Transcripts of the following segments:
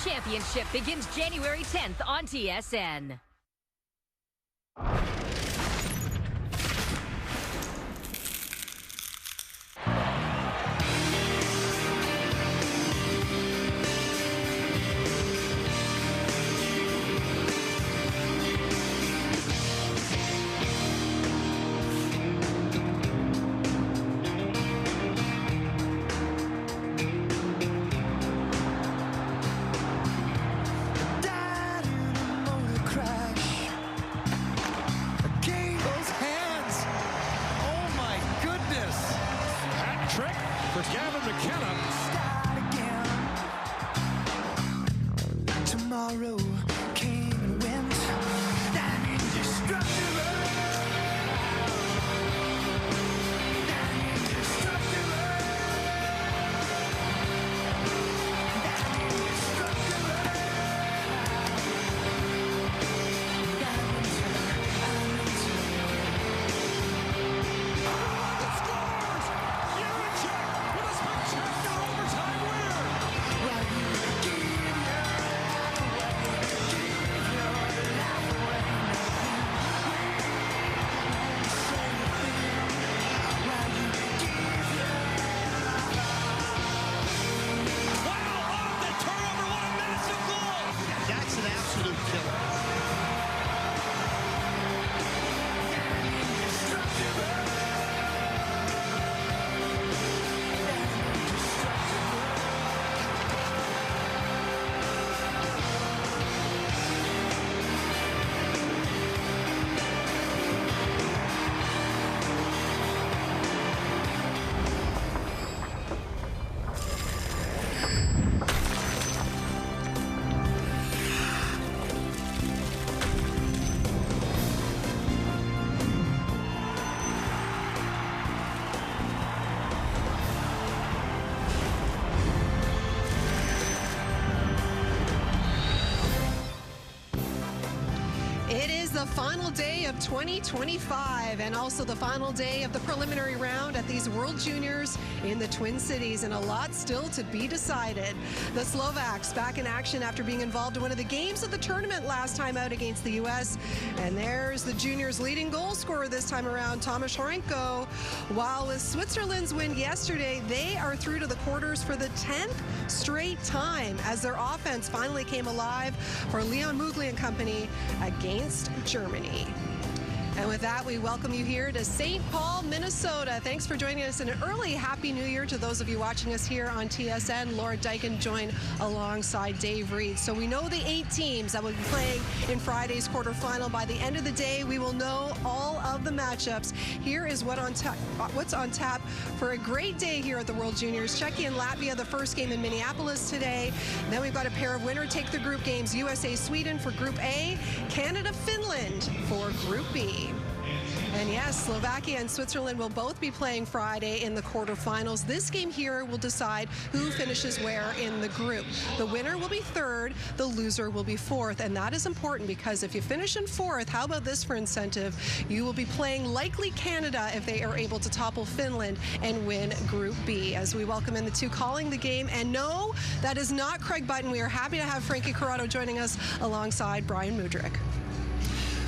Championship begins January 10th on TSN. Tomorrow came and went, that indestructible, that indestructible, that indestructible, It scores! IIHF with a spectacular overtime winner! well, you give That's an absolute killer. It is the final day of 2025 and also the final day of the preliminary round at these World Juniors in the Twin Cities, and a lot still to be decided. The Slovaks back in action after being involved in one of the games of the tournament last time out against the U.S. And there's the juniors' leading goal scorer this time around, Tomasz Horenko. While with Switzerland's win yesterday, they are through to the quarters for the 10th straight time as their offense finally came alive for Leon Mugli and company against Germany. And with that, we welcome you here to St. Paul, Minnesota. Thanks for joining us, and an early Happy New Year to those of you watching us here on TSN. Laura Dyken joined alongside Dave Reed. So we know the 8 teams that will be playing in Friday's quarterfinal. By the end of the day, we will know all of the matchups. Here is what's on tap for a great day here at the World Juniors. Czechia and Latvia, the first game in Minneapolis today. Then we've got a pair of winner-take-the group games. USA-Sweden for Group A, Canada-Finland for Group B. And yes, Slovakia and Switzerland will both be playing Friday in the quarterfinals. This game here will decide who finishes where in the group. The winner will be third, the loser will be fourth. And that is important because if you finish in fourth, how about this for incentive? You will be playing likely Canada if they are able to topple Finland and win Group B. As we welcome in the two calling the game. And no, that is not Craig Button. We are happy to have Frankie Corrado joining us alongside Brian Mudryk.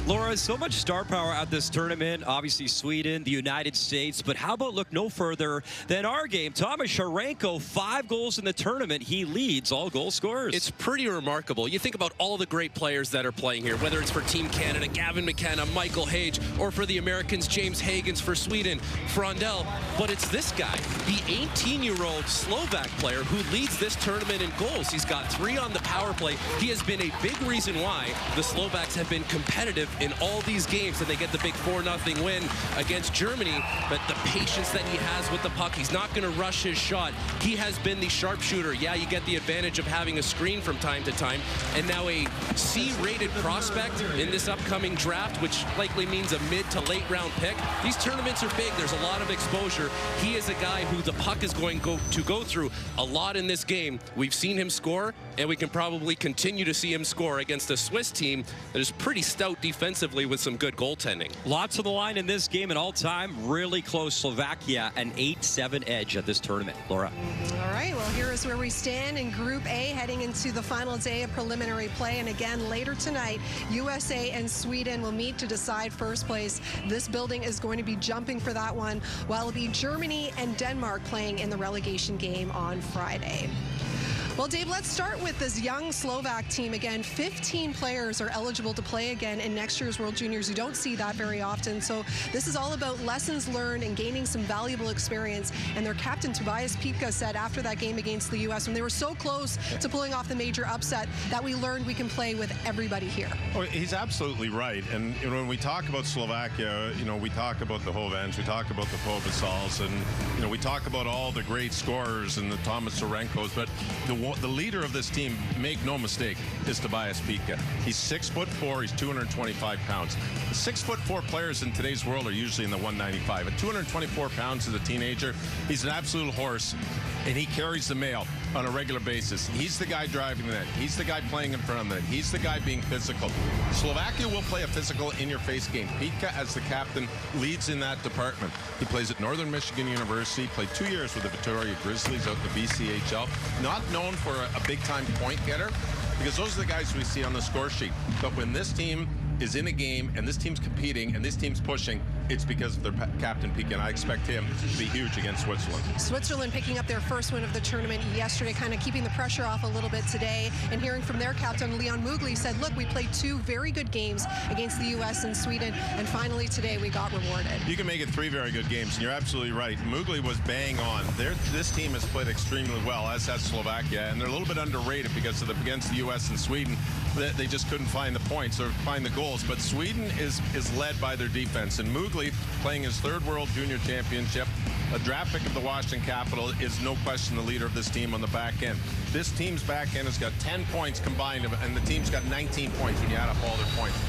Laura, so much star power at this tournament. Obviously Sweden, the United States, but how about look no further than our game? Tomasz Horenko, 5 goals in the tournament. He leads all goal scorers. It's pretty remarkable. You think about all the great players that are playing here, whether it's for Team Canada, Gavin McKenna, Michael Hage, or for the Americans, James Hagens for Sweden, Frondell. But it's this guy, the 18-year-old Slovak player who leads this tournament in goals. He's got 3 on the power play. He has been a big reason why the Slovaks have been competitive in all these games, and they get the big 4-0 win against Germany. But the patience that he has with the puck, he's not going to rush his shot. He has been the sharpshooter. Yeah, you get the advantage of having a screen from time to time, and now a C-rated prospect in this upcoming draft, which likely means a mid to late round pick. These tournaments are big. There's a lot of exposure. He is a guy who the puck is going to go through a lot in this game. We've seen him score, and we can probably continue to see him score against a Swiss team that is pretty stout defensively. offensively with some good goaltending. Lots on the line in this game, and all-time really close. Slovakia, an 8-7 edge at this tournament. Laura. All right, well, here is where we stand in Group A, heading into the final day of preliminary play. And again, later tonight, USA and Sweden will meet to decide first place. This building is going to be jumping for that one, while it'll be Germany and Denmark playing in the relegation game on Friday. Well, Dave, let's start with this young Slovak team. Again, 15 players are eligible to play again in next year's World Juniors. You don't see that very often. So this is all about lessons learned and gaining some valuable experience. And their captain, Tobias Pitka, said after that game against the U.S., when they were so close to pulling off the major upset, that we learned we can play with everybody here. Oh, he's absolutely right. And when we talk about Slovakia, we talk about the Hovens, we talk about the Povasals, and, we talk about all the great scorers and the Thomas Sorenkos, but the leader of this team, make no mistake, is Tobias Pitka. He's 6'4", he's 225 pounds. 6'4" players in today's world are usually in the 195. At 224 pounds as a teenager, he's an absolute horse, and he carries the mail on a regular basis. He's the guy driving the net. He's the guy playing in front of the net. He's the guy being physical. Slovakia will play a physical, in-your-face game. Pitka, as the captain, leads in that department. He plays at Northern Michigan University, played 2 years with the Victoria Grizzlies out in the BCHL. Not known for a big-time point getter, because those are the guys we see on the score sheet. But when this team is in a game and this team's competing and this team's pushing, it's because of their captain Pitka, and I expect him to be huge against Switzerland. Switzerland picking up their first win of the tournament yesterday, kind of keeping the pressure off a little bit today, and hearing from their captain, Leon Mugli, said, look, we played 2 very good games against the U.S. and Sweden, and finally today we got rewarded. You can make it 3 very good games, and you're absolutely right. Mugli was bang on. This team has played extremely well, as has Slovakia, and they're a little bit underrated because of against the U.S. and Sweden, they just couldn't find the points or find the goals. But Sweden is led by their defense, and Mugli, playing his 3rd World Junior Championship, a draft pick of the Washington Capitol, is no question the leader of this team on the back end. This team's back end has got 10 points combined, and the team's got 19 points when you add up all their points.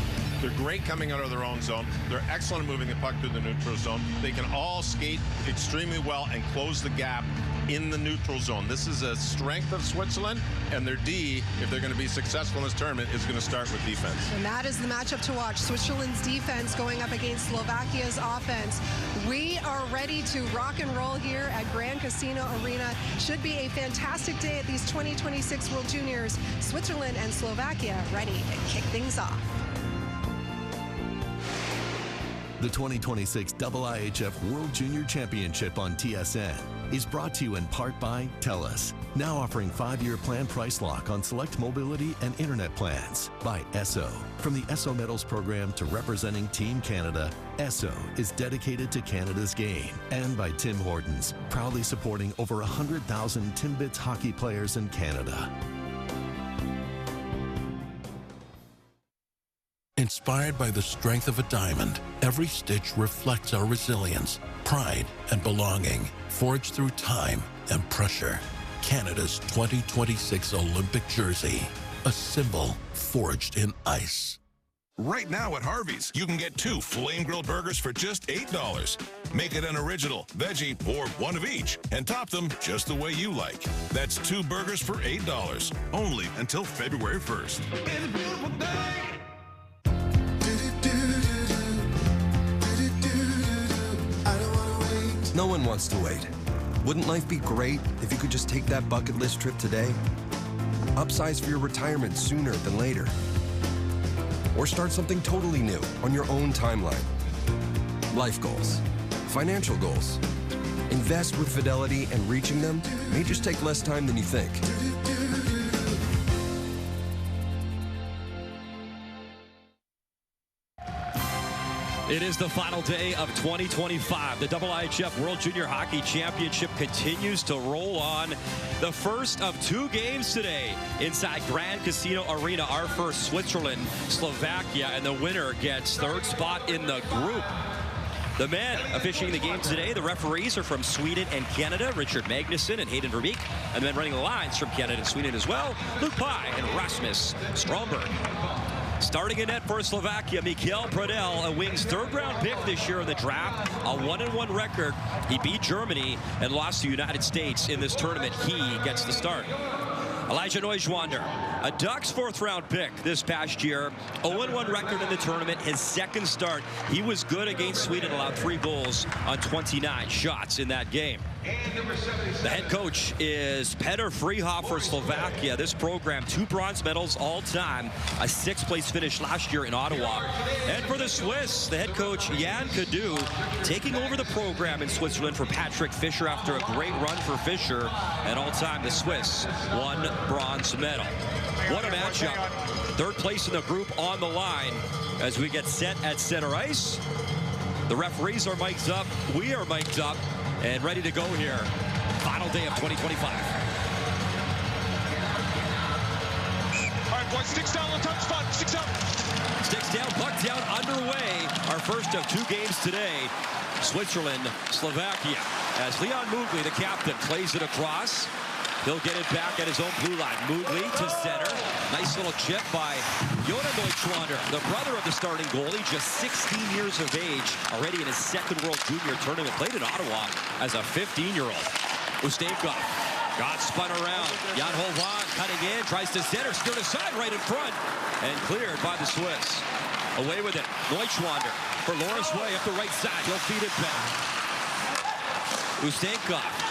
They're great coming out of their own zone. They're excellent at moving the puck through the neutral zone. They can all skate extremely well and close the gap in the neutral zone. This is a strength of Switzerland, and their D, if they're going to be successful in this tournament, is going to start with defense. And that is the matchup to watch. Switzerland's defense going up against Slovakia's offense. We are ready to rock and roll here at Grand Casino Arena. Should be a fantastic day at these 2026 World Juniors. Switzerland and Slovakia ready to kick things off. The 2026 IIHF World Junior Championship on TSN is brought to you in part by TELUS, now offering 5-year plan price lock on select mobility and internet plans. By Esso. From the Esso Medals program to representing Team Canada, Esso is dedicated to Canada's game. And by Tim Hortons, proudly supporting over 100,000 Timbits hockey players in Canada. Inspired by the strength of a diamond, every stitch reflects our resilience, pride, and belonging, forged through time and pressure. Canada's 2026 Olympic jersey, a symbol forged in ice. Right now at Harvey's, you can get 2 flame-grilled burgers for just $8. Make it an original, veggie, or one of each, and top them just the way you like. That's 2 burgers for $8, only until February 1st. It's a beautiful day. No one wants to wait. Wouldn't life be great if you could just take that bucket list trip today? Upsize for your retirement sooner than later. Or start something totally new on your own timeline. Life goals, financial goals. Invest with Fidelity, and reaching them may just take less time than you think. It is the final day of 2025. The IIHF World Junior Hockey Championship continues to roll on. The first of 2 games today inside Grand Casino Arena are for Switzerland, Slovakia, and the winner gets 3rd spot in the group. The men officiating the game today, the referees are from Sweden and Canada, Richard Magnuson and Hayden Verbeek, and then running the lines from Canada and Sweden as well, Luke Pye and Rasmus Stromberg. Starting in net for Slovakia, Mikhail Pradel, a Wings 3rd-round pick this year in the draft, a 1-1 record. He beat Germany and lost to the United States in this tournament. He gets the start. Elijah Neuschwander, a Ducks 4th-round pick this past year. 0-1 record in the tournament. His second start, he was good against Sweden, allowed 3 goals on 29 shots in that game. The head coach is Petr Frýhoff for Slovakia. This program, 2 bronze medals all time, a 6th place finish last year in Ottawa. And for the Swiss, the head coach Jan Cadu taking over the program in Switzerland for Patrick Fischer after a great run for Fischer. And all time, the Swiss 1 bronze medal. What a matchup. 3rd place in the group on the line as we get set at center ice. The referees are mic'd up. We are mic'd up and ready to go here. Final day of 2025. All right, boys, sticks down, let's touch spot, sticks out. Sticks down, puck down, underway. Our first of 2 games today. Switzerland, Slovakia. As Leon Mugli, the captain, plays it across. He'll get it back at his own blue line. Mugli to center. Nice little chip by Jonas Neuschwander, the brother of the starting goalie, just 16 years of age, already in his 2nd World Junior Tournament. Played in Ottawa as a 15-year-old. Ustenkov got spun around. Jan Hovan cutting in, tries to center, steered aside right in front, and cleared by the Swiss. Away with it. Neuschwander for Loris Way up the right side. He'll feed it back. Ustenkov.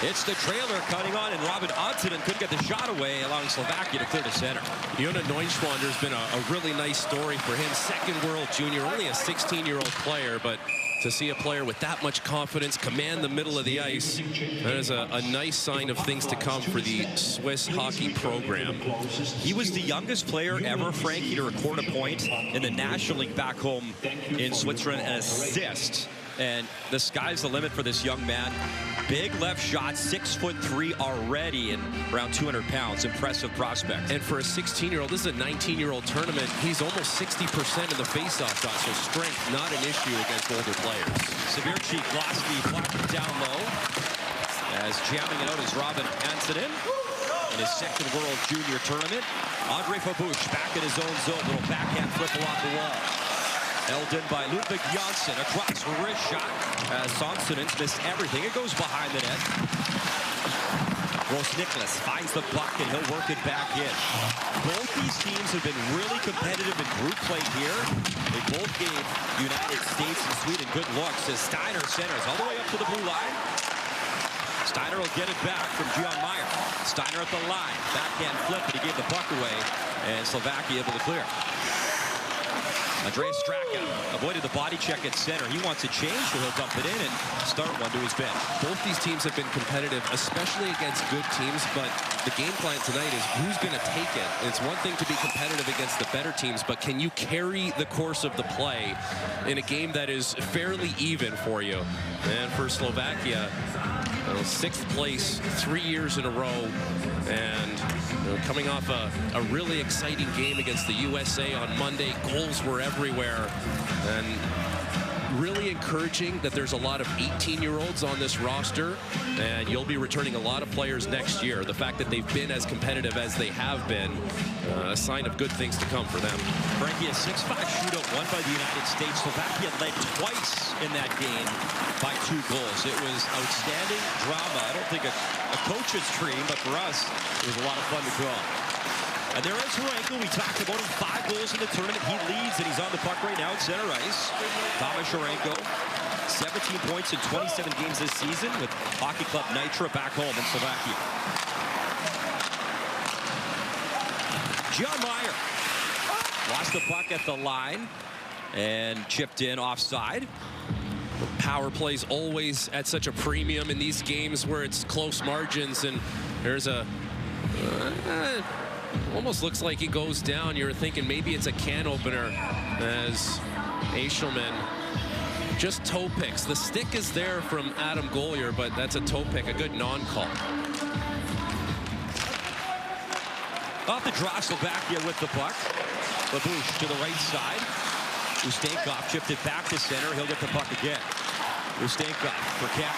It's the trailer cutting on, and Robin Antonen couldn't get the shot away, allowing Slovakia to clear to center. Jonas Neuschwander has been a really nice story for him. 2nd World Junior, only a 16-year-old player, but to see a player with that much confidence command the middle of the ice, that is a nice sign of things to come for the Swiss hockey program. He was the youngest player ever, Frankie, to record a point in the National League back home in Switzerland, an assist. And the sky's the limit for this young man. Big left shot, 6'3" already, and around 200 pounds. Impressive prospect. And for a 16-year-old, this is a 19-year-old tournament. He's almost 60% in the face-off shot, so strength not an issue against older players. Severchi lost the puck down low. As jamming it out is Robin Antonen in his 2nd World Junior Tournament. Andre Fabouche back in his own zone. Little backhand flip along the wall. Held in by Ludwig Janssen. Across wrist shot as Sonsonen missed everything. It goes behind the net. Gross Nicholas finds the puck and he'll work it back in. Both these teams have been really competitive in group play here. They both gave United States and Sweden good looks as Steiner centers all the way up to the blue line. Steiner will get it back from Gian Meyer. Steiner at the line. Backhand flip, but he gave the puck away, and Slovakia able to clear. Andreas Straka avoided the body check at center. He wants a change, so he'll dump it in and start one to his bench. Both these teams have been competitive, especially against good teams, but the game plan tonight is who's going to take it. It's one thing to be competitive against the better teams, but can you carry the course of the play in a game that is fairly even for you? And for Slovakia, 6th place 3 years in a row, and coming off a really exciting game against the USA on Monday. Goals were everywhere, and really encouraging that there's a lot of 18-year-olds on this roster, and you'll be returning a lot of players next year. The fact that they've been as competitive as they have been, a sign of good things to come for them. Frankie, a 6-5 shootout won by the United States. Slovakia led twice in that game by 2 goals. It was outstanding drama. I don't think a coach's dream, but for us, it was a lot of fun to call. And there is Horenko. We talked about him. 5 goals in the tournament. He leads, and he's on the puck right now at center ice. Thomas Horenko, 17 points in 27 games this season with Hockey Club Nitra back home in Slovakia. Gian Meyer lost the puck at the line and chipped in offside. Power plays always at such a premium in these games where it's close margins, and there's a almost looks like he goes down. You're thinking maybe it's a can opener as Eichelman just toe picks. The stick is there from Adam Gollier, but that's a toe pick, a good non-call. Off the draw, Slovakia with the puck. Babouche to the right side. Ustenkov chipped it back to center. He'll get the puck again. Ustenkov for Cat.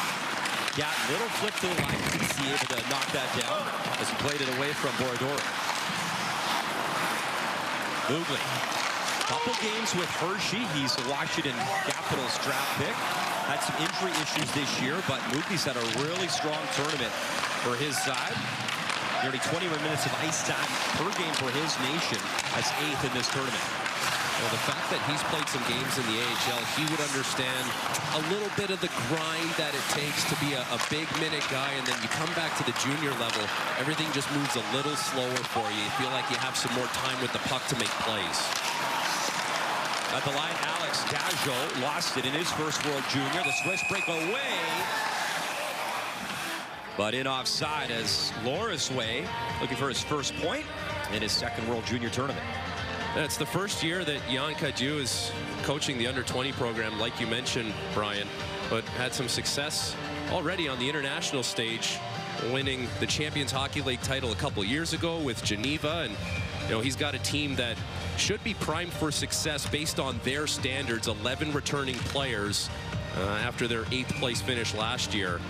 Cat, little flip to the line. DC able to knock that down as he played it away from Borodoro. Mugli. Couple games with Hershey. He's a Washington Capitals draft pick. Had some injury issues this year, but Mugli's had a really strong tournament for his side. Nearly 21 minutes of ice time per game for his nation. That's 8th in this tournament. Well, the fact that he's played some games in the AHL, he would understand a little bit of the grind that it takes to be a big minute guy, and then you come back to the junior level, everything just moves a little slower for you. You feel like you have some more time with the puck to make plays. At the line, Alex Gajo lost it in his first World Junior. The Swiss break away, but in offside as Loris Way looking for his first point in his second World Junior tournament. It's the first year that Jan Cadieux is coaching the under-20 program, like you mentioned, Brian, but had some success already on the international stage, winning the Champions Hockey League title a couple years ago with Geneva. And he's got a team that should be primed for success based on their standards. 11 returning players after their 8th place finish last year.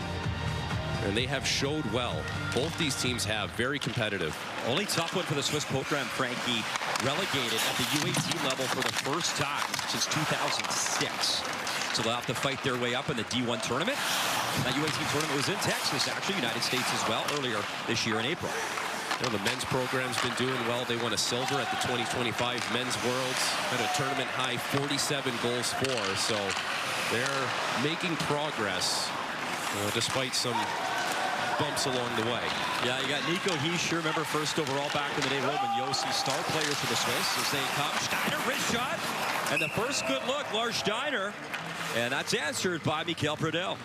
And they have showed well. Both these teams have. Very competitive. Only tough one for the Swiss program, Frankie. Relegated at the U18 level for the first time since 2006. So they'll have to fight their way up in the D1 tournament. That U18 tournament was in Texas, actually, United States as well, earlier this year in April. The men's program's been doing well. They won a silver at the 2025 Men's Worlds. Had a tournament high 47 goals for. So they're making progress despite some bumps along the way. Yeah, you got Nico Hischier, remember, first overall back in the day. Roman Yossi, star player for the Swiss as they come. Steiner, wrist shot, and the first good look, Lars Steiner, and that's answered by Mikael Pradell.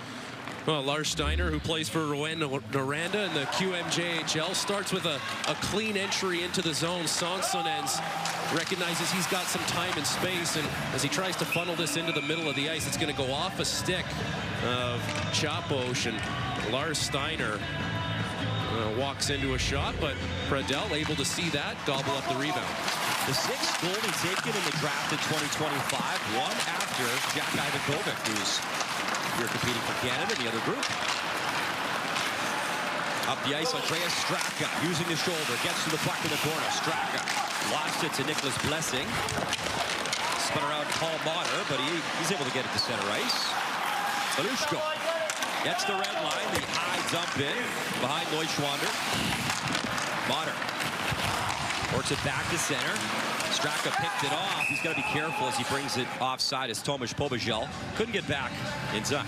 Well, Lars Steiner, who plays for Noranda in the QMJHL, starts with a clean entry into the zone. Sonsonens recognizes he's got some time and space, and as he tries to funnel this into the middle of the ice, it's going to go off a stick of Chapoche, and Lars Steiner walks into a shot, but Pradell able to see that, gobble up the rebound. The 6th goalie taken in the draft in 2025, one after Jack Ivankovic, who's here competing for Canada in the other group. Up the ice, Andreas Straka using the shoulder, gets to the puck in the corner. Straka lost it to Nicholas Blessing. Spun around Paul Motter, but he's able to get it to center ice. Belushko gets the red line, the high dump in behind Neuschwander. Motter works it back to center. Straka picked it off. He's got to be careful as he brings it offside as Tomasz Pobajel couldn't get back in time.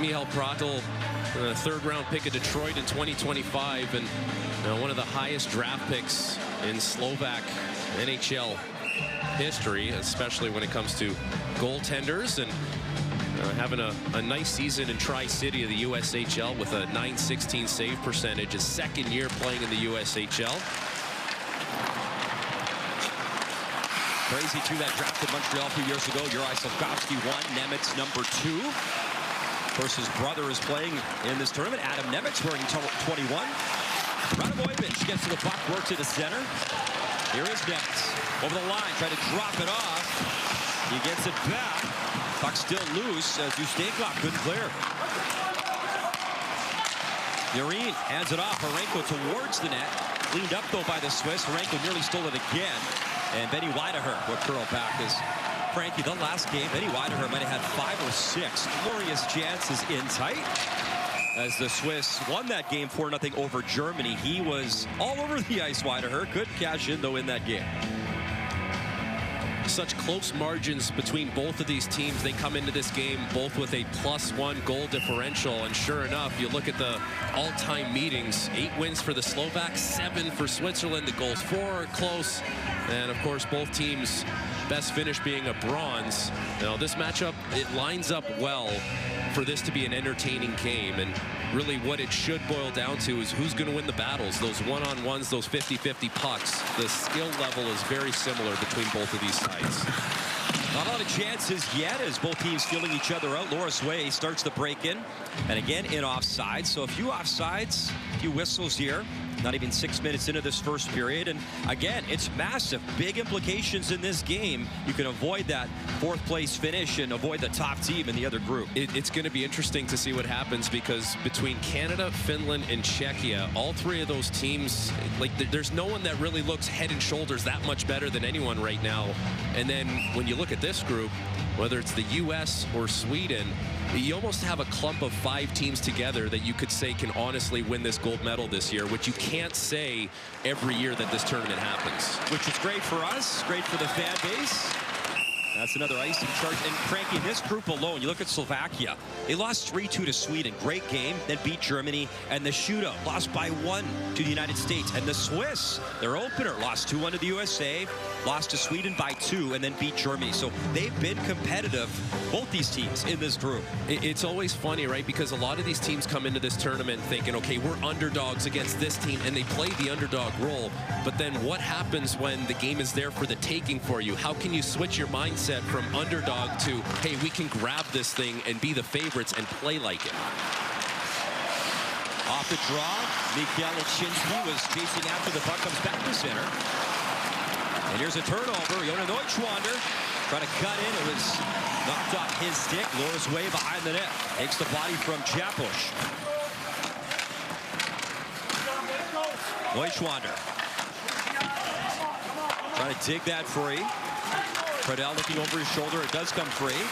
Michal Pratel, the 3rd round pick of Detroit in 2025, and one of the highest draft picks in Slovak NHL history, especially when it comes to goaltenders, and having a nice season in Tri-City of the USHL with a .916 save percentage, his 2nd year playing in the USHL. Crazy too, that draft in Montreal a few years ago. Juraj Slafkovsky 1, Nemitz number 2. Of course, his brother is playing in this tournament. Adam Nemitz wearing 21. Radovojevic gets to the puck, works it to center. Here is Nemitz over the line, trying to drop it off. He gets it back. Puck still loose as Ustenkov couldn't clear. Yurin hands it off. Horenko towards the net. Cleaned up, though, by the Swiss. Horenko nearly stole it again. And Benny Weideher will curl back as Frankie, the last game, Benny Weideher might have had 5 or 6 glorious chances in tight. As the Swiss won that game 4-0 over Germany. He was all over the ice, Weideher. Couldn't cash in, though, in that game. Such close margins between both of these teams. They come into this game both with a +1 goal differential, and sure enough, you look at the all-time meetings. 8 wins for the Slovaks, 7 for Switzerland. The goals 4 are close, and of course both teams best finish being a bronze. Now this matchup, it lines up well for this to be an entertaining game, and really what it should boil down to is who's going to win the battles, those one-on-ones, those 50-50 pucks. The skill level is very similar between both of these sides. Not a lot of chances yet as both teams feeling each other out. Loris Way starts the break-in, and again in offside. So a few offsides, a few whistles here. Not even 6 minutes into this first period. And again, it's massive. Big implications in this game. You can avoid that 4th place finish and avoid the top team in the other group. It's going to be interesting to see what happens, because between Canada, Finland, and Czechia, all 3 of those teams, like, there's no one that really looks head and shoulders that much better than anyone right now. And then when you look at this group, whether it's the US or Sweden, you almost have a clump of 5 teams together that you could say can honestly win this gold medal this year, which you can't say every year that this tournament happens. Which is great for us, great for the fan base. That's another icing charge. And Frankie, in this group alone, you look at Slovakia. They lost 3-2 to Sweden. Great game. Then beat Germany. And the shootout lost by 1 to the United States. And the Swiss, their opener, lost 2-1 to the USA. Lost to Sweden by 2 and then beat Germany. So they've been competitive, both these teams, in this group. It's always funny, right? Because a lot of these teams come into this tournament thinking, okay, we're underdogs against this team, and they play the underdog role. But then what happens when the game is there for the taking for you? How can you switch your mindset from underdog to, hey, we can grab this thing and be the favorites and play like it? Off the draw, Mikhail Lechinski was chasing after the puck, comes back to center. And here's a turnover. Jona Neuschwander trying to cut in. It was knocked off his stick. Lures way behind the net. Takes the body from Chapush. Neuschwander trying to dig that free. Pradell looking over his shoulder. It does come free.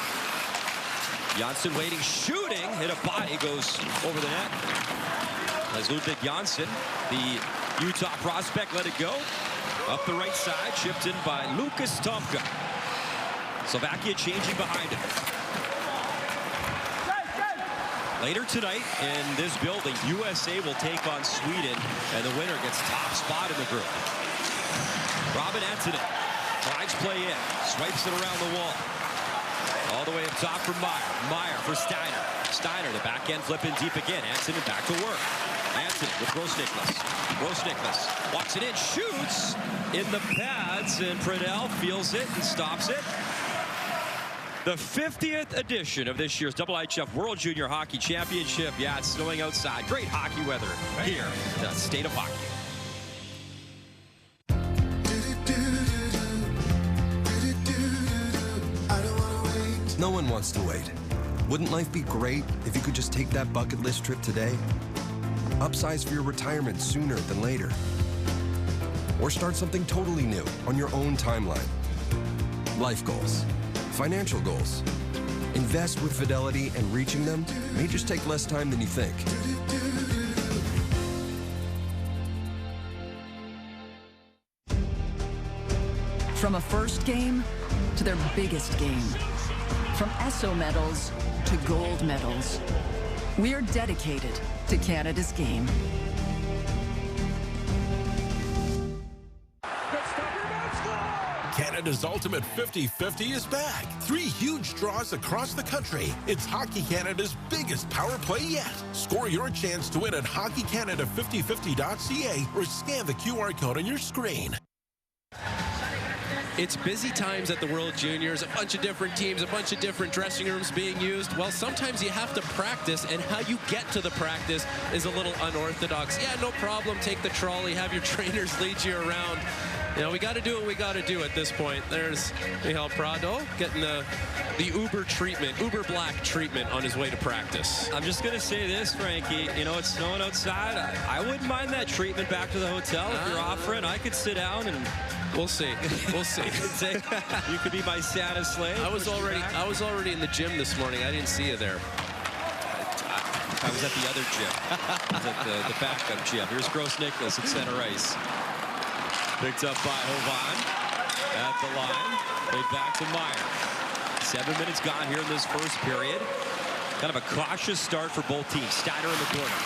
Janssen waiting, shooting. Hit a body, goes over the net. As Ludwig Janssen, the Utah prospect, let it go. Up the right side, chipped in by Lukas Tomka. Slovakia changing behind him. Later tonight in this building, USA will take on Sweden, and the winner gets top spot in the group. Robin Antonin tries play in, swipes it around the wall. All the way up top for Meyer. Meyer for Steiner. Steiner, the backhand flip in deep again. Antonin back to work. Antonin with Gross-Nicholas. Gross-Nicholas walks it in, shoots in the pads, and Pradell feels it and stops it. The 50th edition of this year's IIHF World Junior Hockey Championship. Yeah, it's snowing outside. Great hockey weather here in the state of hockey. No one wants to wait. Wouldn't life be great if you could just take that bucket list trip today? Upsize for your retirement sooner than later. Or start something totally new on your own timeline. Life goals, financial goals. Invest with Fidelity, and reaching them may just take less time than you think. From a first game to their biggest game. From ESSO medals to gold medals. We are dedicated to Canada's game. Canada's Ultimate 50-50 is back. 3 huge draws across the country. It's Hockey Canada's biggest power play yet. Score your chance to win at hockeycanada5050.ca or scan the QR code on your screen. It's busy times at the World Juniors, a bunch of different teams, a bunch of different dressing rooms being used. Well, sometimes you have to practice, and how you get to the practice is a little unorthodox. Yeah, no problem, take the trolley, have your trainers lead you around. You know, we got to do what we got to do at this point. There's Michal Prado getting the Uber treatment, Uber Black treatment on his way to practice. I'm just going to say this, Frankie. You know, it's snowing outside. I wouldn't mind that treatment back to the hotel if you're offering. I could sit down and... We'll see. We'll see. You could be my Santa slave. I was already in the gym this morning. I didn't see you there. I was at the other gym. I was at the backup gym. Here's Gross-Nicholas at center ice. Picked up by Hovan at the line. Played back to Meyer. 7 minutes gone here in this first period. Kind of a cautious start for both teams. Steiner in the corner.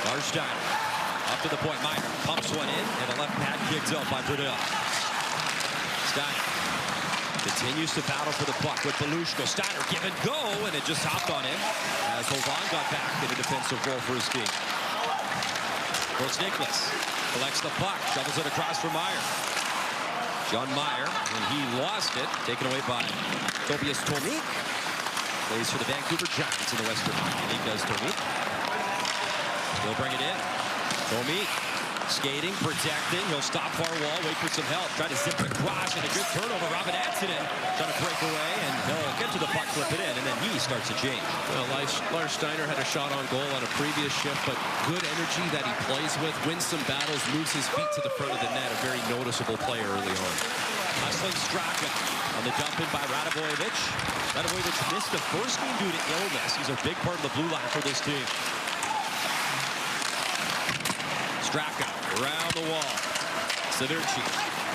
Lars Steiner. Up to the point, Meyer pumps one in, and a left pad kicked out by Pradell. Steiner continues to battle for the puck with Belushko. Steiner give and go, and it just hopped on him as Hovan got back in a defensive role for his team. Gross-Nicholas collects the puck, shovels it across for Meyer. John Meyer, and he lost it, taken away by Tobias Tomik. Plays for the Vancouver Giants in the Western Hockey League, does Tomik. He'll bring it in. Tomik skating, protecting. He'll stop far wall, wait for some help. Try to zip it across, and a good turnover. Robin Antonin trying to break away, and he'll get to the puck, flip it in, and then he starts a change. Well, Lars Steiner had a shot on goal on a previous shift, but good energy that he plays with, wins some battles, moves his feet to the front of the net. A very noticeable player early on. Hustling Straka on the dump in by Radivojevic. Radovojevic missed the first game due to illness. He's a big part of the blue line for this team. Straka around the wall. Severci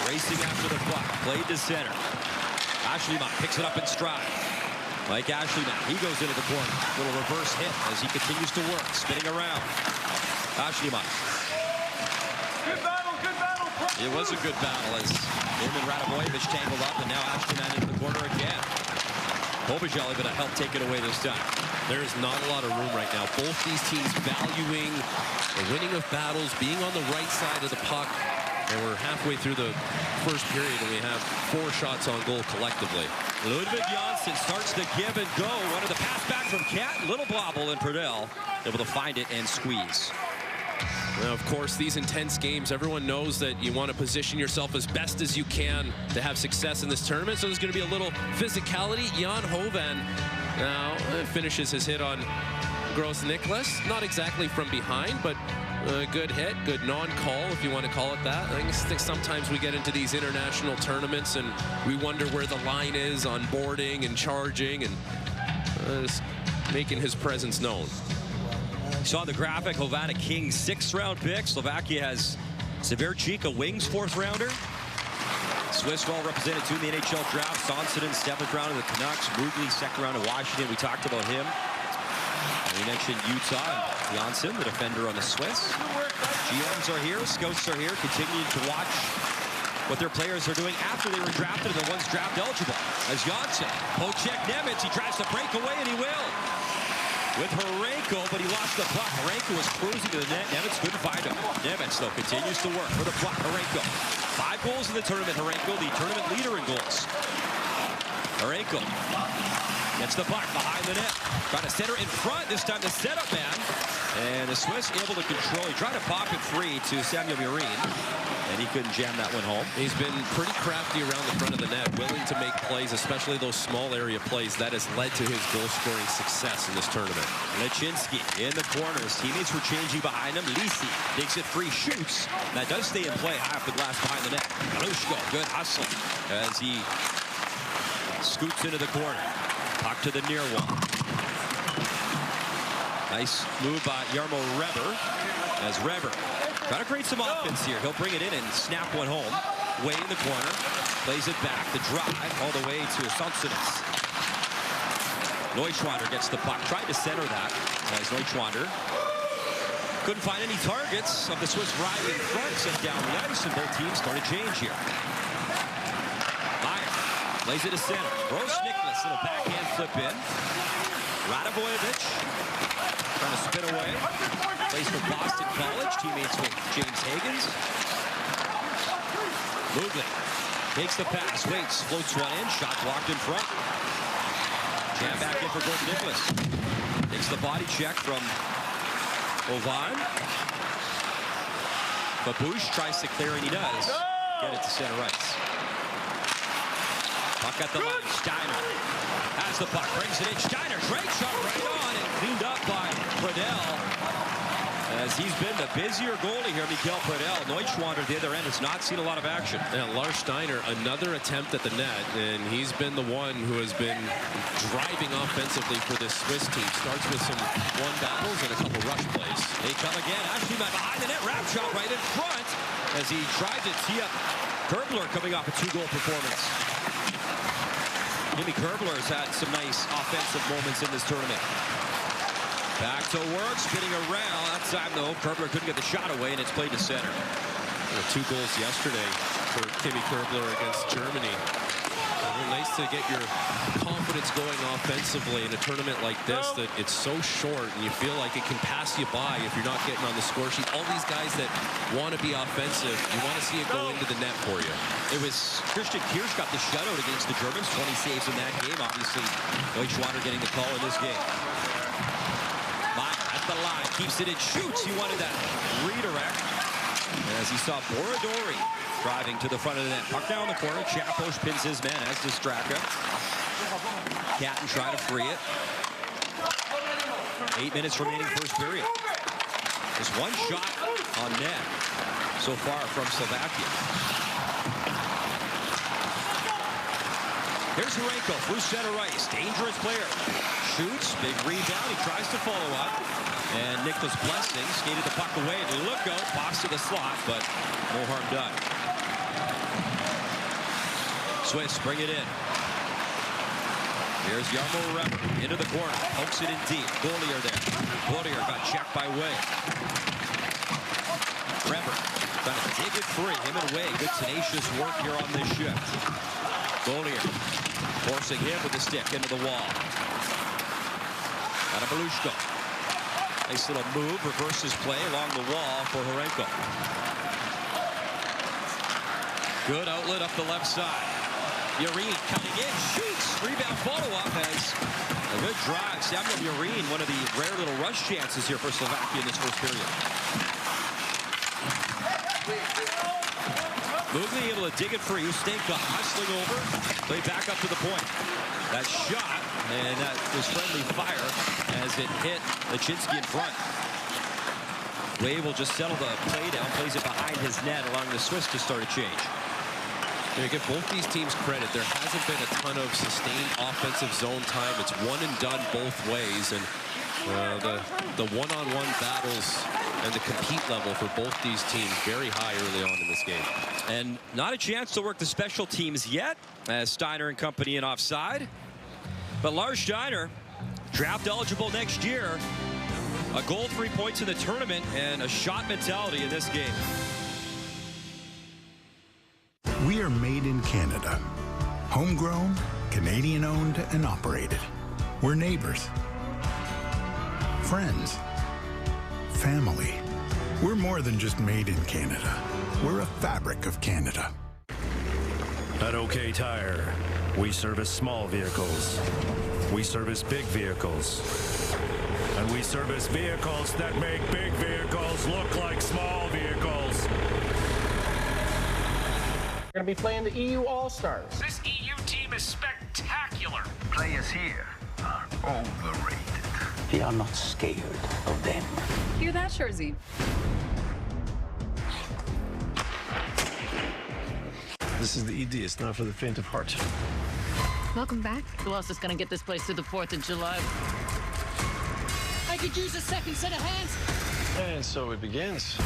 racing after the puck. Played to center. Ashleyman picks it up in stride. Mike Ashleyman, he goes into the corner. Little reverse hit as he continues to work. Spinning around. Ashleyman. Good battle, good battle. It was a good battle as him and Radovojevic tangled up, and now Ashleyman into the corner again. Kovacic able to help take it away this time. There's not a lot of room right now. Both these teams valuing the winning of battles, being on the right side of the puck. And we're halfway through the first period, and we have 4 shots on goal collectively. Ludwig Janssen starts the give and go. Wanted the pass back from Cat. Little blobble, and Pradell able to find it and squeeze. Now, of course, these intense games, everyone knows that you want to position yourself as best as you can to have success in this tournament. So there's going to be a little physicality. Jan Hovan now finishes his hit on Gross Nicholas. Not exactly from behind, but a good hit, good non-call, if you want to call it that. I think sometimes we get into these international tournaments and we wonder where the line is on boarding and charging, and just making his presence known. You saw the graphic, Hovana Kings 6th round pick. Slovakia has Severchik, a wings 4th rounder. Swiss well represented too in the NHL draft. Sonsonen 7th round of the Canucks. Mugli 2nd round of Washington. We talked about him. And we mentioned Utah and Janssen, the defender on the Swiss. GMs are here, scouts are here, continuing to watch what their players are doing after they were drafted and the ones draft eligible. As Janssen, Pochek Nemitz, he tries to break away and he will. With Horenko, but he lost the puck. Horenko was cruising to the net. Nemitz couldn't find him. Nemitz, though, continues to work for the puck. Horenko. 5 goals in the tournament. Horenko, the tournament leader in goals. Horenko gets the puck behind the net. Trying to center in front. This time the setup man. And the Swiss able to control. He tried to pop it free to Samuel Murin, and he couldn't jam that one home. He's been pretty crafty around the front of the net, willing to make plays, especially those small area plays. That has led to his goal-scoring success in this tournament. Lechinsky in the corners. Teammates were changing behind him. Lisi takes it free, shoots. That does stay in play high off the glass behind the net. Galushko, good hustle as he scoots into the corner. Puck to the near wall. Nice move by Jarmo Reber as Reber trying to create some offense here. He'll bring it in and snap one home. Way in the corner. Plays it back. The drive all the way to Sonsonen. Neuschwander gets the puck. Tried to center that as Neuschwander couldn't find any targets of the Swiss drive in front. Sent down the ice, and both teams start to change here. Meyer plays it to center. Gross Nicholas, little backhand flip in. Radovojevic trying to spin away. Plays for Boston College. Teammates with James Higgins. Mugli takes the pass. Waits. Floats one in. Shot blocked in front. Jam back in for Gross Nicholas. Takes the body check from Ovan. Babush tries to clear, and he does. Get it to center ice. Puck at the line. Steiner has the puck. Brings it in. Steiner. Great shot right on and cleaned up by Pradell. As he's been the busier goalie here, Mikael Pradell. Neuschwander at the other end has not seen a lot of action. And Lars Steiner, another attempt at the net, and he's been the one who has been driving offensively for this Swiss team. Starts with some one battles and a couple rush plays. They come again. Ashleyman behind the net. Wrap shot right in front as he tried to tee up Kerbler coming off a 2-goal performance. Jimmy Kerbler has had some nice offensive moments in this tournament. Back to work, spinning around. That time, though, Kerbler couldn't get the shot away, and it's played to center. 2 goals yesterday for Timmy Kerbler against Germany. Nice to get your confidence going offensively in a tournament like this, that it's so short and you feel like it can pass you by if you're not getting on the score sheet. All these guys that want to be offensive, you want to see it go into the net for you. It was Christian Kirsch got the shutout against the Germans. 20 saves in that game. Obviously, Neuschwander getting the call in this game. Meyer at the line, keeps it in, shoots. He wanted that redirect. As he saw Borodori driving to the front of the net. Puck down the corner. Chaposh pins his man, as does Straka. Catton trying to free it. 8 minutes remaining first period. Just one shot on net so far from Slovakia. Here's Horenko through center ice. Dangerous player. Shoots, big rebound. He tries to follow up. And Nicholas Blessing skated the puck away. Luko pops to the slot, but no harm done. Swiss bring it in. Here's Jarmo Reber into the corner. Pokes it in deep. Beaulieu there. Beaulieu got checked by Way. Reber trying to dig it free. Him and Way. Good tenacious work here on this shift. Beaulieu forcing him with the stick into the wall. Out of Belushko. Nice little move. Reverses play along the wall for Horenko. Good outlet up the left side. Yurine coming in, shoots, rebound follow-up has a good drive. Samuel Yurine, one of the rare little rush chances here for Slovakia in this first period. Mugli able to dig it free. Ustenka hustling over, play back up to the point. That shot, and that was friendly fire as it hit Lachinsky in front. Way will just settle the play down, plays it behind his net, allowing the Swiss to start a change. You give both these teams credit. There hasn't been a ton of sustained offensive zone time. It's one and done both ways, and the one-on-one battles and the compete level for both these teams very high early on in this game. And not a chance to work the special teams yet, as Steiner and company in offside. But Lars Steiner, draft eligible next year, a goal, 3 points in the tournament, and a shot mentality in this game. We are made in Canada. Homegrown, Canadian-owned and operated. We're neighbors. Friends. Family. We're more than just made in Canada. We're a fabric of Canada. At OK Tire, we service small vehicles. We service big vehicles. And we service vehicles that make big vehicles look like small vehicles. We're going to be playing the EU All-Stars. This EU team is spectacular. Players here are overrated. We are not scared of them. Hear that, Scherzi? This is the ED. It's not for the faint of heart. Welcome back. Who else is going to get this place to the 4th of July? I could use a second set of hands. And so it begins.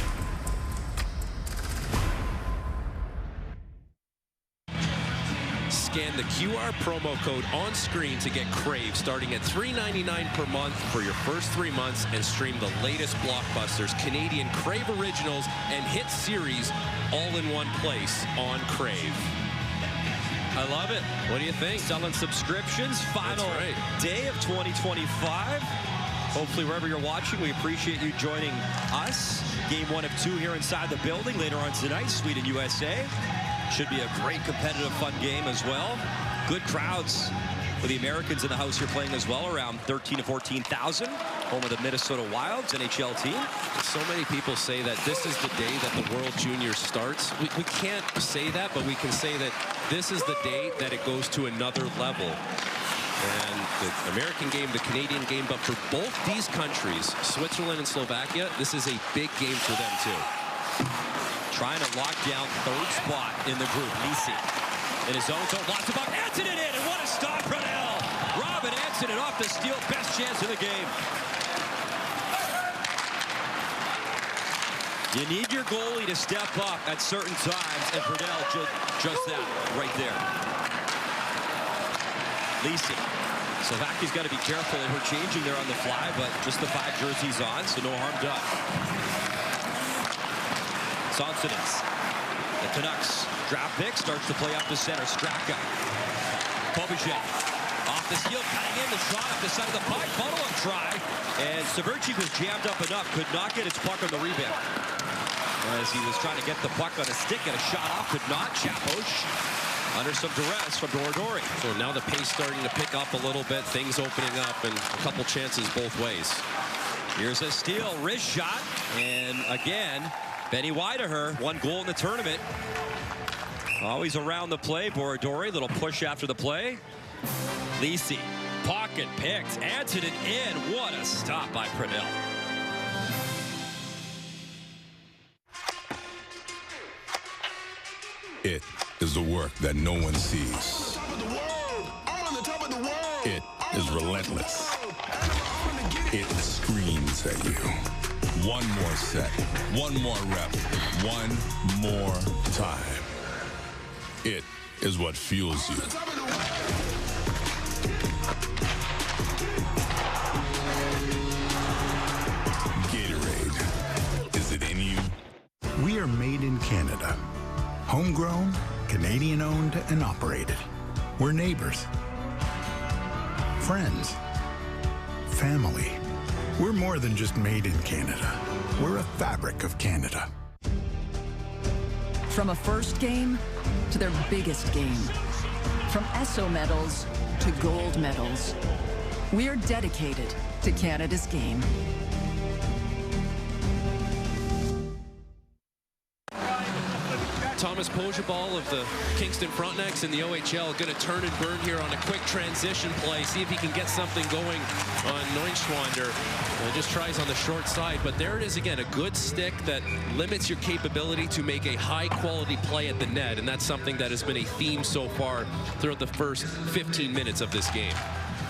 Scan the QR promo code on screen to get Crave, starting at $3.99 per month for your first 3 months, and stream the latest blockbusters, Canadian Crave originals, and hit series all in one place on Crave. I love it. What do you think? Selling subscriptions, final day of 2025. Hopefully, wherever you're watching, we appreciate you joining us. Game 1 of 2 here inside the building. Later on tonight, Sweden, USA. Should be a great competitive, fun game as well. Good crowds for the Americans in the house here playing as well, around 13,000 to 14,000. Home of the Minnesota Wilds NHL team. So many people say that this is the day that the World Juniors starts. We can't say that, but we can say that this is the day that it goes to another level. And the American game, the Canadian game, but for both these countries, Switzerland and Slovakia, this is a big game for them too. Trying to lock down third spot in the group. Lisi in his own zone. Lots of puck. Antonin in, and what a stop, Brunel. Robin Antonin off the steal. Best chance of the game. You need your goalie to step up at certain times, and Brunel just that right there. Lisi. Slovakia's got to be careful in her changing there on the fly, but just the 5 jerseys on, so no harm done. Sonsonis. The Canucks draft pick starts to play up the center. Straka. Kovacev off the seal, cutting in the shot up the side of the puck. Follow-up try. And Severchik was jammed up enough. Could not get his puck on the rebound. As he was trying to get the puck on a stick and a shot off. Could not. Chaposh under some duress from Doradori. So now the pace starting to pick up a little bit. Things opening up and a couple chances both ways. Here's a steal. Wrist shot. And again, Benny Weideher, 1 goal in the tournament. Always around the play. Borodori, little push after the play. Lisi, pocket picked. Antonin in. What a stop by Pradell. It is the work that no one sees. It is relentless. It screams at you. One more set, one more rep, one more time. It is what fuels you. Gatorade, is it in you? We are made in Canada. Homegrown, Canadian-owned and operated. We're neighbors. Friends. Family. We're more than just made in Canada. We're a fabric of Canada. From a first game to their biggest game. From ESSO medals to gold medals. We are dedicated to Canada's game. Thomas Pojabal of the Kingston Frontenacs in the OHL going to turn and burn here on a quick transition play. See if he can get something going on Neuschwander. Just tries on the short side, but there it is again, a good stick that limits your capability to make a high-quality play at the net, and that's something that has been a theme so far throughout the first 15 minutes of this game.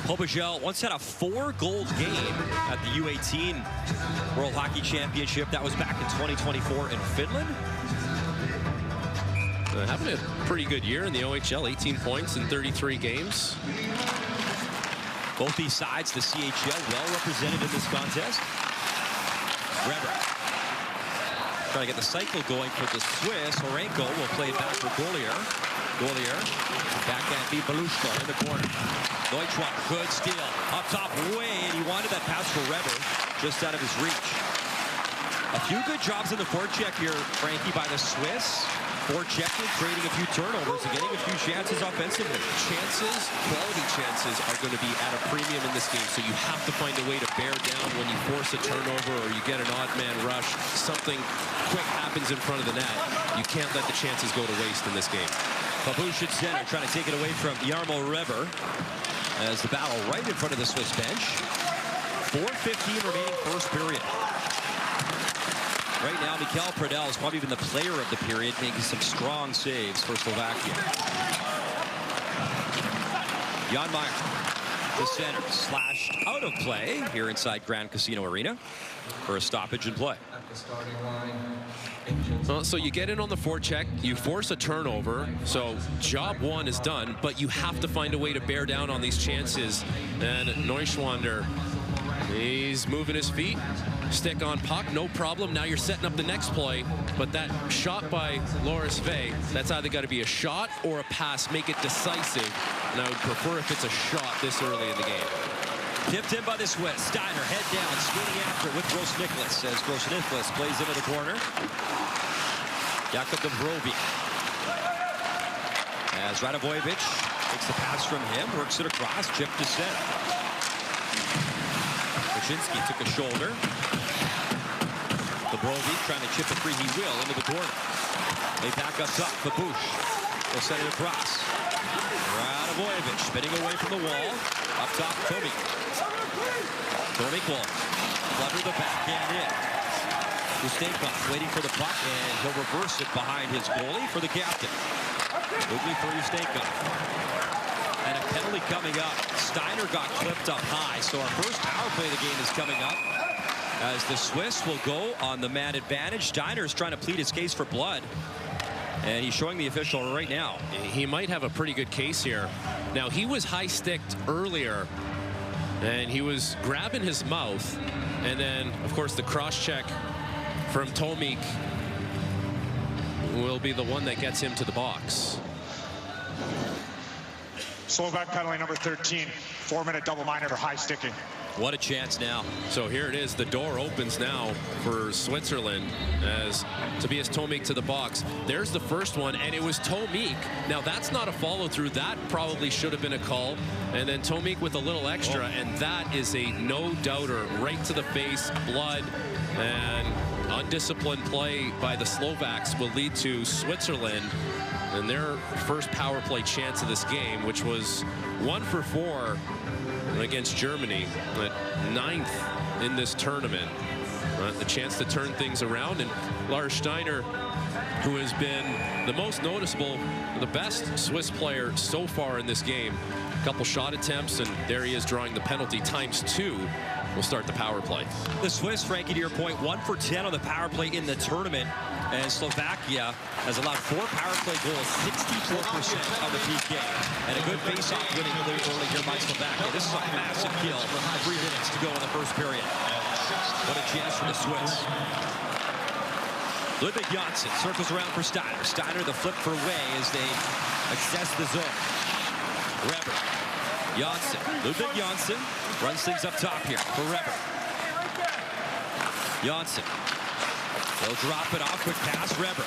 Pojabal once had a 4-goal game at the U18 World Hockey Championship. That was back in 2024 in Finland. Having a pretty good year in the OHL, 18 points in 33 games. Both these sides, the CHL, well represented in this contest. Reber trying to get the cycle going for the Swiss. Horenko will play it back for Gollier. Gollier, backhand beat Belushko in the corner. Neuschwander, good steal. Up top, way, and he wanted that pass for Reber, just out of his reach. A few good jobs in the forecheck here, Frankie, by the Swiss. Forechecking, creating a few turnovers and getting a few chances offensively. Quality chances are going to be at a premium in this game, so you have to find a way to bear down when you force a turnover or you get an odd man rush. Something quick happens in front of the net. You can't let the chances go to waste in this game. Babush at center, trying to take it away from Jarmo Reber as the battle right in front of the Swiss bench. 4:15 remaining first period. Right now, Mikkel Pradel is probably been the player of the period, making some strong saves for Slovakia. Jan Meyer, the center, slashed out of play here inside Grand Casino Arena for a stoppage in play. Well, so you get in on the forecheck, you force a turnover, so job one is done, but you have to find a way to bear down on these chances. And Neuschwander, he's moving his feet. Stick on puck, no problem. Now you're setting up the next play, but that shot by Loris Vey, that's either got to be a shot or a pass. Make it decisive, and I would prefer if it's a shot this early in the game. Tipped in by the Swiss. Steiner, head down, skating after it with Gross-Nicholas as Gross-Nicholas plays into the corner. Jakub Dobrovi. As Radovojevic takes the pass from him, works it across, chip to center. Kaczynski took a shoulder. Dobrovi trying to chip it free, he will, into the corner. They back up top, Babush will send it across. Radovojevic spinning away from the wall. Up top, Tomik. Tomik will lever the backhand in. Ustenkov waiting for the puck, and he'll reverse it behind his goalie for the captain. Ugly for Ustenkov. And a penalty coming up. Steiner got clipped up high, so our first power play of the game is coming up as the Swiss will go on the man advantage. Steiner is trying to plead his case for blood, and he's showing the official right now. He might have a pretty good case here. Now, he was high-sticked earlier, and he was grabbing his mouth, and then, of course, the cross-check from Tomik will be the one that gets him to the box. Slovak penalty number 13, 4-minute double minor for high sticking. What a chance now. So here it is. The door opens now for Switzerland as Tobias Tomik to the box. There's the first one, and it was Tomik. Now, that's not a follow-through. That probably should have been a call. And then Tomik with a little extra, and that is a no-doubter. Right to the face, blood, and undisciplined play by the Slovaks will lead to Switzerland and their first power play chance of this game, which was 1 for 4 against Germany, but 9th in this tournament. The chance to turn things around, and Lars Steiner who has been the most noticeable, the best Swiss player so far in this game. A couple shot attempts, and there he is drawing the penalty. ×2 will start the power play. The Swiss, Frankie, to your point, 1 for 10 on the power play in the tournament. And Slovakia has allowed 4 power play goals, 64% of the PK. And a good face-off winning early here by Slovakia. This is a massive kill. 3 minutes to go in the first period. What a chance for the Swiss. Ludwig Janssen circles around for Steiner. Steiner the flip for Way as they access the zone. Reber. Janssen. Ludwig Janssen runs things up top here for Reber. Janssen. They'll drop it off. Quick pass. Reber.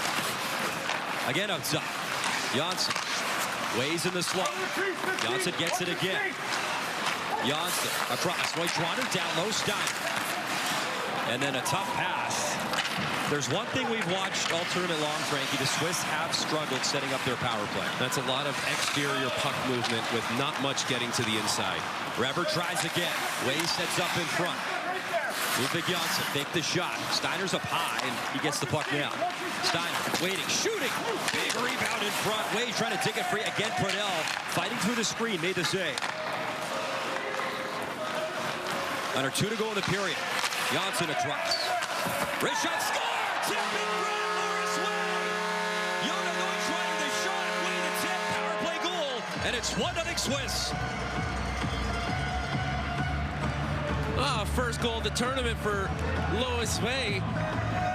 Again up top. Janssen. Ways in the slot. Janssen gets it again. Janssen across. Neuschwander down low. Steiner. And then a tough pass. There's one thing we've watched all tournament long, Frankie. The Swiss have struggled setting up their power play. That's a lot of exterior puck movement with not much getting to the inside. Reber tries again. Way sets up in front. Ludwig Janssen take the shot. Steiner's up high, and he gets the puck down. Steiner waiting, shooting. Big rebound in front. Way trying to take it free. Again, Purnell fighting through the screen. Made the save. Under 2 to go in the period. Janssen across. Wrist shot, score! Tip in front, Loris Way! Jona Neuschwander the shot, Way the tip, power play goal, and it's 1-0 Swiss. First goal of the tournament for Lois Way.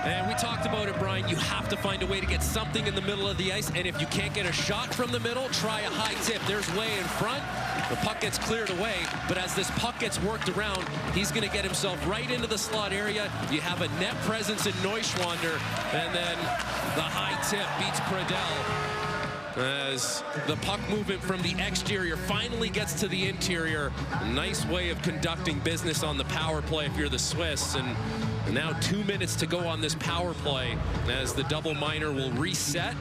And we talked about it, Brian. You have to find a way to get something in the middle of the ice. And if you can't get a shot from the middle, try a high tip. There's Way in front. The puck gets cleared away. But as this puck gets worked around, he's going to get himself right into the slot area. You have a net presence in Neuschwander. And then the high tip beats Pradel. As the puck movement from the exterior finally gets to the interior. Nice way of conducting business on the power play if you're the Swiss. And now 2 minutes to go on this power play as the double minor will reset.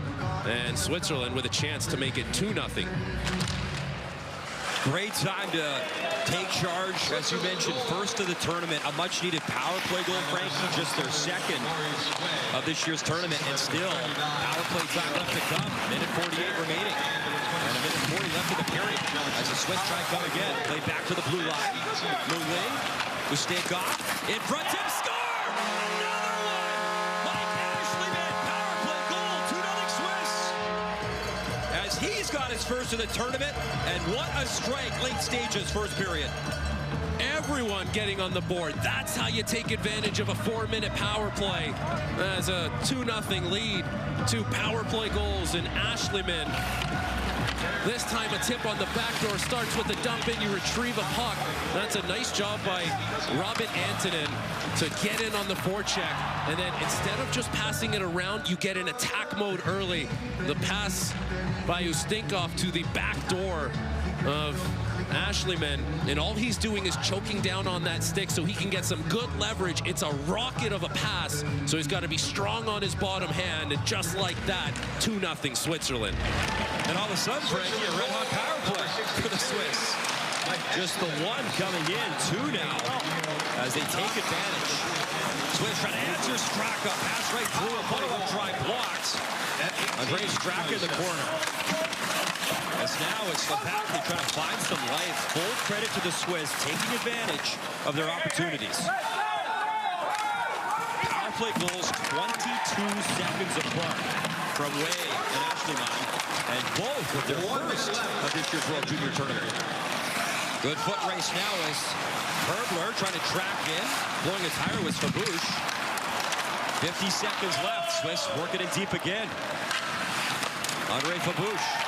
And Switzerland with a chance to make it 2-0. Great time to take charge, as you mentioned, first of the tournament. A much-needed power play goal, Frankie, just their second of this year's tournament, and still power play time left to come. Minute 48 remaining, and a minute 40 left in the period. As the Swiss try to come again, play back to the blue line. Moulin, Ustekov, in front, Tim, score! Another one! Mike Ashleyman, power play goal, 2-0 Swiss. As he's got his first of the tournament, and what a strike late stages first period. Everyone getting on the board. That's how you take advantage of a 4-minute power play. As a 2-0 lead, 2 power play goals, and Ashleyman. This time a tip on the back door starts with a dump in. You retrieve a puck. That's a nice job by Robin Antonin to get in on the forecheck. And then instead of just passing it around, you get in attack mode early. The pass by Ustinkov to the back door of Ashleyman, and all he's doing is choking down on that stick so he can get some good leverage. It's a rocket of a pass, so he's got to be strong on his bottom hand, and just like that, 2-0 Switzerland. And all of a sudden, Frankie, a red-hot power play for the Swiss. Just the one coming in, 2 now, as they take advantage. Swiss trying to answer Straka, pass right through a point-up try blocked. Andrei Straka in the corner. As now it's Slovakia trying to find some life. Full credit to the Swiss, taking advantage of their opportunities. Power play goals 22 seconds apart from Way and Ashleyman, and both with their first of this year's World Junior Tournament. Good foot race now as Herbler trying to track in, blowing a tire with Fabouche. 50 seconds left. Swiss working it deep again. Andrei Fabouche.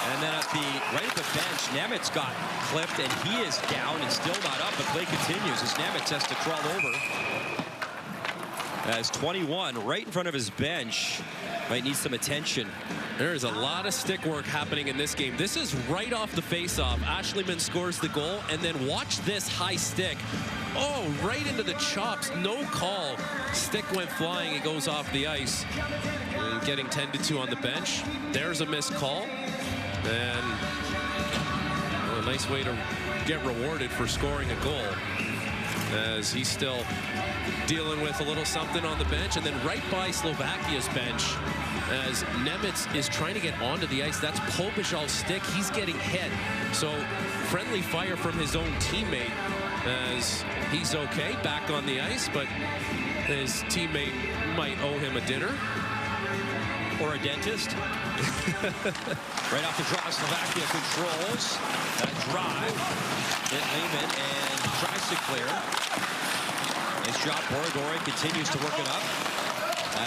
And then right at the bench, Nemitz got clipped, and he is down and still not up. The play continues as Nemitz has to crawl over. As 21 right in front of his bench. Might need some attention. There's a lot of stick work happening in this game. This is right off the face-off. Ashleyman scores the goal, and then watch this high stick. Oh, right into the chops. No call. Stick went flying. It goes off the ice. And getting tended to on the bench. There's a missed call. And a nice way to get rewarded for scoring a goal, as he's still dealing with a little something on the bench. And then right by Slovakia's bench, as Nemitz is trying to get onto the ice, that's Pobijal's stick. He's getting hit. So friendly fire from his own teammate as he's okay back on the ice, but his teammate might owe him a dinner. Or a dentist. Right off the draw, Slovakia controls that drive. Hit Lehman and tries to clear. Nice job. Borigori continues to work it up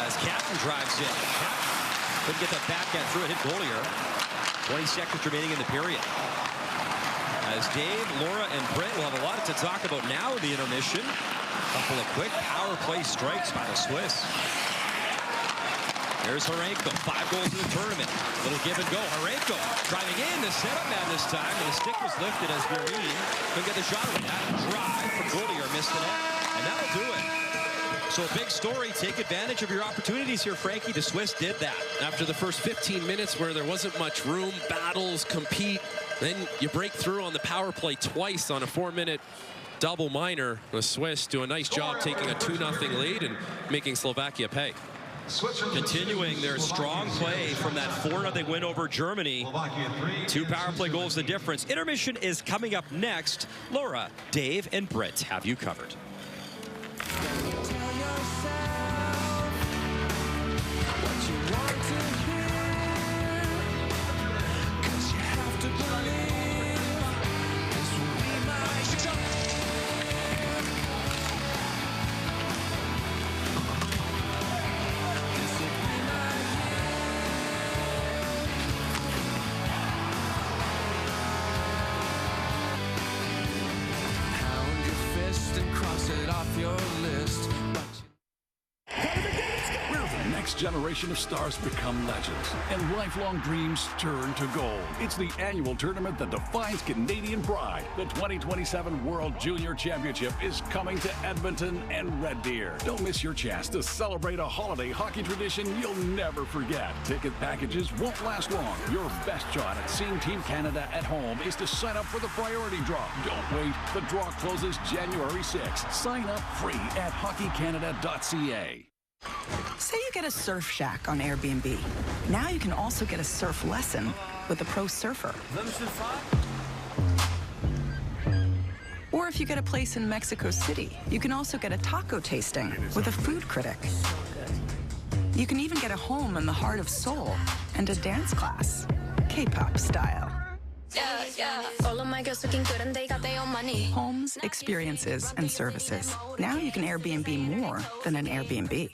as Captain drives in. Captain couldn't get that backhand through. It hit Gollier. 20 seconds remaining in the period. As Dave, Laura, and Brent will have a lot to talk about now in the intermission. A couple of quick power play strikes by the Swiss. There's Horenko, 5 goals in the tournament. Little give and go. Horenko driving in, the setup man this time, and the stick was lifted as Vereen couldn't get the shot away. That drive from Gollier missed the net, and that'll do it. So a big story. Take advantage of your opportunities here, Frankie. The Swiss did that. After the first 15 minutes where there wasn't much room, battles, compete, then you break through on the power play twice on a 4-minute double minor. The Swiss do a nice job taking a 2-0 lead and making Slovakia pay. Continuing their strong play from that 4-0 win over Germany. 2 power play goals the difference. Intermission is coming up next. Laura, Dave, and Britt have you covered. Generation of stars become legends, and lifelong dreams turn to gold. It's the annual tournament that defines Canadian pride. The 2027 World Junior Championship is coming to Edmonton and Red Deer. Don't miss your chance to celebrate a holiday hockey tradition you'll never forget. Ticket packages won't last long. Your best shot at seeing Team Canada at home is to sign up for the priority draw. Don't wait. The draw closes January 6th. Sign up free at hockeycanada.ca. Say you get a surf shack on Airbnb. Now you can also get a surf lesson with a pro surfer. Or if you get a place in Mexico City, you can also get a taco tasting with a food critic. You can even get a home in the heart of Seoul and a dance class, K-pop style. All of my girls looking good and they got their own money. Homes, experiences, and services. Now you can Airbnb more than an Airbnb.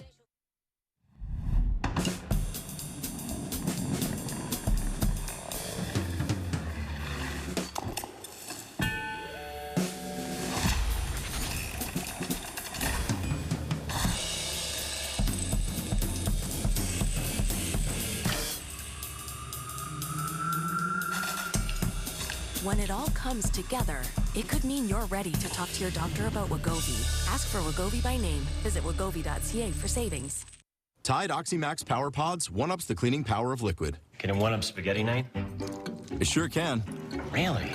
When it all comes together, it could mean you're ready to talk to your doctor about Wegovy. Ask for Wegovy by name. Visit wegovy.ca for savings. Tide Oxymax Power Pods one-ups the cleaning power of liquid. Can it one-up spaghetti night? It sure can. Really?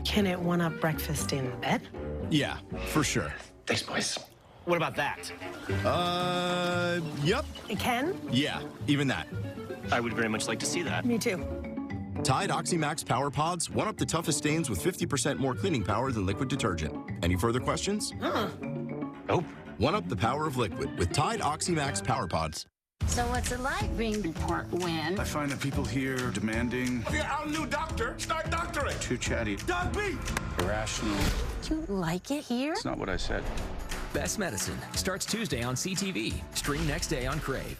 Can it one-up breakfast in bed? Yeah, for sure. Thanks, boys. What about that? Yep. It can? Yeah, even that. I would very much like to see that. Me too. Tide Oxymax Power Pods one-up the toughest stains with 50% more cleaning power than liquid detergent. Any further questions? Nope. One-up the power of liquid with Tide Oxymax Power Pods. So what's it like being report win? I find the people here demanding. Yeah, our new doctor. Start doctoring. Too chatty. Dog beat. Irrational. You like it here? It's not what I said. Best Medicine starts Tuesday on CTV. Stream next day on Crave.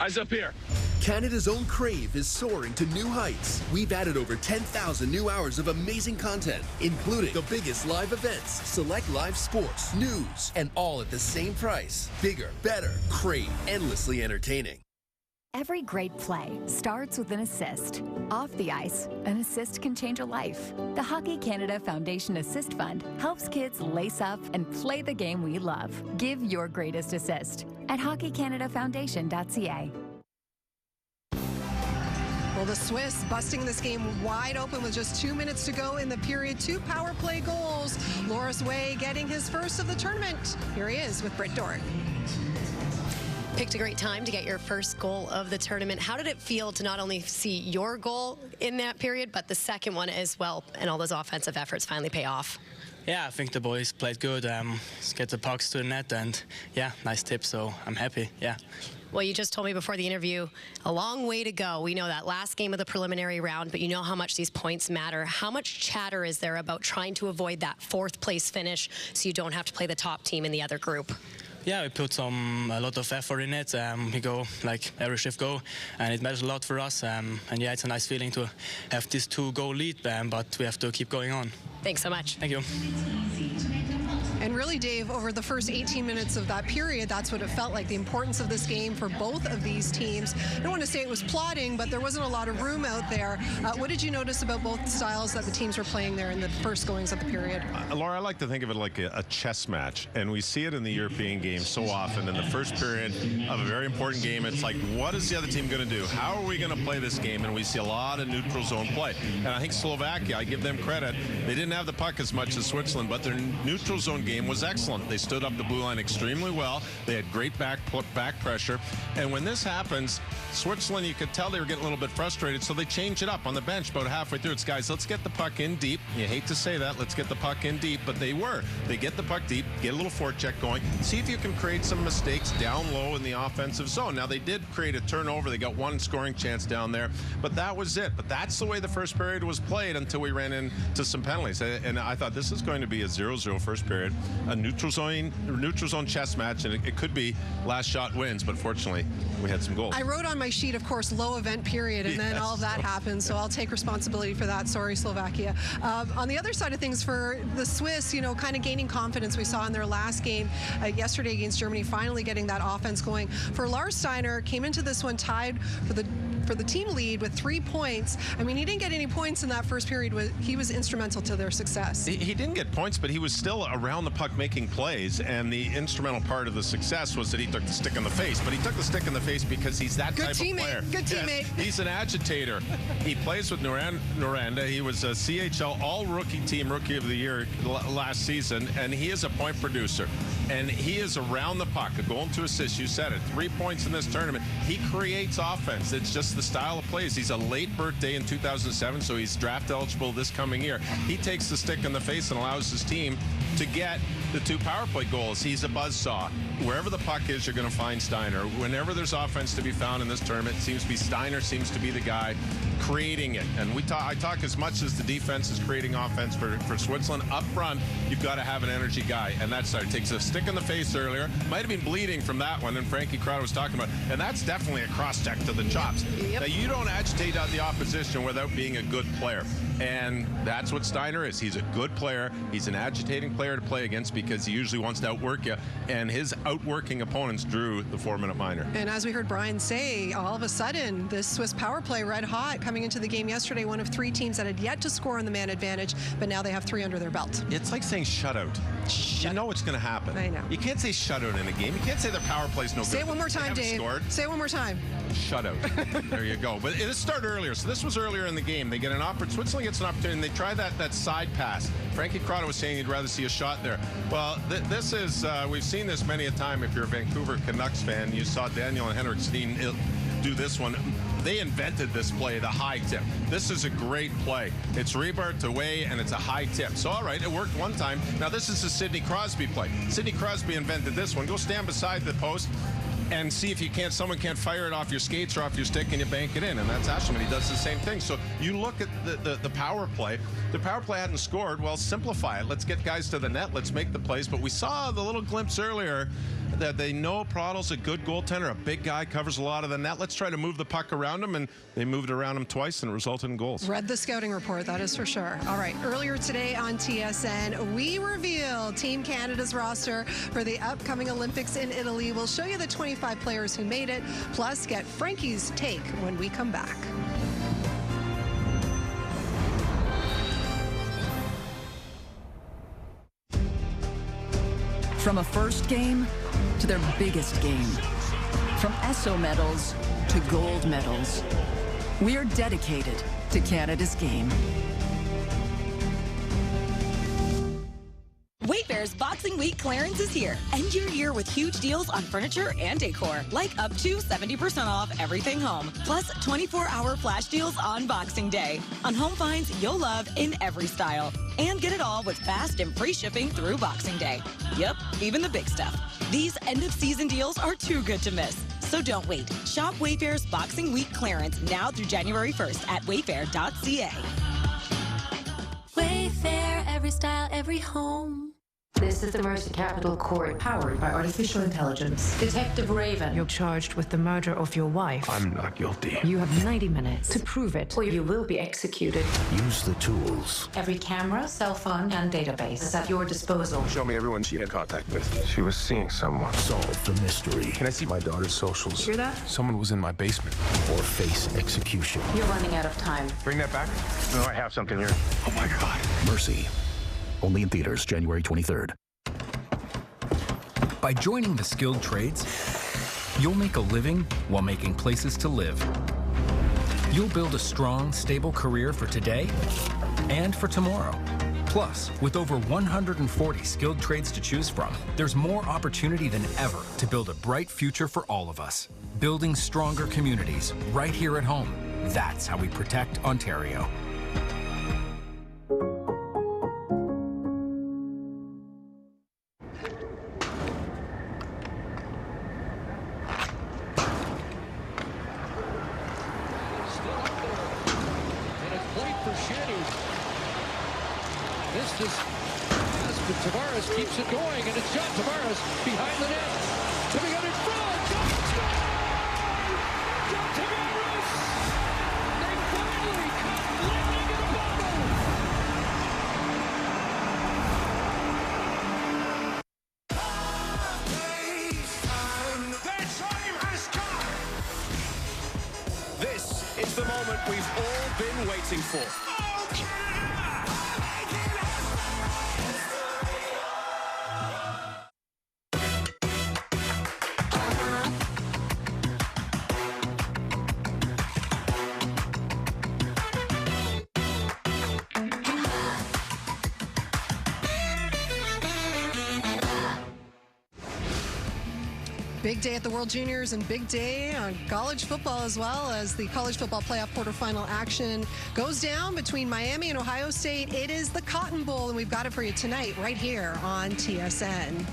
Eyes up here. Canada's own Crave is soaring to new heights. We've added over 10,000 new hours of amazing content, including the biggest live events, select live sports, news, and all at the same price. Bigger, better, Crave, endlessly entertaining. Every great play starts with an assist. Off the ice, an assist can change a life. The Hockey Canada Foundation Assist Fund helps kids lace up and play the game we love. Give your greatest assist at hockeycanadafoundation.ca. Well, the Swiss busting this game wide open with just 2 minutes to go in the period. 2 power play goals. Loris Way getting his first of the tournament. Here he is with Britt Dort. Picked a great time to get your first goal of the tournament. How did it feel to not only see your goal in that period, but the second one as well, and all those offensive efforts finally pay off? Yeah, I think the boys played good. Get the pucks to the net, and yeah, nice tip, so I'm happy, yeah. Well, you just told me before the interview, a long way to go. We know that last game of the preliminary round, but you know how much these points matter. How much chatter is there about trying to avoid that 4th place finish so you don't have to play the top team in the other group? Yeah, we put a lot of effort in it. We go like every shift go, and it matters a lot for us. And yeah, it's a nice feeling to have this 2-goal lead, but we have to keep going on. Thanks so much. Thank you. And really, Dave, over the first 18 minutes of that period, that's what it felt like, the importance of this game for both of these teams. I don't want to say it was plodding, but there wasn't a lot of room out there. What did you notice about both styles that the teams were playing there in the first goings of the period? Laura, I like to think of it like a chess match, and we see it in the European game so often. In the first period of a very important game, it's like, what is the other team going to do? How are we going to play this game? And we see a lot of neutral zone play. And I think Slovakia, I give them credit, they didn't have the puck as much as Switzerland, but their neutral zone game was excellent. They stood up the blue line extremely well. They had great back pressure. And when this happens, Switzerland, you could tell they were getting a little bit frustrated, so they changed it up on the bench about halfway through. It's, guys, let's get the puck in deep. You hate to say that, let's get the puck in deep, but they were. They get the puck deep, get a little forecheck going, see if you can create some mistakes down low in the offensive zone. Now, they did create a turnover. They got one scoring chance down there, but that was it. But that's the way the first period was played until we ran into some penalties. And I thought this is going to be a 0-0 first period, a neutral zone chess match, and it could be last shot wins, but fortunately, we had some goals. I wrote on my sheet, of course, low event period, and then all of that happened, so I'll take responsibility for that. Sorry, Slovakia. On the other side of things, for the Swiss, you know, kind of gaining confidence. We saw in their last game yesterday against Germany, finally getting that offense going. For Lars Steiner, came into this one tied for the team lead with 3 points. I mean, he didn't get any points in that first period. He was instrumental to their success. He didn't get points, but he was still around the puck making plays, and the instrumental part of the success was that he took the stick in the face. But he took the stick in the face because he's that type of player. Good teammate. Yes, he's an agitator. He plays with Noranda. He was a CHL All-Rookie Team Rookie of the Year last season, and he is a point producer. And he is around the puck, a goal and 2 assists. You said it, 3 points in this tournament. He creates offense. It's just the style of plays. He's a late birthday in 2007, so he's draft eligible this coming year. He takes the stick in the face and allows his team to get the 2 power play goals. He's a buzzsaw. Wherever the puck is, you're going to find Steiner. Whenever there's offense to be found in this tournament, it seems to be Steiner seems to be the guy creating it. And I talk as much as the defense is creating offense for Switzerland. Up front, you've got to have an energy guy, and that's Steiner. Takes a stick in the face earlier. Might have been bleeding from that one, and Frankie Crowder was talking about, and that's definitely a cross-check to the chops. Yep. Now, you don't agitate out the opposition without being a good player, and that's what Steiner is. He's a good player. He's an agitating player to play against because he usually wants to outwork you, and his outworking opponents drew the 4-minute minor. And as we heard Brian say, all of a sudden, this Swiss power play red hot coming into the game yesterday, one of 3 teams that had yet to score on the man advantage, but now they have 3 under their belt. It's like saying shutout. You know it's going to happen. I know. You can't say shutout in a game. You can't say their power play's no good. Say it one more time, Dave. Say it one more time. Shutout. There you go. But it started earlier. So this was earlier in the game. They get an opportunity. Switzerland gets an opportunity, and they try that side pass. Frankie Crowder was saying he'd rather see a shot there. Well, this is, we've seen this many a time. If you're a Vancouver Canucks fan, you saw Daniel and Henrik Steen do this one. They invented this play, the high tip. This is a great play. It's rebar to Way, and it's a high tip. So, all right, it worked one time. Now, this is a Sidney Crosby play. Sidney Crosby invented this one. Go stand beside the post and see if someone can't fire it off your skates or off your stick and you bank it in. And that's Ashelman. He does the same thing. So you look at the power play. The power play hadn't scored. Well, simplify it. Let's get guys to the net. Let's make the plays. But we saw the little glimpse earlier that they know Pradel's a good goaltender, a big guy, covers a lot of the net. Let's try to move the puck around him, and they moved around him twice, and it resulted in goals. Read the scouting report, that is for sure. All right, earlier today on TSN, we revealed Team Canada's roster for the upcoming Olympics in Italy. We'll show you the 25 players who made it, plus get Frankie's take when we come back. From a first game to their biggest game. From ESSO medals to gold medals. We are dedicated to Canada's game. Wayfair's Boxing Week clearance is here. End your year with huge deals on furniture and decor, like up to 70% off everything home, plus 24-hour flash deals on Boxing Day. On home finds you'll love in every style. And get it all with fast and free shipping through Boxing Day. Yep, even the big stuff. These end-of-season deals are too good to miss. So don't wait. Shop Wayfair's Boxing Week clearance now through January 1st at wayfair.ca. Wayfair, every style, every home. This is the Mercy Capital Court, powered by artificial intelligence. Detective Raven, you're charged with the murder of your wife. I'm not guilty. You have 90 minutes to prove it, or you will be executed. Use the tools. Every camera, cell phone, and database is at your disposal. Show me everyone she had contact with. She was seeing someone. Solve the mystery. Can I see my daughter's socials? Hear that? Someone was in my basement. Or face execution. You're running out of time. Bring that back? No, I have something here. Oh my God. Mercy. Only in theaters January 23rd. By joining the skilled trades, you'll make a living while making places to live. You'll build a strong, stable career for today and for tomorrow. Plus, with over 140 skilled trades to choose from, there's more opportunity than ever to build a bright future for all of us. Building stronger communities right here at home. That's how we protect Ontario. But Tavares keeps it going, and it's John Tavares behind the net. Tipping it in front. John Tavares! They finally caught lightning in a bottle! The time has come! This is the moment we've all been waiting for. Big day at the World Juniors and big day on college football as well, as the college football playoff quarterfinal action goes down between Miami and Ohio State. It is the Cotton Bowl, and we've got it for you tonight right here on TSN.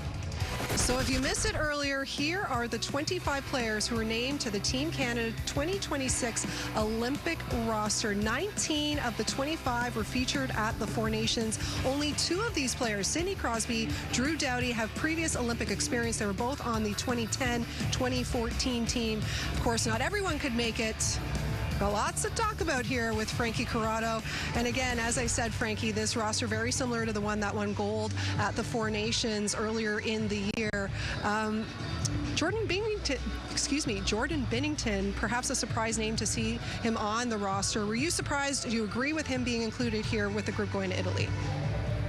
So if you missed it earlier, here are the 25 players who were named to the Team Canada 2026 Olympic roster. 19 of the 25 were featured at the Four Nations. Only 2 of these players, Sidney Crosby, Drew Doughty, have previous Olympic experience. They were both on the 2010-2014 team. Of course, not everyone could make it. Got lots to talk about here with Frankie Corrado. And again, as I said, Frankie, this roster very similar to the one that won gold at the Four Nations earlier in the year. Jordan Binnington, perhaps a surprise name to see him on the roster. Were you surprised? Do you agree with him being included here with the group going to Italy?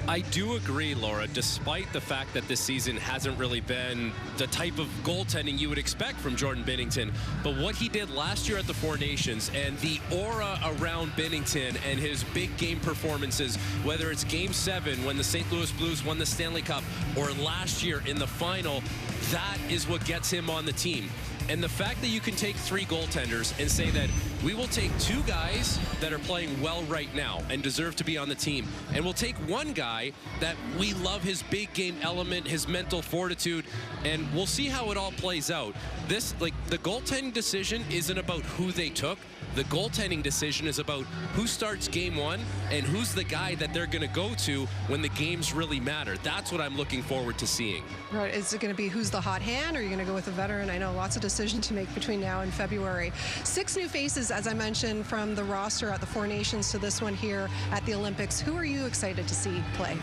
I do agree, Laura, despite the fact that this season hasn't really been the type of goaltending you would expect from Jordan Binnington. But what he did last year at the Four Nations and the aura around Binnington and his big game performances, whether it's Game 7 when the St. Louis Blues won the Stanley Cup or last year in the final, that is what gets him on the team. And the fact that you can take 3 goaltenders and say that we will take 2 guys that are playing well right now and deserve to be on the team, and we'll take 1 guy that we love his big game element, his mental fortitude, and we'll see how it all plays out. This, like, the goaltending decision isn't about who they took. The goaltending decision is about who starts game 1 and who's the guy that they're going to go to when the games really matter. That's what I'm looking forward to seeing. Right. Is it going to be who's the hot hand, or are you going to go with a veteran? I know lots of decisions to make between now and February. 6 new faces, as I mentioned, from the roster at the Four Nations to this one here at the Olympics. Who are you excited to see play?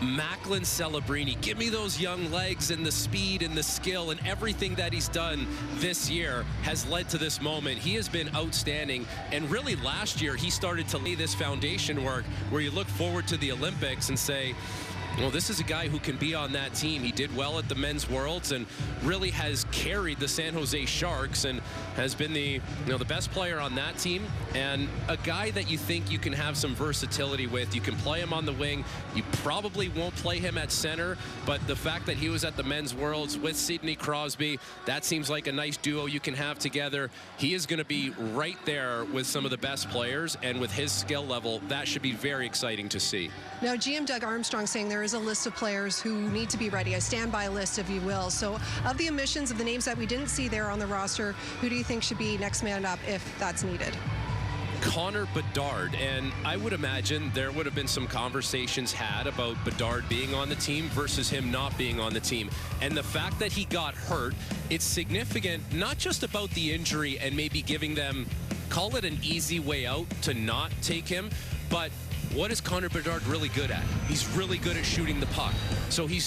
Macklin Celebrini, give me those young legs and the speed and the skill, and everything that he's done this year has led to this moment. He has been outstanding, and really last year he started to lay this foundation work where you look forward to the Olympics and say, Well, this is a guy who can be on that team. He did well at the Men's Worlds and really has carried the San Jose Sharks and has been the best player on that team, and a guy that you think you can have some versatility with. You can play him on the wing. You probably won't play him at center, but the fact that he was at the Men's Worlds with Sidney Crosby, that seems like a nice duo you can have together. He is going to be right there with some of the best players, and with his skill level, that should be very exciting to see. Now, GM Doug Armstrong saying there is a list of players who need to be ready, a standby list, if you will. So of the omissions of the names that we didn't see there on the roster, who do you think should be next man up if that's needed? Connor Bedard, and I would imagine there would have been some conversations had about Bedard being on the team versus him not being on the team. And the fact that he got hurt, it's significant, not just about the injury and maybe giving them, call it an easy way out to not take him, but what is Connor Bedard really good at? He's really good at shooting the puck. So he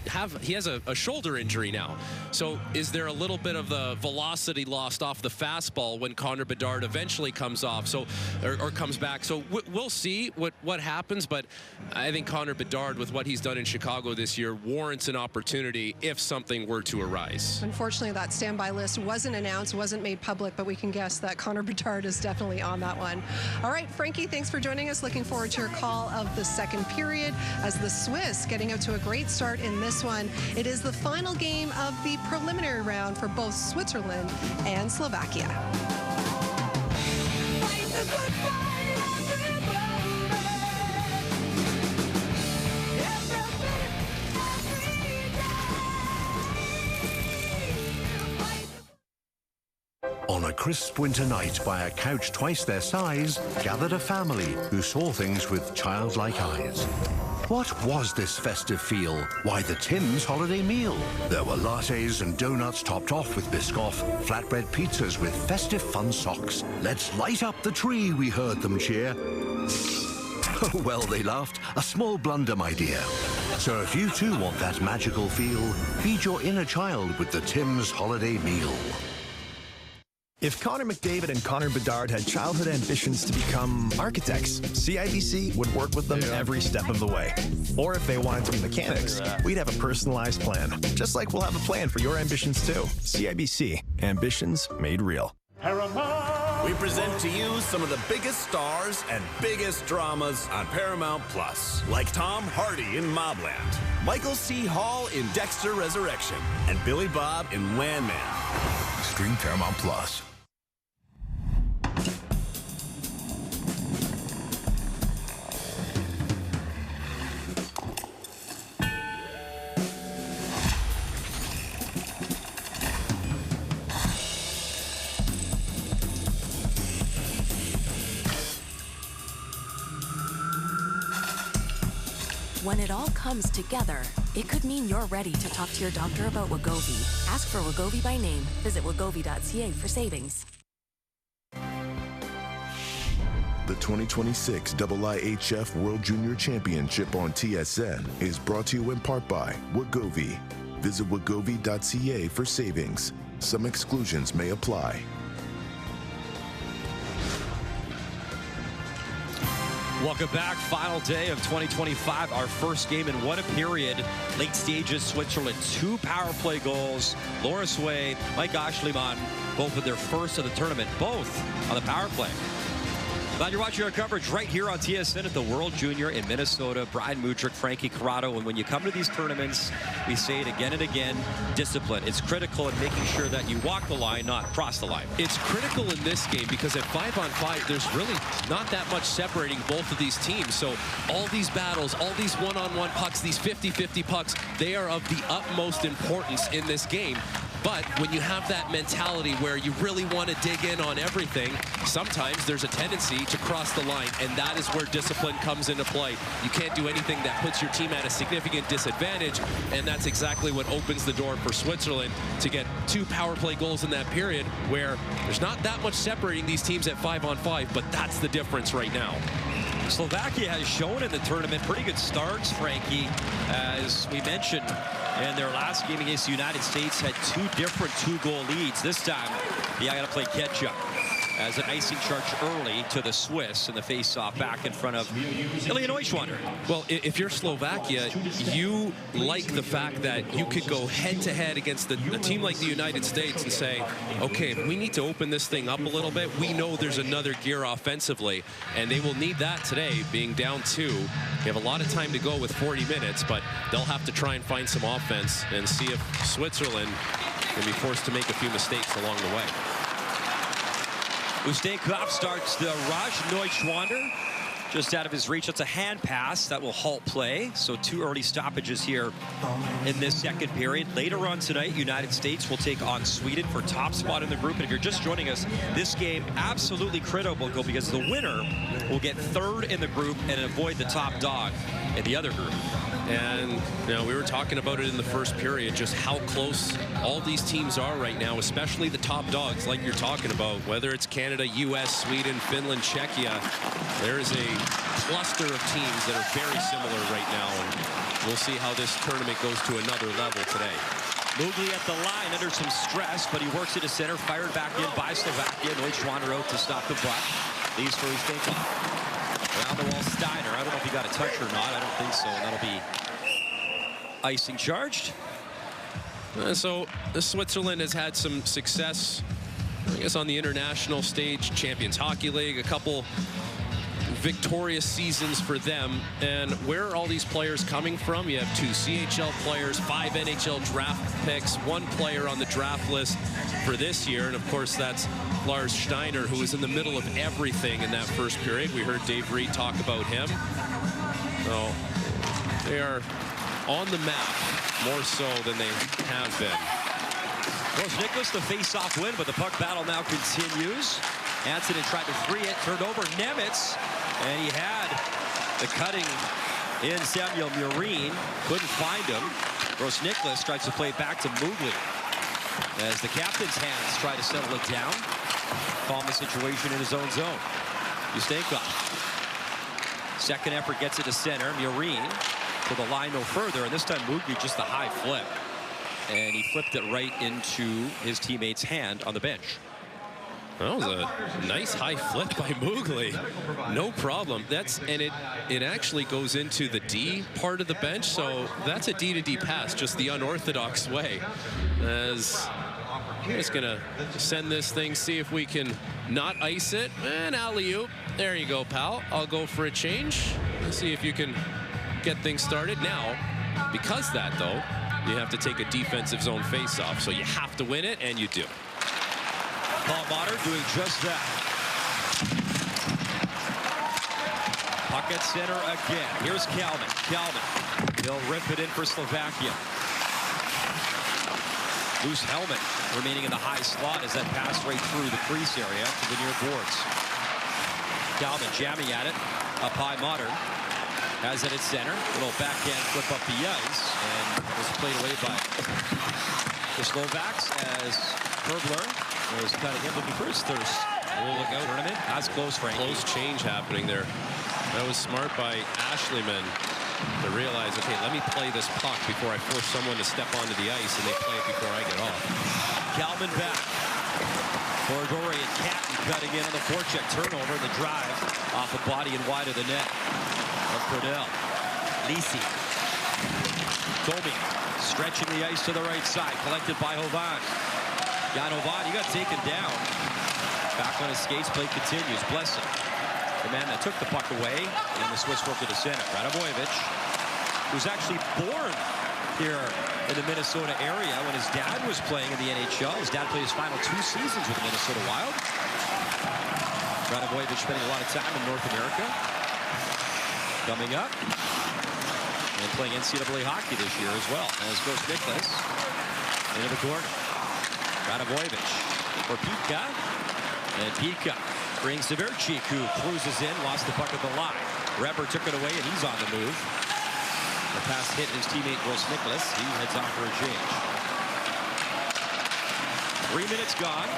has a shoulder injury now. So is there a little bit of the velocity lost off the fastball when Connor Bedard eventually comes off, so or comes back? So we'll see what happens, but I think Connor Bedard, with what he's done in Chicago this year, warrants an opportunity if something were to arise. Unfortunately, that standby list wasn't announced, wasn't made public, but we can guess that Connor Bedard is definitely on that one. All right, Frankie, thanks for joining us. Looking forward to your call of the second period as the Swiss getting out to a great start in this one. It is the final game of the preliminary round for both Switzerland and Slovakia. On a crisp winter night, by a couch twice their size, gathered a family who saw things with childlike eyes. What was this festive feel? Why, the Tim's holiday meal. There were lattes and donuts topped off with Biscoff, flatbread pizzas with festive fun socks. Let's light up the tree, we heard them cheer. Oh, well, they laughed. A small blunder, my dear. So if you too want that magical feel, feed your inner child with the Tim's holiday meal. If Connor McDavid and Connor Bedard had childhood ambitions to become architects, CIBC would work with them every step of the way. Or if they wanted to be mechanics, we'd have a personalized plan. Just like we'll have a plan for your ambitions too. CIBC, ambitions made real. We present to you some of the biggest stars and biggest dramas on Paramount Plus, like Tom Hardy in Mobland, Michael C. Hall in Dexter Resurrection, and Billy Bob in Landman. Stream Paramount Plus. When it all comes together, it could mean you're ready to talk to your doctor about Wegovy. Ask for Wegovy by name. Visit wegovy.ca for savings. The 2026 IIHF World Junior Championship on TSN is brought to you in part by Wegovy. Visit wegovy.ca for savings. Some exclusions may apply. Welcome back. Final day of 2025. Our first game in what a period. Late stages, Switzerland. 2 power play goals. Loris Way, Mike Oshliman, both with their first of the tournament. Both on the power play. Glad you're watching our coverage right here on TSN at the World Junior in Minnesota. Brian Mudryk, Frankie Corrado. And when you come to these tournaments, we say it again and again, discipline. It's critical in making sure that you walk the line, not cross the line. It's critical in this game because at 5-on-5, there's really not that much separating both of these teams. So all these battles, all these one-on-one pucks, these 50-50 pucks, they are of the utmost importance in this game. But when you have that mentality where you really want to dig in on everything, sometimes there's a tendency to cross the line, and that is where discipline comes into play. You can't do anything that puts your team at a significant disadvantage, and that's exactly what opens the door for Switzerland to get 2 power play goals in that period where there's not that much separating these teams at 5-on-5, but that's the difference right now. Slovakia has shown in the tournament pretty good starts, Frankie. As we mentioned, in their last game against the United States, had 2 different 2-goal leads. This time, yeah, I got to play catch-up. as an icing charge early to the Swiss in the face-off back in front of IIHF. Well, if you're Slovakia, you like the fact that you could go head-to-head against a team like the United States and say, okay, if we need to open this thing up a little bit, we know there's another gear offensively, and they will need that today, being down 2. They have a lot of time to go with 40 minutes, but they'll have to try and find some offense and see if Switzerland can be forced to make a few mistakes along the way. Ustenkov starts the rush. Neuschwander just out of his reach. That's a hand pass that will halt play. So 2 early stoppages here in this second period. Later on tonight, United States will take on Sweden for top spot in the group. And if you're just joining us, this game absolutely critical because the winner will get 3rd in the group and avoid the top dog in the other group. And you know, we were talking about it in the first period, just how close all these teams are right now, especially the top dogs like you're talking about, whether it's Canada, US, Sweden, Finland, Czechia. There is a cluster of teams that are very similar right now, and we'll see how this tournament goes to another level today. Mugli at the line under some stress, but he works it to center, fired back in by Slovakia. Neuschwander out to stop the butt. Leaves for Ustenkov. Around the wall, Steiner. I don't know if he got a touch or not. I don't think so. And that'll be icing charged. So Switzerland has had some success, I guess, on the international stage, Champions Hockey League, a couple victorious seasons for them. And where are all these players coming from? You have 2 CHL players, 5 NHL draft picks, 1 player on the draft list for this year. And of course, that's Lars Steiner, who was in the middle of everything in that first period. We heard Dave Reed talk about him. So they are on the map more so than they have been. Nicholas, the face-off win, but the puck battle now continues. Antonin tried to free it, turned over Nemitz, and he had the cutting in Samuel Murin. Couldn't find him. Nicholas tries to play it back to Mugli as the captain's hands try to settle it down. Calm the situation in his own zone. Ustenkov. Second effort gets it to center. Murin to the line no further, and this time Mugli just a high flip. And he flipped it right into his teammate's hand on the bench. That was a nice high flip by Mugli. No problem. It actually goes into the D part of the bench, so that's a D to D pass, just the unorthodox way. As we're just gonna send this thing, see if we can not ice it. And alley-oop. There you go, pal. I'll go for a change. Let's see if you can get things started. Now, because that though, you have to take a defensive zone face-off, so you have to win it, and you do. Paul Motter doing just that. Puck at center again. Here's Kalman. He'll rip it in for Slovakia. Loose helmet remaining in the high slot as that pass right through the crease area to the near boards. Kalman jamming at it. Up high, Motter has it at center. Little backhand flip up the ice, and was played away by the Slovaks as Kerbler was cutting in, looking for his thirst. We'll look out. Tournament. That's close, Frank. Close change happening there. That was smart by Ashleyman to realize, okay, let me play this puck before I force someone to step onto the ice, and they play it before I get off. Kalman back. Corridori and Catton cutting in on the forecheck turnover and the drive off the body and wide of the net of Purnell. Lisi. Comey stretching the ice to the right side, collected by Hovan. Jan Hovan, he got taken down. Back on his skates, play continues. Blessing, the man that took the puck away, and the Swiss work to the center. Radovojevic, who's actually born here in the Minnesota area when his dad was playing in the NHL. His dad played his final 2 seasons with the Minnesota Wild. Radovojevic spending a lot of time in North America. Coming up and playing NCAA hockey this year as well. As goes Nicholas into the corner. Radovojevic for Pitka. And Pitka brings Severchik, who cruises in, lost the puck at the line. Reber took it away, and he's on the move. The pass hit his teammate, Nicholas. He heads off for a change. 3 minutes gone.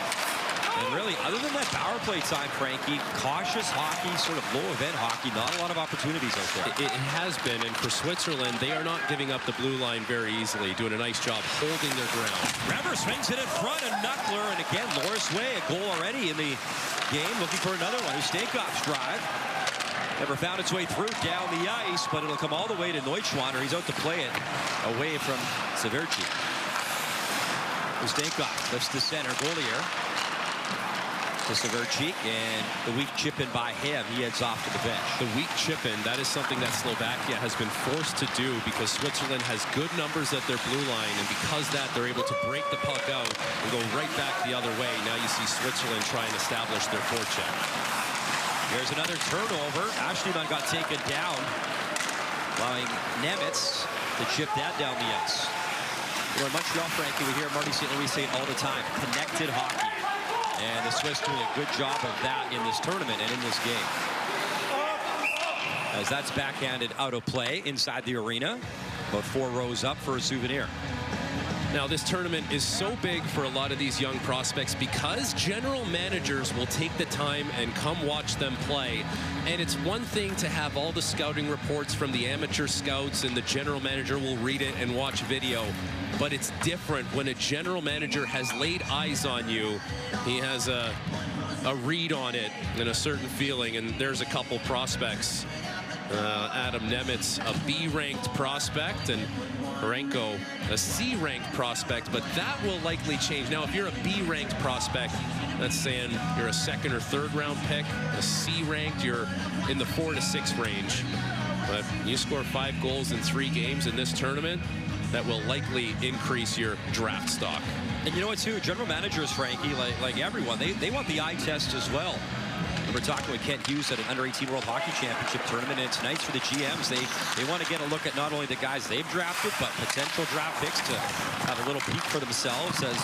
And really, other than that power play time, Frankie, cautious hockey, sort of low-event hockey, not a lot of opportunities out there. It has been, and for Switzerland, they are not giving up the blue line very easily, doing a nice job holding their ground. Reber swings it in front, and Knuckler, and again, Loris Way, a goal already in the game, looking for another one. Ustenkov's drive. Never found its way through down the ice, but it'll come all the way to Neuschwander. He's out to play it away from Severchik. Ustenkov lifts to center. Golier to Severchik, and the weak chip in by him. He heads off to the bench. The weak chip in, that is something that Slovakia has been forced to do because Switzerland has good numbers at their blue line, and because that, they're able to break the puck out and go right back the other way. Now you see Switzerland try and establish their forecheck. There's another turnover. Ashliman got taken down, allowing Nemitz to chip that down the ice. You know, in Montreal, Frankie, we hear Marty St. Louis say it all the time, connected hockey. And the Swiss doing a good job of that in this tournament and in this game. As that's backhanded out of play inside the arena. About 4 rows up for a souvenir. Now, this tournament is so big for a lot of these young prospects because general managers will take the time and come watch them play. And it's one thing to have all the scouting reports from the amateur scouts and the general manager will read it and watch video. But it's different when a general manager has laid eyes on you. He has a read on it and a certain feeling. And there's a couple prospects. Adam Nemitz, a B-ranked prospect, and Renko, a C-ranked prospect, but that will likely change. Now, if you're a B-ranked prospect, that's saying you're a 2nd or 3rd round pick. A C-ranked, you're in the 4 to 6 range. But you score 5 goals in 3 games in this tournament, that will likely increase your draft stock. And you know what, too? General managers, Frankie, like everyone, they want the eye test as well. We're talking with Kent Hughes at an Under-18 World Hockey Championship tournament, and tonight's for the GMs. They want to get a look at not only the guys they've drafted, but potential draft picks to have a little peek for themselves as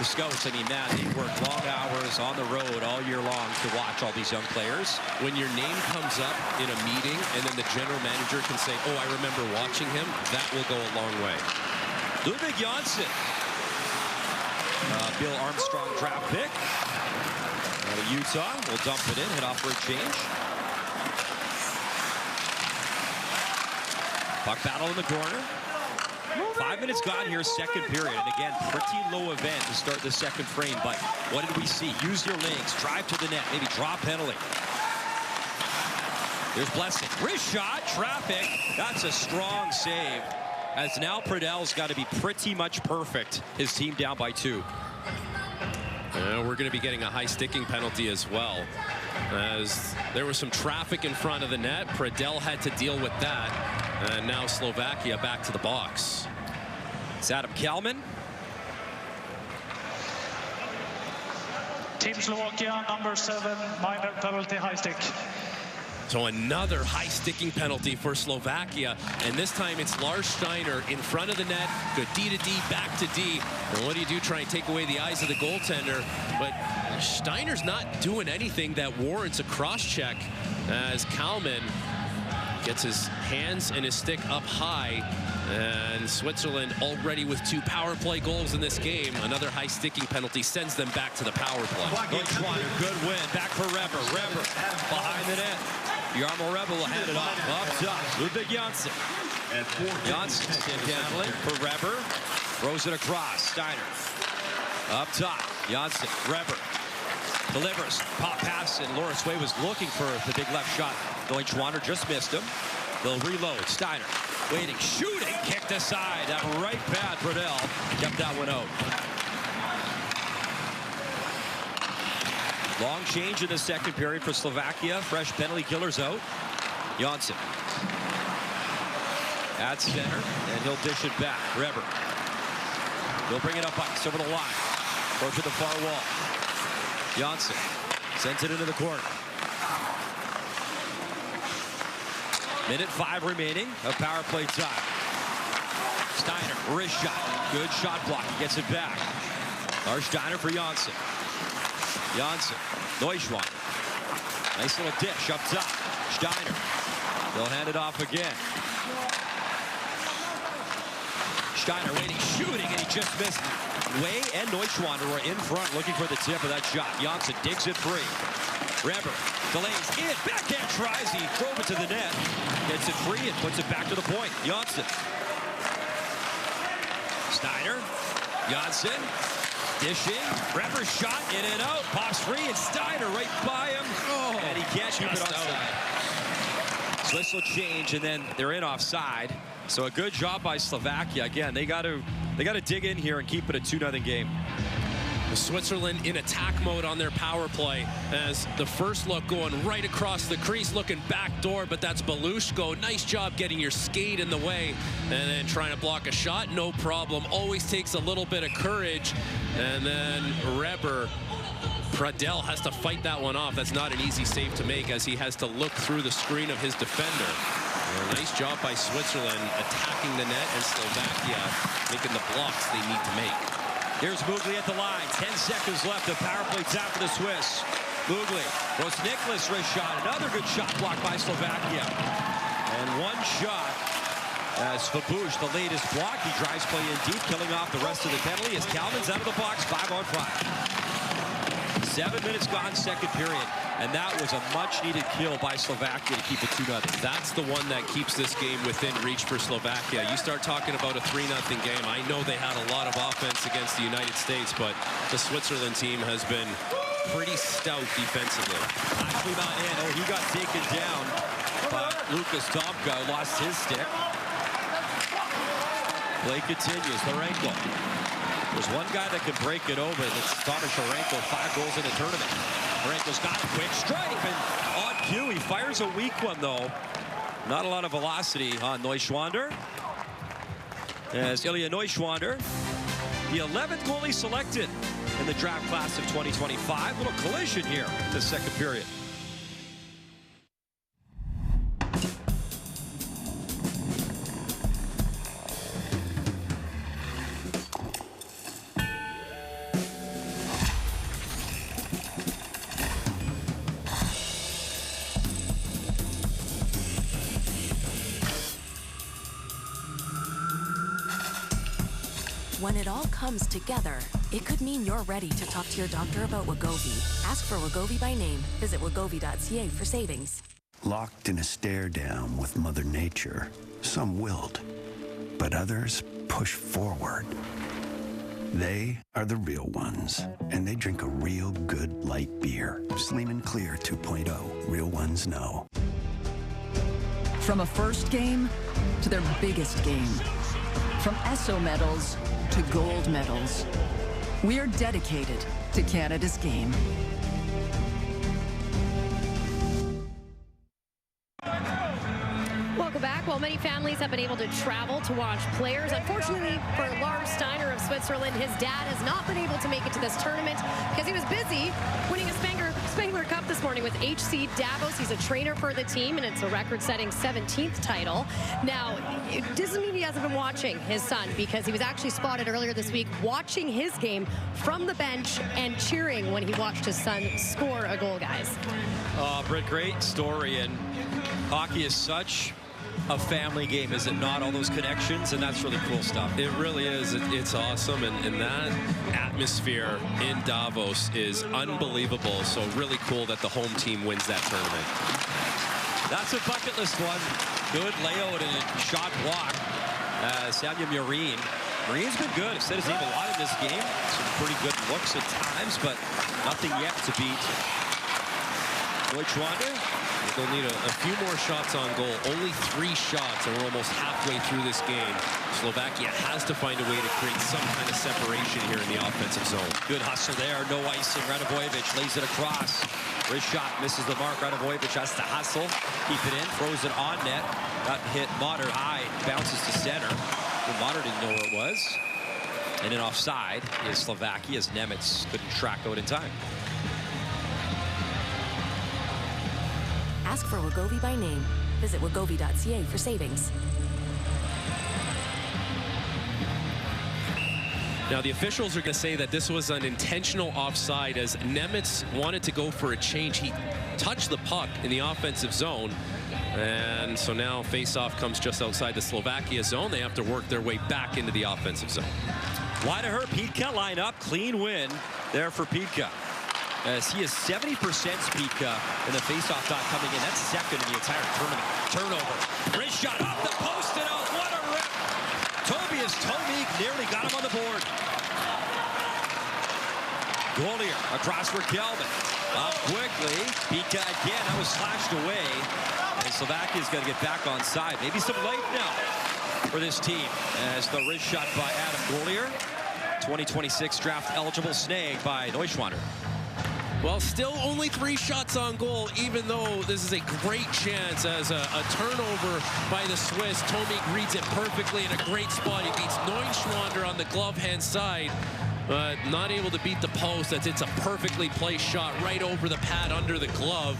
the scouts. I mean, man, they work long hours on the road all year long to watch all these young players. When your name comes up in a meeting and then the general manager can say, oh, I remember watching him, that will go a long way. Ludwig Janssen, Bill Armstrong draft pick. Out of Utah, will dump it in, head off for a change. Puck battle in the corner. 5 minutes gone here, second period. And again, pretty low event to start the second frame. But what did we see? Use your legs, drive to the net, maybe draw penalty. There's Blessing. Wrist shot, traffic. That's a strong save. As now Pradell's got to be pretty much perfect. His team down by 2. We're going to be getting a high sticking penalty as well, as there was some traffic in front of the net. Pradell had to deal with that, and now Slovakia back to the box. It's Adam Kalman. Team Slovakia, number 7, minor penalty, high stick. So another high sticking penalty for Slovakia, and this time it's Lars Steiner in front of the net. Good D to D, back to D. And what do? Try and take away the eyes of the goaltender. But Steiner's not doing anything that warrants a cross check as Kalman gets his hands and his stick up high. And Switzerland already with 2 power play goals in this game. Another high sticking penalty sends them back to the power play. Good win. Back for Reber. Reber behind the net. Jarmo Rebel will hand it off. Up top, Ludwig Janssen. Janssen handling for Reber. Throws it across. Steiner. Up top, Janssen. Reber delivers. Pop pass, and Loris Way was looking for the big left shot. Neuschwander just missed him. They'll reload. Steiner waiting, shooting, kicked aside. That right pad, Pradell kept that one out. Long change in the second period for Slovakia. Fresh penalty killers out. Janssen at center, and he'll dish it back. Reber. He'll bring it up ice over the line. Goes to the far wall. Janssen sends it into the corner. Minute 5 remaining of power play time. Steiner, wrist shot. Good shot block. He gets it back. Lars Steiner for Janssen. Janssen, Neuschwander. Nice little dish up top. Steiner. They'll hand it off again. Steiner waiting, shooting, and he just missed. Way and Neuschwander were in front looking for the tip of that shot. Janssen digs it free. Reber delays in. Backhand tries. He drove it to the net. Gets it free and puts it back to the point. Janssen. Steiner. Janssen. Dishing. Reber's shot in and out. Pops free and Steiner right by him. Oh, and he can't keep it onside. Swiss will change and then they're in offside. So a good job by Slovakia. Again, they got to dig in here and keep it a 2-0 game. Switzerland in attack mode on their power play as the first look going right across the crease, looking back door, but that's Belushko. Nice job getting your skate in the way and then trying to block a shot. No problem. Always takes a little bit of courage. And then Reber, Pradel has to fight that one off. That's not an easy save to make as he has to look through the screen of his defender. Nice job by Switzerland attacking the net and Slovakia making the blocks they need to make. Here's Mugli at the line. 10 seconds left. The power play tap for the Swiss. Mugli. Nicholas wrist shot. Another good shot blocked by Slovakia. And one shot as Fabush, the latest block. He drives play in deep, killing off the rest of the penalty as Calvin's out of the box. 5-on-5. 7 minutes gone, second period. And that was a much-needed kill by Slovakia to keep it 2-0. That's the one that keeps this game within reach for Slovakia. You start talking about a 3-0 game. I know they had a lot of offense against the United States, but the Switzerland team has been pretty stout defensively. Actually not in. Oh, he got taken down, but Lucas Tomka lost his stick. Play continues. Larenko. There's one guy that can break it over. That's Thomas Larenko, 5 goals in the tournament. Larenko's got a quick strike, and on cue, he fires a weak one, though. Not a lot of velocity on Neuschwander. As Ilya Neuschwander, the 11th goalie selected in the draft class of 2025. Little collision here in the second period. When it all comes together, it could mean you're ready to talk to your doctor about Wegovy. Ask for Wegovy by name. Visit wegovy.ca for savings. Locked in a stare down with Mother Nature, some wilt, but others push forward. They are the real ones, and they drink a real good light beer. Sleeman Clear 2.0. Real ones know. From a first game to their biggest game. From ESSO medals to gold medals. We are dedicated to Canada's game. Welcome back. Well, many families have been able to travel to watch players. Unfortunately for Lars Steiner of Switzerland, his dad has not been able to make it to this tournament because he was busy winning a Spengler Cup this morning with HC Davos. He's a trainer for the team, and it's a record-setting 17th title. Now, it doesn't mean he hasn't been watching his son, because he was actually spotted earlier this week watching his game from the bench and cheering when he watched his son score a goal, guys. Britt, great story, and hockey is such a family game, is it not? All those connections, and that's really cool stuff. It really is. It's awesome, and that atmosphere in Davos is unbelievable. So really cool that the home team wins that tournament. That's a bucket list one. Good layout and a shot block. Samuel Murine. Marine's been good. I've said his name a lot in this game. Some pretty good looks at times, but nothing yet to beat Neuschwander. They'll need a few more shots on goal. Only 3 shots, and we're almost halfway through this game. Slovakia has to find a way to create some kind of separation here in the offensive zone. Good hustle there. No icing. Radovojevic lays it across. Wrist shot misses the mark. Radovojevic has to hustle. Keep it in. Throws it on net. Got hit Motter high. Bounces to center. And Motter didn't know where it was. And then offside is Slovakia as Nemitz couldn't track out in time. Ask for Wegovy by name. Visit wegovy.ca for savings. Now, the officials are going to say that this was an intentional offside as Nemitz wanted to go for a change. He touched the puck in the offensive zone. And so now face-off comes just outside the Slovakia zone. They have to work their way back into the offensive zone. Wide of her, Pietka line up. Clean win there for Pietka. As he is 70% Pietka in the face-off dot coming in. That's second in the entire tournament. Turnover. Wrist shot off the post and out. What a rip. Tobias Tomik nearly got him on the board. Golier across for Kelvin. Up quickly. Pika again. That was slashed away. And Slovakia's got to get back on side. Maybe some life now for this team as the wrist shot by Adam Golier. 2026 draft eligible snag by Neuschwander. Well, still only 3 shots on goal, even though this is a great chance as a turnover by the Swiss. Tomic reads it perfectly in a great spot. He beats Neuschwander on the glove hand side, but not able to beat the post. It's a perfectly placed shot right over the pad under the glove.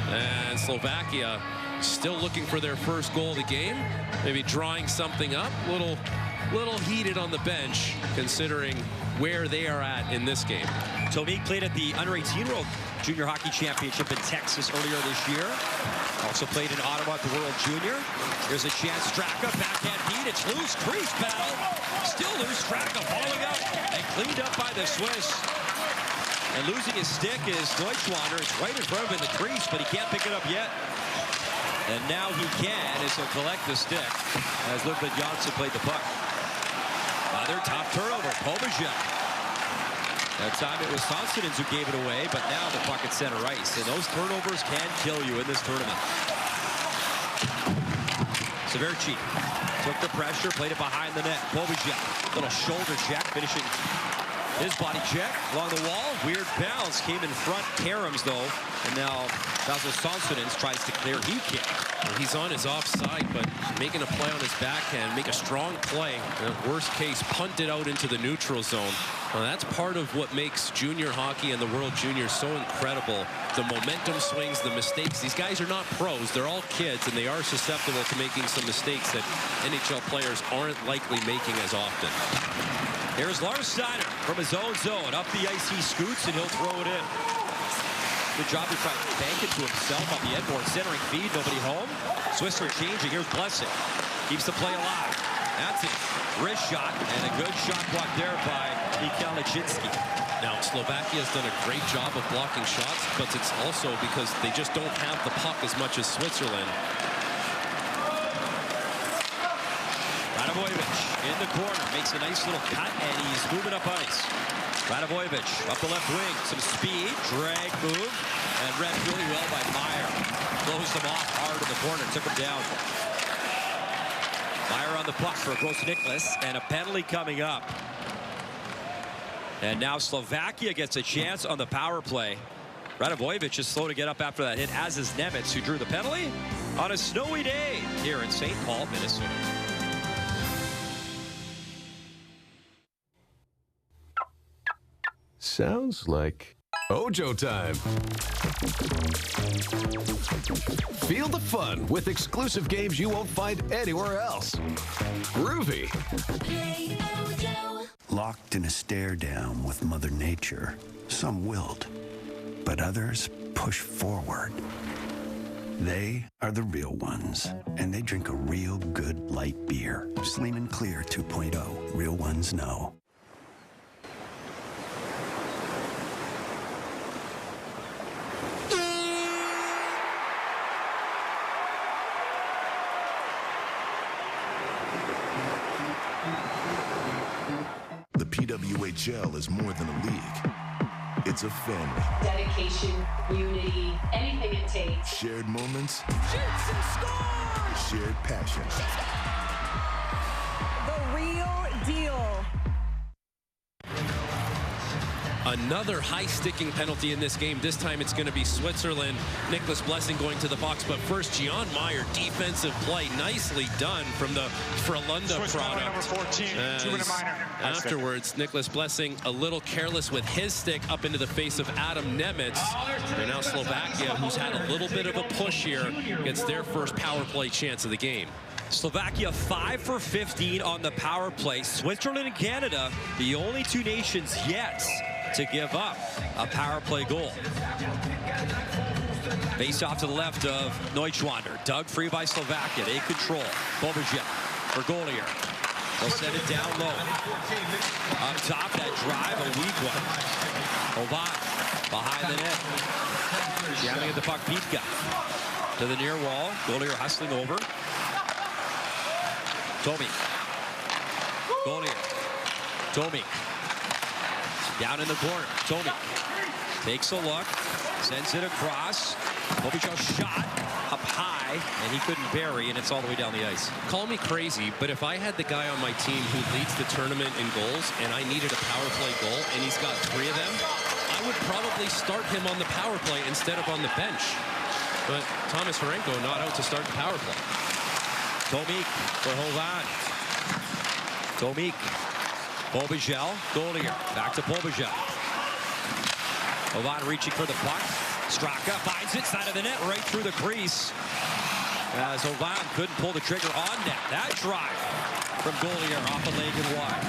And Slovakia still looking for their first goal of the game. Maybe drawing something up. Little heated on the bench, considering where they are at in this game. Tomic played at the Under-18 World Junior Hockey Championship in Texas earlier this year. Also played in Ottawa at the World Junior. Here's a chance. Straka, backhand beat. It's loose. Crease battle. Still loose. Straka falling out and cleaned up by the Swiss. And losing his stick is Neuschwander. It's right in front of him in the crease, but he can't pick it up yet. And now he can, as he'll collect the stick as Ludwig Janssen played the puck. Another top turnover. Povacek. That time it was Sonsonens who gave it away, but now the puck at center ice. And those turnovers can kill you in this tournament. Severchi took the pressure, played it behind the net. Povacek, little shoulder check, finishing his body check along the wall. Weird bounce, came in front. Karams, though. And now Basil Sonsonens tries to clear. He can't. Well, he's on his offside, but making a play on his backhand, make a strong play. Worst case, punt it out into the neutral zone. Well, that's part of what makes junior hockey and the World Juniors so incredible. The momentum swings, the mistakes. These guys are not pros. They're all kids, and they are susceptible to making some mistakes that NHL players aren't likely making as often. Here's Lars Steiner from his own zone. Up the ice he scoots, and he'll throw it in. Good job to try to bank it to himself on the end board. Centering feed, nobody home. Swiss are changing. Here's Blessing. Keeps the play alive. That's it. Wrist shot, and a good shot block there by Mikhail Lachinsky. Now, Slovakia has done a great job of blocking shots, but it's also because they just don't have the puck as much as Switzerland. Radavojevic in the corner, makes a nice little cut, and he's moving up ice. Radavojevic up the left wing, some speed, drag move, and read really well by Meyer. Closed him off hard in the corner, took him down. Meyer on the puck for Gross Nicholas, and a penalty coming up. And now Slovakia gets a chance on the power play. Radavojevic is slow to get up after that hit, as is Nemitz, who drew the penalty on a snowy day here in St. Paul, Minnesota. Sounds like Ojo time. Feel the fun with exclusive games you won't find anywhere else. Groovy. Locked in a stare down with Mother Nature, some wilt, but others push forward. They are the real ones, and they drink a real good light beer. Sleeman Clear 2.0. Real ones know. The PWHL is more than a league. It's a family. Dedication, unity, anything it takes. Shared moments. Shoots and scores! Shared passion. The real deal. Another high-sticking penalty in this game. This time it's going to be Switzerland. Nicholas Blessing going to the box. But first, Gian Meyer, defensive play. Nicely done from the Frölunda product. Number 14, 2-minute minor. Afterwards, Nicholas Blessing a little careless with his stick up into the face of Adam Nemitz. And now Slovakia, who's had a little bit of a push here, gets their first power play chance of the game. Slovakia 5 for 15 on the power play. Switzerland and Canada, the only two nations yet to give up a power play goal. Face off to the left of Neuschwander. Dug free by Slovakia. They control. Povacek for Golier. They'll send it down low. Up top, that drive, a weak one. Ovan behind the net. Jamming at the puck, Pika. To the near wall. Golier hustling over. Tomic. Golier. Tomic. Down in the corner, Tomi takes a look, sends it across. Bobichel's shot up high, and he couldn't bury, and it's all the way down the ice. Call me crazy, but if I had the guy on my team who leads the tournament in goals, and I needed a power play goal, and he's got 3 of them, I would probably start him on the power play instead of on the bench. But Thomas Horenko not out to start the power play. Tomi for Hovan. Tomi. Bobichel, Golier. Back to Bobichel. Hovan reaching for the puck. Straka finds it, side of the net, right through the crease. As Hovan couldn't pull the trigger on net. That drive from Golier off a leg and wide.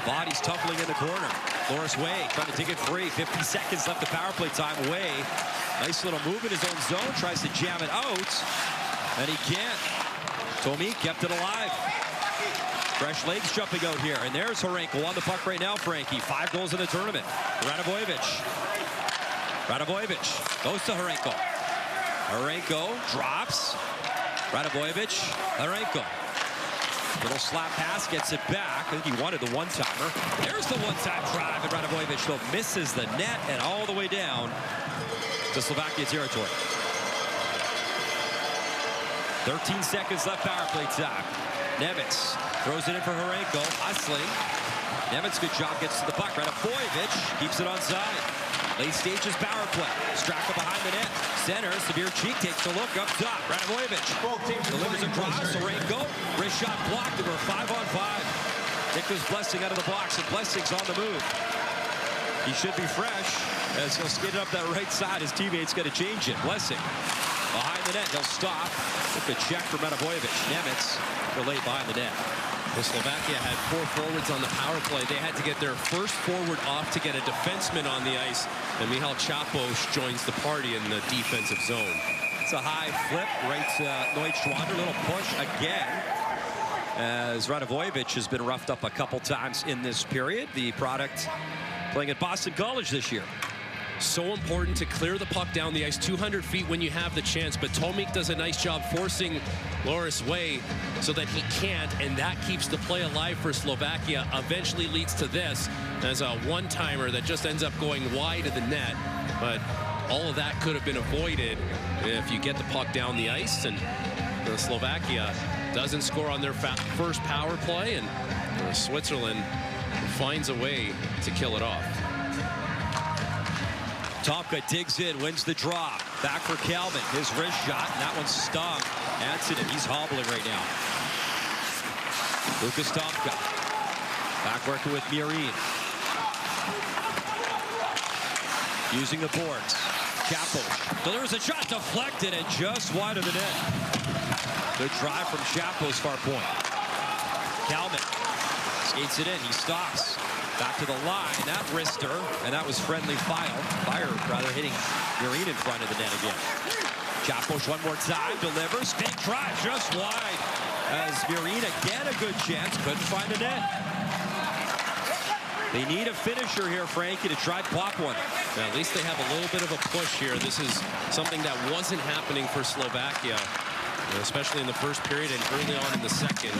Bodies tumbling in the corner. Loris Way trying to dig it free. 50 seconds left of power play time. Way, nice little move in his own zone. Tries to jam it out, and he can't. Tomi kept it alive. Fresh legs jumping out here. And there's Horenko on the puck right now, Frankie. 5 goals in the tournament. Radovojevic goes to Horenko. Horenko drops. Radovojevic, Horenko. Little slap pass, gets it back. I think he wanted the one-timer. There's the one-time drive, and Radovojevic though misses the net and all the way down to Slovakia territory. 13 seconds left power play time. Nemitz throws it in for Horenko, hustling. Nemitz, good job, gets to the puck. Radovojevic keeps it onside. Late stages power play. Straka behind the net. Center, Severe Cheek takes a look up top. Radovojevic delivers across. Horenko, wrist shot blocked. We're 5-on-5. Nicholas Blessing out of the box, and Blessing's on the move. He should be fresh as he'll skid it up that right side. His teammate's going to change it. Blessing behind the net. He'll stop. Look at check from Radovojevic. Nemitz late behind the net. Well, Slovakia had 4 forwards on the power play. They had to get their first forward off to get a defenseman on the ice. And Michal Chapos joins the party in the defensive zone. It's a high flip right to Neutschwander. Little push again. As Radovojevic has been roughed up a couple times in this period. The product playing at Boston College this year. So important to clear the puck down the ice 200 feet when you have the chance, but Tomic does a nice job forcing Loris Way so that he can't, and that keeps the play alive for Slovakia. Eventually leads to this as a one-timer that just ends up going wide of the net, but all of that could have been avoided if you get the puck down the ice, and Slovakia doesn't score on their first power play, and Switzerland finds a way to kill it off. Tomka digs in, wins the draw. Back for Calvin. His wrist shot, and that one stung Antonin. He's hobbling right now. Lucas Tomka. Back working with Mirin. Using the boards. Chapel delivers a shot, deflected, and just wide of the net. Good drive from Chapo's far point. Calvin skates it in. He stops. Back to the line, that wrister, and that was friendly fire rather hitting Mirin in front of the net again. Chapos one more time, delivers, big drive, just wide. As Mirin again a good chance, couldn't find the net. They need a finisher here, Frankie, to try to pop one. Now, at least they have a little bit of a push here. This is something that wasn't happening for Slovakia, especially in the first period and early on in the second.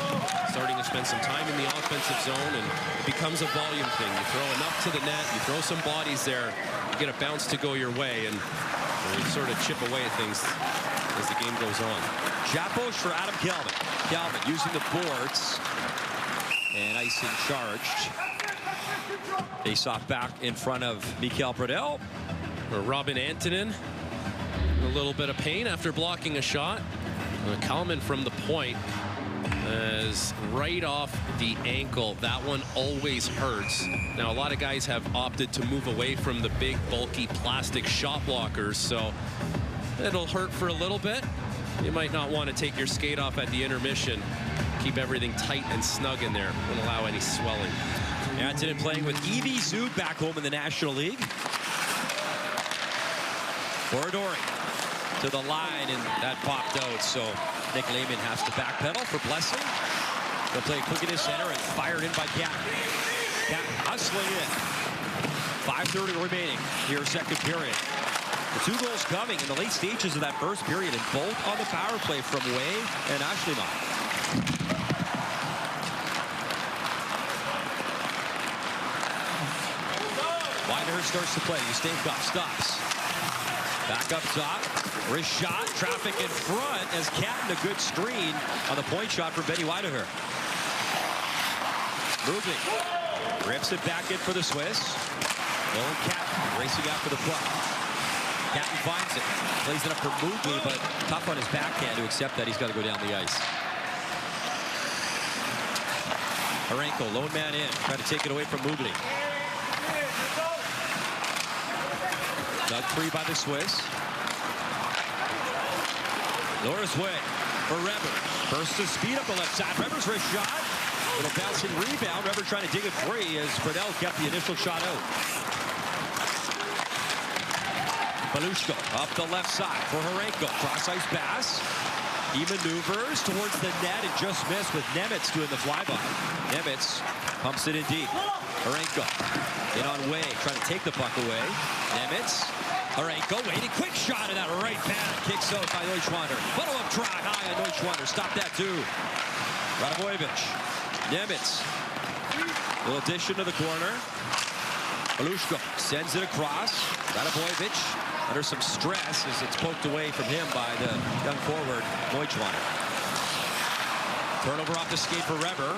Starting to spend some time in the offensive zone, and it becomes a volume thing. You throw enough to the net, you throw some bodies there, you get a bounce to go your way, and you sort of chip away at things as the game goes on. Chapos for Adam Calvin. Calvin using the boards, and icing charged. Face off back in front of Mikael Brodell. Robin Antonin, a little bit of pain after blocking a shot. Kalman from the point is right off the ankle. That one always hurts. Now, a lot of guys have opted to move away from the big, bulky plastic shot blockers, so it'll hurt for a little bit. You might not want to take your skate off at the intermission. Keep everything tight and snug in there. Won't allow any swelling. Antonin playing with Evie Zub back home in the National League. Borodori to the line, and that popped out, so Nick Lehman has to backpedal for Blessing. They'll play quick in his center and fired in by Cat. Cat hustling in. 5:30 remaining here, second period. The 2 goals coming in the late stages of that first period, and both on the power play from Way and Ashliman. starts to play. Ustenko stops. Back up top. Wrist shot. Traffic in front as Catton a good screen on the point shot for Benny Weideher. Moving. Rips it back in for the Swiss. Nolan Catton racing after the puck. Catton finds it. Plays it up for Moogly, but tough on his backhand to accept that he's got to go down the ice. Arenko, lone man in. Try to take it away from Moogly. Dug free by the Swiss. Loris Way for Reber. Bursts to speed up the left side. Reber's wrist shot. Little bouncing rebound. Reber trying to dig it free as Fredell kept the initial shot out. Belushko up the left side for Arenko. Cross-ice pass. He maneuvers towards the net and just missed with Nemitz doing the flyby. Nemitz pumps it in deep. Arenko in on Way, trying to take the puck away. Nemitz. Arenko waiting. Quick shot in that right pad. Kicks out by Neuschwander. Follow-up try high on Neuschwander. Stop that too. Radovojevich. Nemitz. Little addition to the corner. Belushko sends it across. Radovojevich under some stress as it's poked away from him by the young forward, Neuschwander. Turnover off the skate for Reber.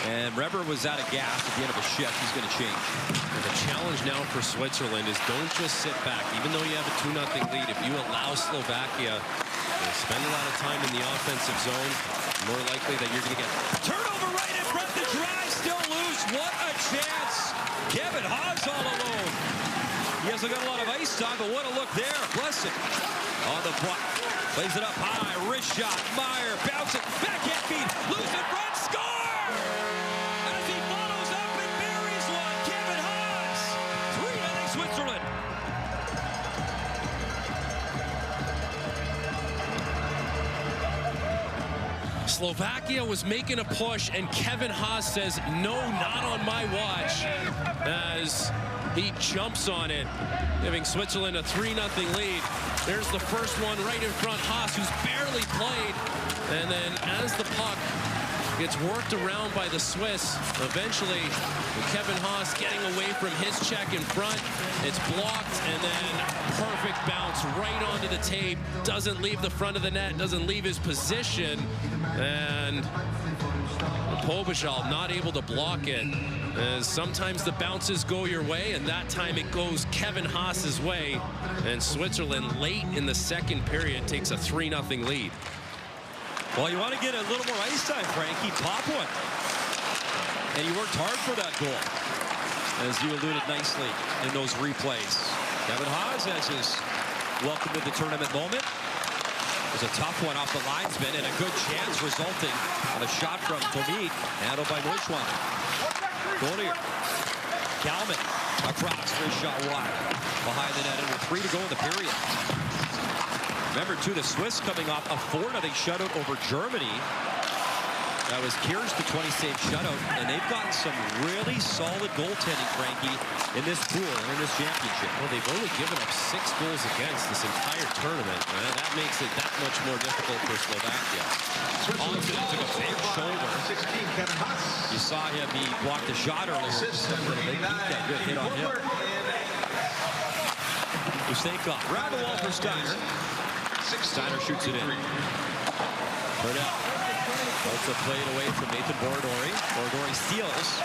And Reber was out of gas at the end of a shift. He's going to change. And the challenge now for Switzerland is don't just sit back. Even though you have a 2-0 lead, if you allow Slovakia to spend a lot of time in the offensive zone, more likely that you're going to get turnover right in front. The drive still loose. What a chance. Kevin Haas all alone. He hasn't got a lot of ice time, but what a look there. Blessing on the puck. Plays it up high. Wrist shot. Meyer bouncing. Backhand feed. Loose in front. Score! As he follows up and buries one. Kevin Haas. 3-0 Switzerland. Slovakia was making a push, and Kevin Haas says, no, not on my watch, as he jumps on it, giving Switzerland a 3-0 lead. There's the first one right in front. Haas, who's barely played, and then as the puck gets worked around by the Swiss, eventually Kevin Haas getting away from his check in front. It's blocked, and then perfect bounce right onto the tape. Doesn't leave the front of the net, doesn't leave his position, and Pobashal not able to block it. As sometimes the bounces go your way, and that time it goes Kevin Haas's way, and Switzerland late in the second period takes a 3-0 lead. Well, you want to get a little more ice time, Frankie. Pop one. And you worked hard for that goal, as you alluded nicely in those replays. Kevin Haas has his welcome to the tournament moment. It was a tough one off the linesman, and a good chance resulting on a shot from Tomik, handled by Neuschwander. Goldier. Kalman across, first shot wide. Behind the net, under 3 to go in the period. Remember, too, the Swiss coming off a 4-0 shutout over Germany. That was Kier's the 20-save shutout, and they've gotten some really solid goaltending, Frankie, in this pool and in this championship. Well, they've only given up 6 goals against this entire tournament. Right? That makes it that much more difficult for Slovakia. Onsen took a big shoulder. You saw him, he blocked a shot earlier. Good hit on him. Ustenko, round the wall for Steiner. Steiner shoots it in. Burnell. Holds a plate away from Nathan Borodori. Borodori steals.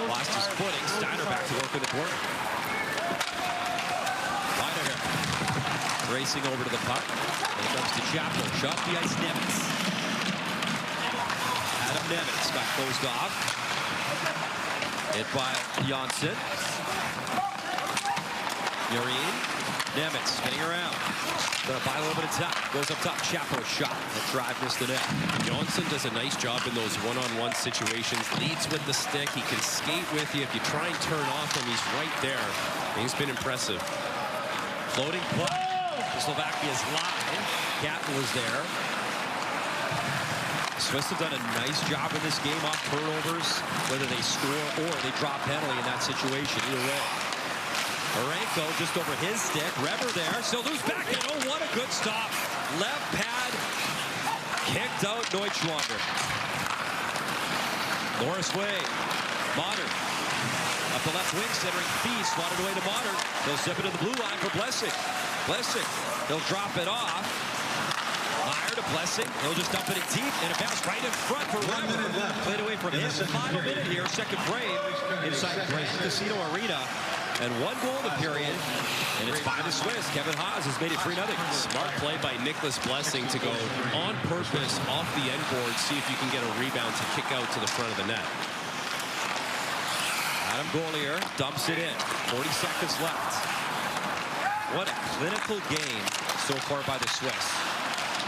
Lost his footing. Steiner back to work in the corner. Weideher racing over to the puck. Then comes to Chapo. Shot the ice, Nemitz. Adam Nemitz got closed off. Hit by Janssen. Yurien. Nemitz getting around. Gonna buy a little bit of time. Goes up top. Chapo shot. That drive missed the net. Janssen does a nice job in those one-on-one situations. Leads with the stick. He can skate with you. If you try and turn off him, he's right there. He's been impressive. Floating puck. Slovakia's line. Catton was there. Swiss have done a nice job in this game off turnovers, whether they score or they drop penalty in that situation. Either way. Arenko just over his stick. Reber there. Still loose back. And oh, what a good stop. Left pad. Kicked out Neuschwander. Loris Way. Modern. A the left wing, centering Fee, swatted away to Modern. He'll zip it to the blue line for Blessing. Blessing, he'll drop it off. Meyer to Blessing. He'll just dump it in deep, and it bounced right in front for Weber. Played away from him. Final minute here, second frame, inside Grand Casino Arena. And 1 goal in the period, and it's by the Swiss. Kevin Haas has made it 3-0. Smart play by Nicholas Blessing to go on purpose off the end board, see if you can get a rebound to kick out to the front of the net. Adam Gollier dumps it in. 40 seconds left. What a clinical game so far by the Swiss.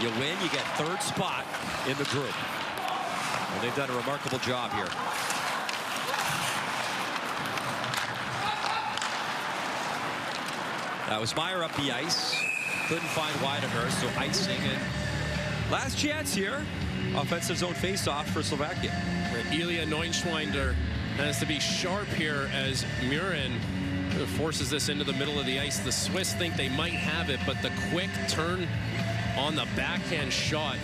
You win, you get 3rd spot in the group. And they've done a remarkable job here. That was Meyer up the ice. Couldn't find Weidenhurst, so icing. And last chance here. Offensive zone face-off for Slovakia. Ilya Neuschwander has to be sharp here as Murin forces this into the middle of the ice. The Swiss think they might have it, but the quick turn on the backhand shot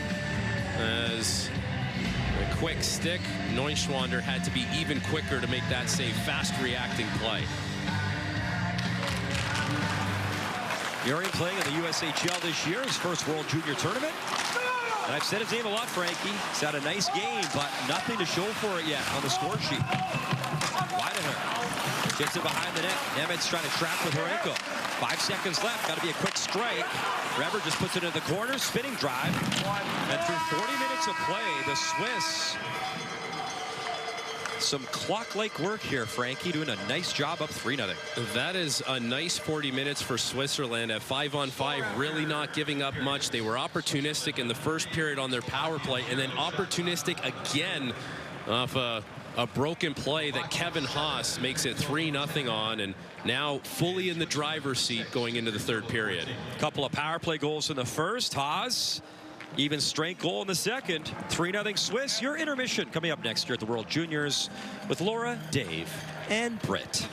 as a quick stick. Neuschwander had to be even quicker to make that save. Fast reacting play. Murin playing in the USHL this year, his first World Junior Tournament. And I've said his name a lot, Frankie. He's had a nice game, but nothing to show for it yet on the score sheet. Weidenhurst gets it behind the net. Nemitz trying to trap with Horenko. 5 seconds left. Got to be a quick strike. Reber just puts it in the corner. Spinning drive. And through 40 minutes of play, the Swiss, some clock-like work here, Frankie, doing a nice job up 3-0. That is a nice 40 minutes for Switzerland at 5-on-5, really not giving up much. They were opportunistic in the first period on their power play, and then opportunistic again off a broken play that Kevin Haas makes it 3-0 on, and now fully in the driver's seat going into the 3rd period. A couple of power play goals in the first. Haas, even strength goal in the second. 3-0 Swiss. Your intermission coming up next year at the World Juniors with Laura, Dave, and Britt.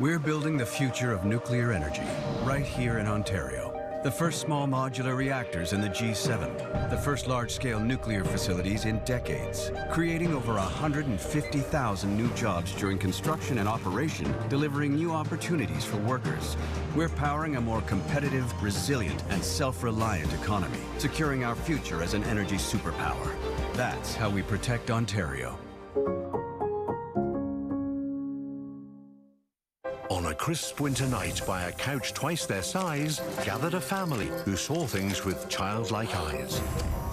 We're building the future of nuclear energy right here in Ontario. The first small modular reactors in the G7. The first large-scale nuclear facilities in decades. Creating over 150,000 new jobs during construction and operation, delivering new opportunities for workers. We're powering a more competitive, resilient, and self-reliant economy. Securing our future as an energy superpower. That's how we protect Ontario. On a crisp winter night by a couch twice their size, gathered a family who saw things with childlike eyes.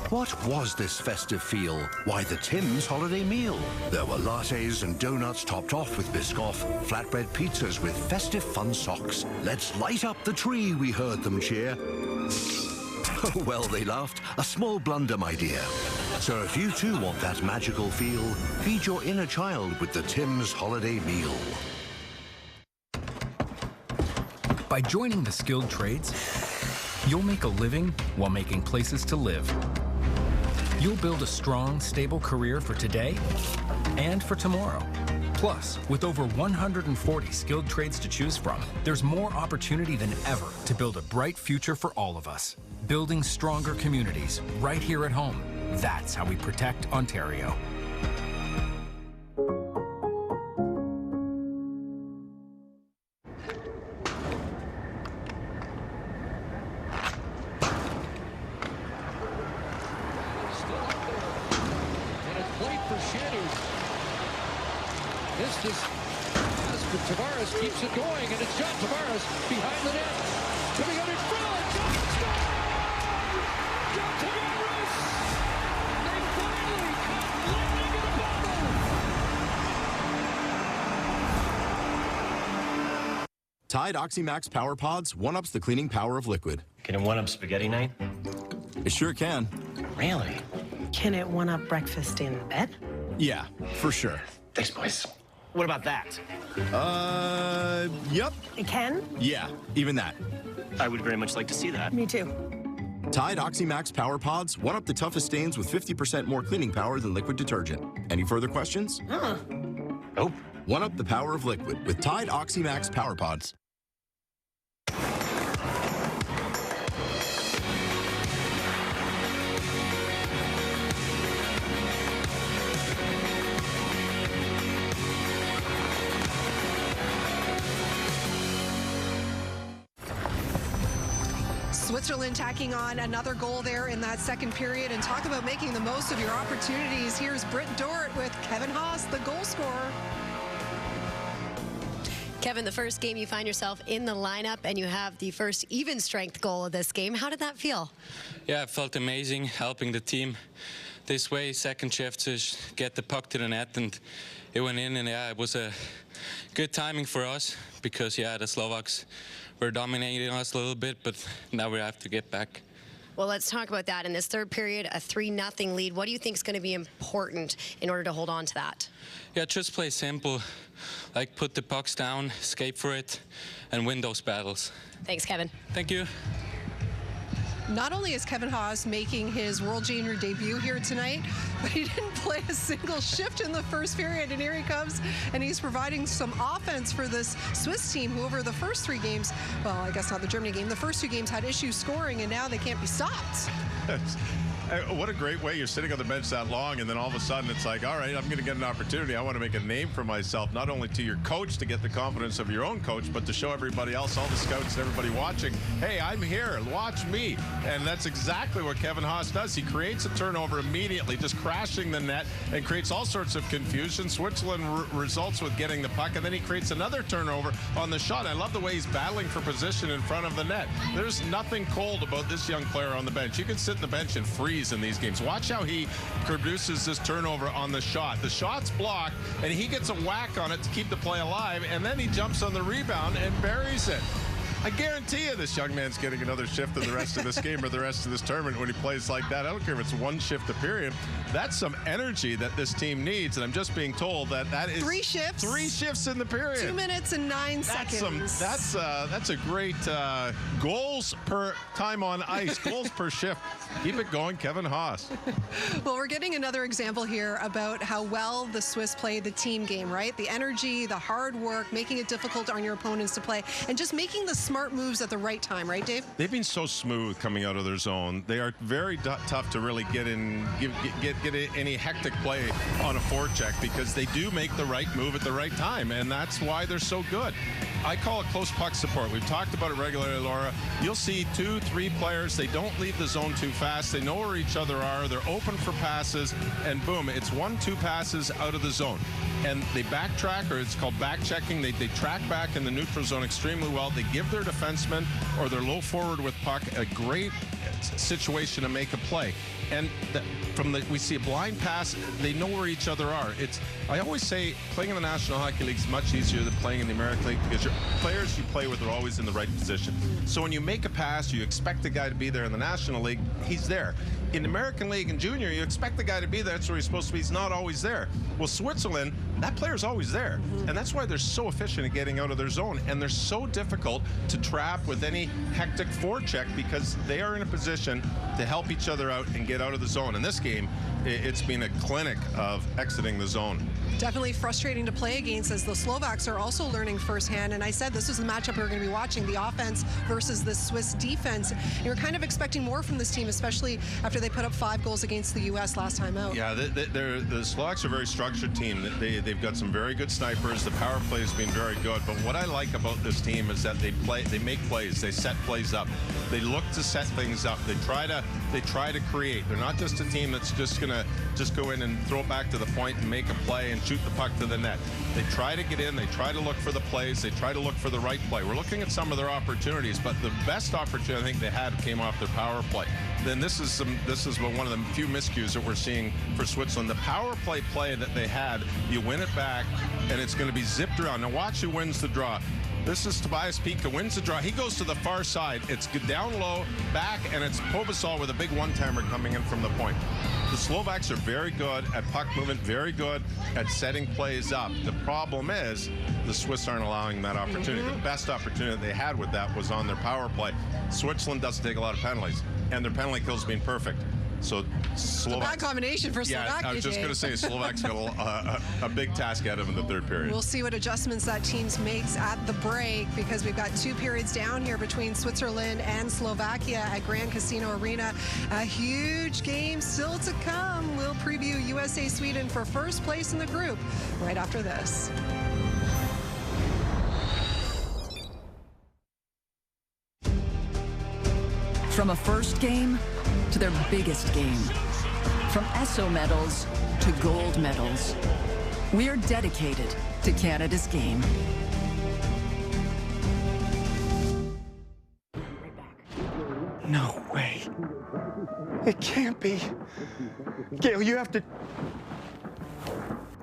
What was this festive feel? Why the Tim's holiday meal? There were lattes and donuts topped off with Biscoff, flatbread pizzas with festive fun socks. Let's light up the tree, we heard them cheer. Oh, well, they laughed. A small blunder, my dear. So if you too want that magical feel, feed your inner child with the Tim's holiday meal. By joining the skilled trades, you'll make a living while making places to live. You'll build a strong, stable career for today and for tomorrow. Plus, with over 140 skilled trades to choose from, there's more opportunity than ever to build a bright future for all of us. Building stronger communities right here at home. That's how we protect Ontario. Tavares keeps it going, and it's John Tavares behind the net. Coming out in front. John Tavares! They finally come lightning in a bottle! Tide Oxymax Power Pods one-ups the cleaning power of liquid. Can it one-up spaghetti night? It sure can. Really? Can it one-up breakfast in bed? Yeah, for sure. Thanks, boys. What about that? Yep. It can? Yeah, even that. I would very much like to see that. Me too. Tide OxyMax Power Pods one up the toughest stains with 50% more cleaning power than liquid detergent. Any further questions? Nope. One up the power of liquid with Tide OxyMax Power Pods. Switzerland tacking on another goal there in that second period. And talk about making the most of your opportunities. Here's Britt Dort with Kevin Haas, the goal scorer. Kevin, the first game you find yourself in the lineup and you have the first even strength goal of this game. How did that feel? Yeah, it felt amazing helping the team this way. Second shift to get the puck to the net, and it went in, and yeah, it was a good timing for us because, yeah, the Slovaks were dominating us a little bit, but now we have to get back. Well, let's talk about that. In this third period, a 3-0 lead. What do you think is going to be important in order to hold on to that? Yeah, just play simple. Like, put the pucks down, escape for it, and win those battles. Thanks, Kevin. Thank you. Not only is Kevin Haas making his World Junior debut here tonight, but he didn't play a single shift in the first period. And here he comes, and he's providing some offense for this Swiss team, who over the first 3 games, well, I guess not the Germany game, the first 2 games had issues scoring, and now they can't be stopped. What a great way. You're sitting on the bench that long, and then all of a sudden it's like, all right, I'm going to get an opportunity. I want to make a name for myself, not only to your coach to get the confidence of your own coach, but to show everybody else, all the scouts and everybody watching, hey, I'm here. Watch me. And that's exactly what Kevin Haas does. He creates a turnover immediately, just crashing the net, and creates all sorts of confusion. Switzerland results with getting the puck, and then he creates another turnover on the shot. I love the way he's battling for position in front of the net. There's nothing cold about this young player on the bench. You can sit on the bench and freeze in these games. Watch how he produces this turnover on the shot. The shot's blocked, and he gets a whack on it to keep the play alive, and then he jumps on the rebound and buries it. I guarantee you this young man's getting another shift in the rest of this game or the rest of this tournament when he plays like that. I don't care if it's 1 shift a period. That's some energy that this team needs, and I'm just being told that that is 3 shifts. 3 shifts in the period. 2 minutes and 9 seconds. That's a great goals per time on ice, goals per shift. Keep it going, Kevin Haas. Well, we're getting another example here about how well the Swiss play the team game, right? The energy, the hard work, making it difficult on your opponents to play, and just making the smart moves at the right time, right, Dave? They've been so smooth coming out of their zone. They are very tough to really get in, get any hectic play on a forecheck, because they do make the right move at the right time, and that's why they're so good. I call it close puck support. We've talked about it regularly, Laura. You'll see 2, 3 players. They don't leave the zone too fast. They know where each other are. They're open for passes, and boom, it's 1, 2 passes out of the zone. And they backtrack, or it's called back checking. They track back in the neutral zone extremely well. They give their defenseman or their low forward with puck a great situation to make a play. And we see a blind pass. They know where each other are. I always say playing in the National Hockey League is much easier than playing in the American League, because your players you play with are always in the right position. So when you make a pass, you expect the guy to be there. In the National League, he's there. In the American League and Junior, you expect the guy to be there. That's where he's supposed to be. He's not always there. Well, Switzerland, that player's always there. And that's why they're so efficient at getting out of their zone. And they're so difficult to trap with any hectic forecheck, because they are in a position to help each other out and get out of the zone. In this game, it's been a clinic of exiting the zone. Definitely frustrating to play against, as the Slovaks are also learning firsthand. And I said this is the matchup we're going to be watching, the offense versus the Swiss defense. You're kind of expecting more from this team, especially after they put up 5 goals against the U.S. last time out. Yeah, the Slovaks are a very structured team. They've got some very good snipers. The power play has been very good. But what I like about this team is that they make plays. They set plays up. They look to set things up. They try to create. They're not just a team that's just going to go in and throw it back to the point and make a play and shoot the puck to the net. They try to get in. They try to look for the plays. They try to look for the right play. We're looking at some of their opportunities, but the best opportunity I think they had came off their power play. Then this is one of the few miscues that we're seeing for Switzerland. The power play that they had, you win it back, and it's going to be zipped around. Now watch who wins the draw. This is Tobias Pika, wins the draw. He goes to the far side. It's down low, back, and it's Povasol with a big one-timer coming in from the point. The Slovaks are very good at puck movement, very good at setting plays up. The problem is the Swiss aren't allowing that opportunity. The best opportunity they had with that was on their power play. Switzerland doesn't take a lot of penalties, and their penalty kill has been perfect. So Slovaks, bad combination for Slovakia. Yeah, I was just going to say Slovaks got a big task ahead of them in the third period. We'll see what adjustments that team makes at the break, because we've got 2 periods down here between Switzerland and Slovakia at Grand Casino Arena. A huge game still to come. We'll preview USA-Sweden for first place in the group right after this. From a first game to their biggest game. From ESO medals to gold medals. We are dedicated to Canada's game. No way. It can't be. Gail, you have to...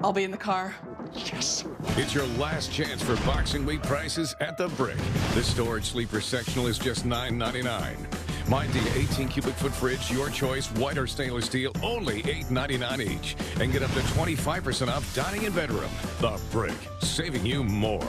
I'll be in the car. Yes. It's your last chance for Boxing Week prices at the Brick. This storage sleeper sectional is just $9.99. Mind the 18 cubic foot fridge, your choice, white or stainless steel, only $8.99 each. And get up to 25% off dining and bedroom. The Brick, saving you more.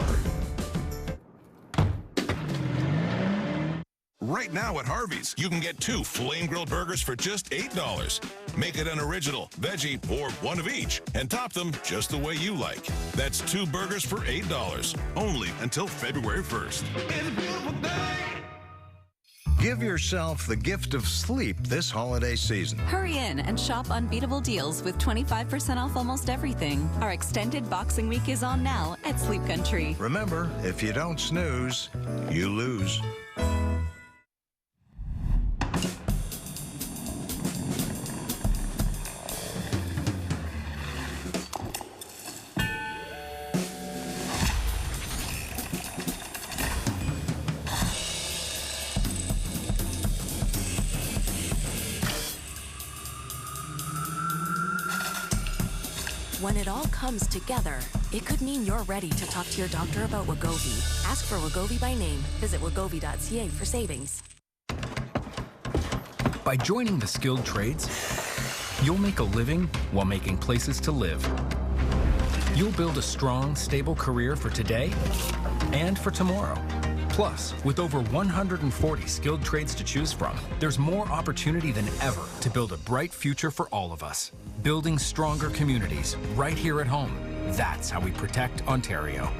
Right now at Harvey's, you can get 2 flame grilled burgers for just $8. Make it an original, veggie, or one of each, and top them just the way you like. That's 2 burgers for $8, only until February 1st. It's a beautiful day. Give yourself the gift of sleep this holiday season. Hurry in and shop unbeatable deals with 25% off almost everything. Our extended Boxing Week is on now at Sleep Country. Remember, if you don't snooze, you lose. When it all comes together, it could mean you're ready to talk to your doctor about Wegovy. Ask for Wegovy by name. Visit wegovy.ca for savings. By joining the skilled trades, you'll make a living while making places to live. You'll build a strong, stable career for today and for tomorrow. Plus, with over 140 skilled trades to choose from, there's more opportunity than ever to build a bright future for all of us. Building stronger communities right here at home. That's how we protect Ontario.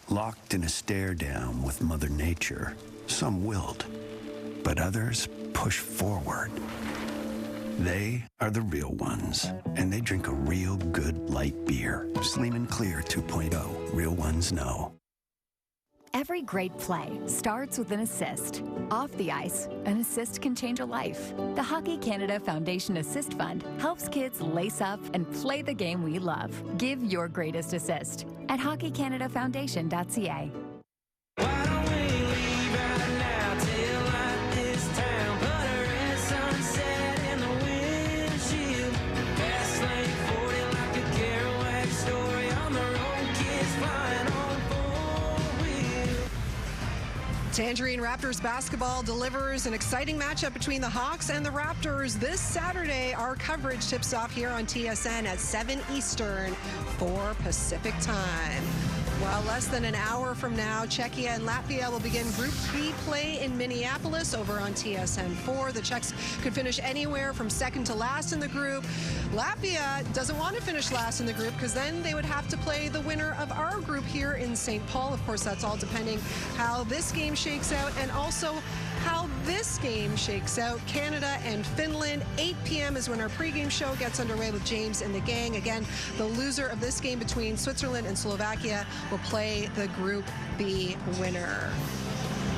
Locked in a stare down with Mother Nature, some wilt, but others push forward. They are the real ones, and they drink a real good light beer. Sleeman Clear 2.0. Real ones know. Every great play starts with an assist. Off the ice, an assist can change a life. The Hockey Canada Foundation Assist Fund helps kids lace up and play the game we love. Give your greatest assist at hockeycanadafoundation.ca. Tangerine Raptors basketball delivers an exciting matchup between the Hawks and the Raptors this Saturday. Our coverage tips off here on TSN at 7 Eastern, 4 Pacific time. Well, less than an hour from now, Czechia and Latvia will begin Group B play in Minneapolis over on TSN4. The Czechs could finish anywhere from second to last in the group. Latvia doesn't want to finish last in the group because then they would have to play the winner of our group here in St. Paul. Of course, that's all depending how this game shakes out and also how this game shakes out. Canada and Finland, 8 p.m. is when our pregame show gets underway with James and the gang. Again, the loser of this game between Switzerland and Slovakia will play the Group B winner.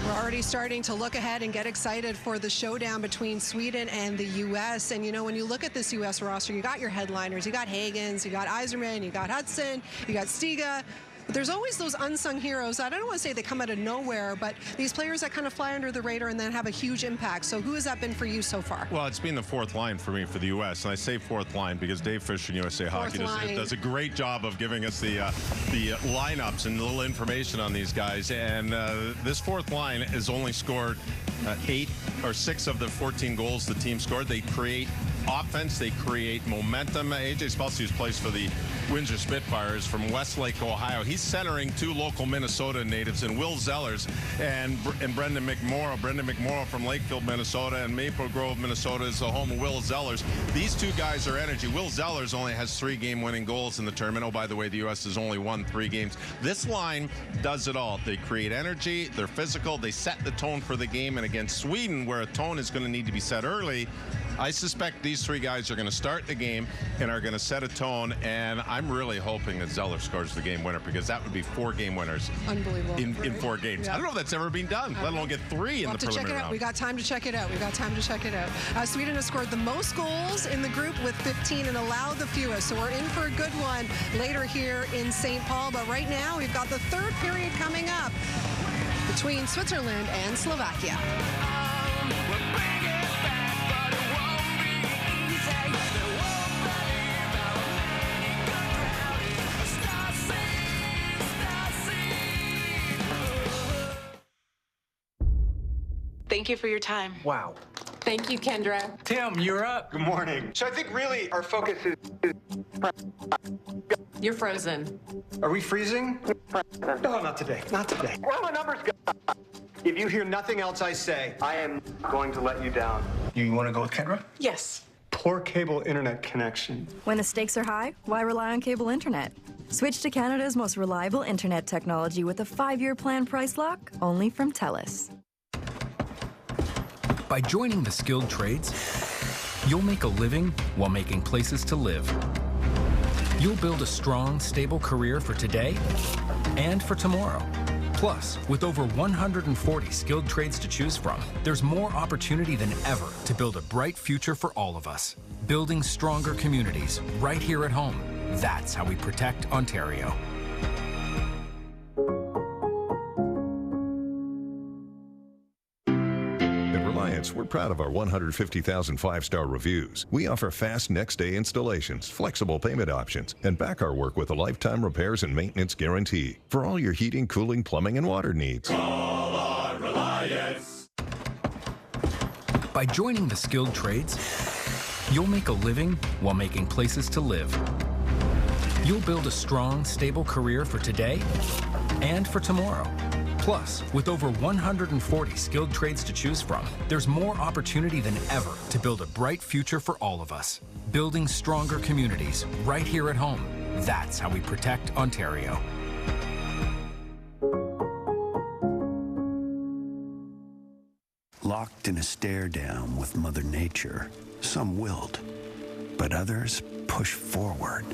We're already starting to look ahead and get excited for the showdown between Sweden and the U.S. And, you know, when you look at this U.S. roster, you got your headliners. You got Hagens, you got Yzerman, you got Hudson, you got Stiga. But there's always those unsung heroes. I don't want to say they come out of nowhere, but these players that kind of fly under the radar and then have a huge impact. So who has that been for you so far? Well, it's been the fourth line for me for the U.S. And I say fourth line because Dave Fisher in USA Hockey does a great job of giving us the lineups and a little information on these guys. And this fourth line has only scored 8 or 6 of the 14 goals the team scored. They create offense, they create momentum. AJ Spelsius plays for the Windsor Spitfires from Westlake, Ohio. He's centering 2 local Minnesota natives in Will Zellers and Brendan McMorrow. Brendan McMorrow from Lakefield, Minnesota, and Maple Grove, Minnesota is the home of Will Zellers. These 2 guys are energy. Will Zellers only has 3 game-winning goals in the tournament. Oh, by the way, the U.S. has only won 3 games. This line does it all. They create energy, they're physical, they set the tone for the game, and against Sweden, where a tone is going to need to be set early, I suspect these 3 guys are going to start the game and are going to set a tone, and I'm really hoping that Zeller scores the game winner, because that would be 4 game winners. Unbelievable. In 4 games. Yeah. I don't know if that's ever been done, let alone get 3 in the preliminary round. We got time to check it out. Sweden has scored the most goals in the group with 15 and allowed the fewest. So we're in for a good one later here in St. Paul. But right now, we've got the 3rd period coming up between Switzerland and Slovakia. Thank you for your time. Wow. Thank you, Kendra. Tim, you're up. Good morning. So I think really our focus is... You're frozen. Are we freezing? No, not today. Not today. Where are my numbers go? If you hear nothing else I say, I am going to let you down. You want to go with Kendra? Yes. Poor cable internet connection. When the stakes are high, why rely on cable internet? Switch to Canada's most reliable internet technology with a 5-year plan price lock, only from TELUS. By joining the skilled trades, you'll make a living while making places to live. You'll build a strong, stable career for today and for tomorrow. Plus, with over 140 skilled trades to choose from, there's more opportunity than ever to build a bright future for all of us. Building stronger communities right here at home. That's how we protect Ontario. We're proud of our 150,000 5-star reviews. We offer fast next-day installations, flexible payment options, and back our work with a lifetime repairs and maintenance guarantee for all your heating, cooling, plumbing, and water needs. Call on Reliance. By joining the skilled trades, you'll make a living while making places to live. You'll build a strong, stable career for today and for tomorrow. Plus, with over 140 skilled trades to choose from, there's more opportunity than ever to build a bright future for all of us. Building stronger communities right here at home. That's how we protect Ontario. Locked in a stare down with Mother Nature, some wilt, but others push forward.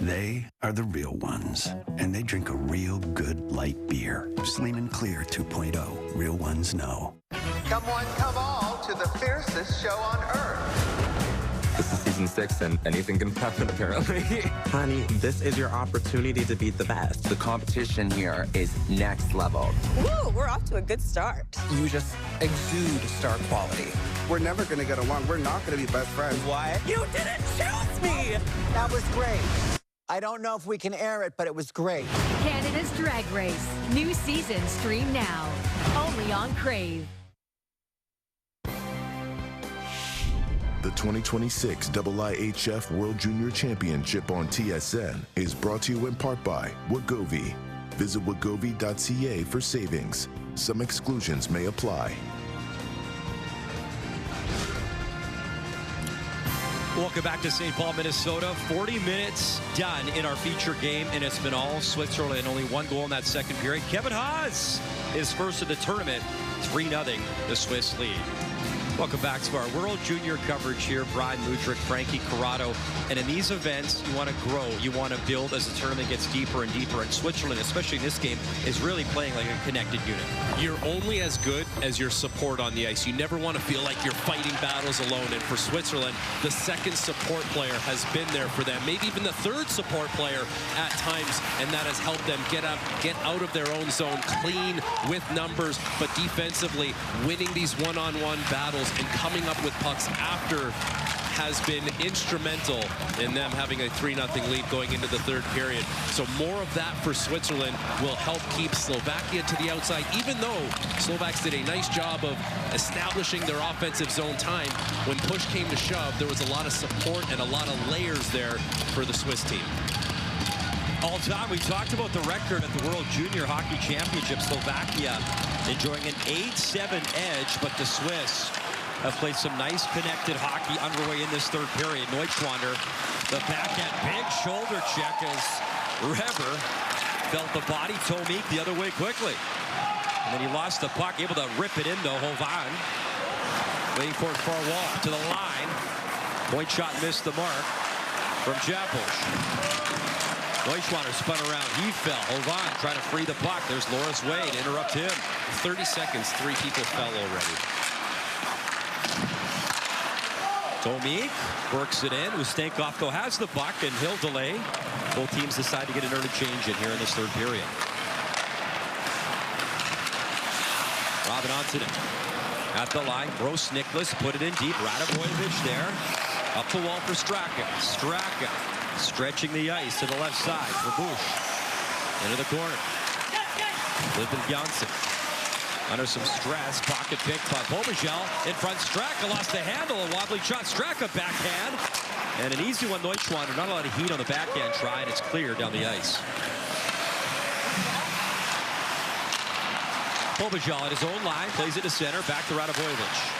They are the real ones, and they drink a real good light beer. Sleeman Clear 2.0. Real ones know. Come one, come all to the fiercest show on earth. This is season 6 and anything can happen apparently. Honey, this is your opportunity to be the best. The competition here is next level. Woo, we're off to a good start. You just exude star quality. We're never gonna get along. We're not gonna be best friends. What? You didn't choose me! That was great. I don't know if we can air it, but it was great. Canada's Drag Race. New season stream now. Only on Crave. The 2026 IIHF World Junior Championship on TSN is brought to you in part by Wegovy. Visit wegovy.ca for savings. Some exclusions may apply. Welcome back to St. Paul, Minnesota. 40 minutes done in our feature game, and it's been all Switzerland. Only 1 goal in that second period. Kevin Haas is first of the tournament. 3-0, the Swiss lead. Welcome back to our World Junior coverage here. Brian Mudryk, Frankie Corrado. And in these events, you want to grow. You want to build as the tournament gets deeper and deeper. And Switzerland, especially in this game, is really playing like a connected unit. You're only as good as your support on the ice. You never want to feel like you're fighting battles alone. And for Switzerland, the second support player has been there for them. Maybe even the third support player at times. And that has helped them get out of their own zone, clean with numbers, but defensively winning these one-on-one battles and coming up with pucks after has been instrumental in them having a 3-0 lead going into the third period. So more of that for Switzerland will help keep Slovakia to the outside, even though Slovaks did a nice job of establishing their offensive zone time. When push came to shove, there was a lot of support and a lot of layers there for the Swiss team. All time, we talked about the record at the World Junior Hockey Championship. Slovakia enjoying an 8-7 edge, but the Swiss have played some nice connected hockey underway in this third period. Neuschwander, the backhand, big shoulder check as Reber felt the body. Tomik the other way quickly. And then he lost the puck, able to rip it into Hovan. Waiting for it far wall, to the line. Point shot missed the mark from Japosh. Neuschwander spun around, he fell. Hovan trying to free the puck. There's Loris Wade, interrupt him. 30 seconds, 3 people fell already. Tomik works it in. Ustenkov though has the puck and he'll delay. Both teams decide to get an early change in here in this third period. Robin Antonin at the line. Gross Nicholas put it in deep. Radivojevic there. Up the wall for Straka. Straka stretching the ice to the left side for Bush. Into the corner. Linden Janssen. Under some stress, pocket picked by Bobajel. In front, Straka lost the handle. A wobbly shot. Straka backhand. And an easy one, Neuschwander. Not a lot of heat on the backhand try, and it's clear down the ice. Bobajel at his own line. Plays it to center. Back to Radivojevic.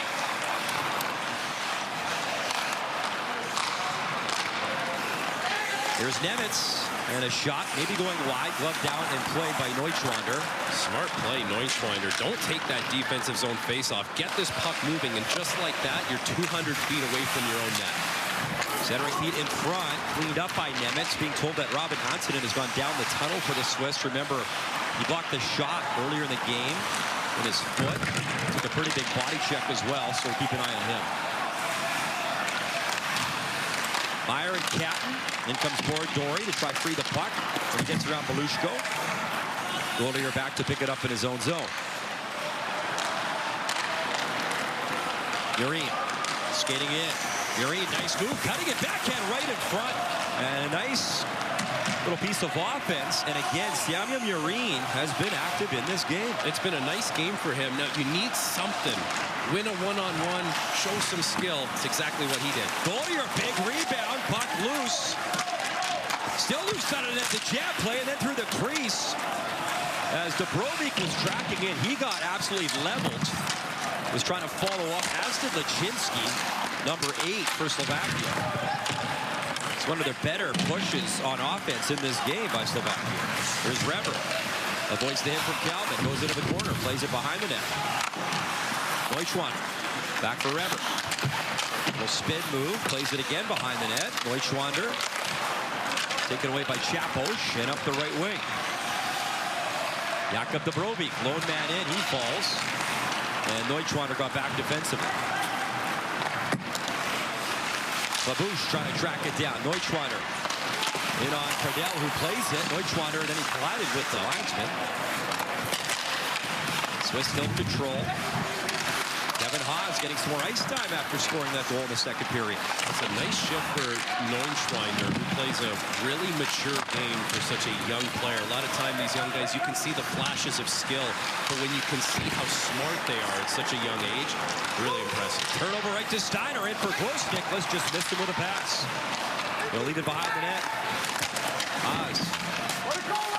Here's Nemitz. And a shot, maybe going wide, glove down and played by Neuschwander. Smart play, Neuschwander. Don't take that defensive zone faceoff. Get this puck moving, and just like that, you're 200 feet away from your own net. Centering feet in front, cleaned up by Nemitz. Being told that Robin Antonin has gone down the tunnel for the Swiss. Remember, he blocked the shot earlier in the game with his foot. Took a pretty big body check as well, so we'll keep an eye on him. Meyer and Catton. In comes forward Dory to try free the puck. And he gets around Belushko. Goldier back to pick it up in his own zone. Urine skating in. Urine, nice move, cutting it backhand right in front. And a nice little piece of offense. And again, Siamyam Urine has been active in this game. It's been a nice game for him. Now, you need something. Win a one-on-one, show some skill. It's exactly what he did. Goldier, big rebound, puck loose. Still loose on it at the jab play, and then through the crease. As Dubrovik was tracking in, he got absolutely leveled. Was trying to follow up, as did Lachinsky, number 8 for Slovakia. It's one of their better pushes on offense in this game by Slovakia. Here's Reber. Avoids the hit from Calvin, goes into the corner, plays it behind the net. Neuschwander, back for Reber. Little spin move, plays it again behind the net. Neuschwander, taken away by Chaposh, and up the right wing. Jakub Dubrovik, lone man in, he falls. And Neuschwander got back defensively. Babush trying to track it down. Neuschwander in on Cardell, who plays it. Neuschwander, and then he collided with the linesman. Swiss still in control. Kevin Haas getting some more ice time after scoring that goal in the second period. It's a nice shift for Neuschwander, who plays a really mature game for such a young player. A lot of time, these young guys, you can see the flashes of skill, but when you can see how smart they are at such a young age, really impressive. Turnover right to Steiner, in for Gross Nicholas, just missed him with a pass. They'll leave it behind the net. Haas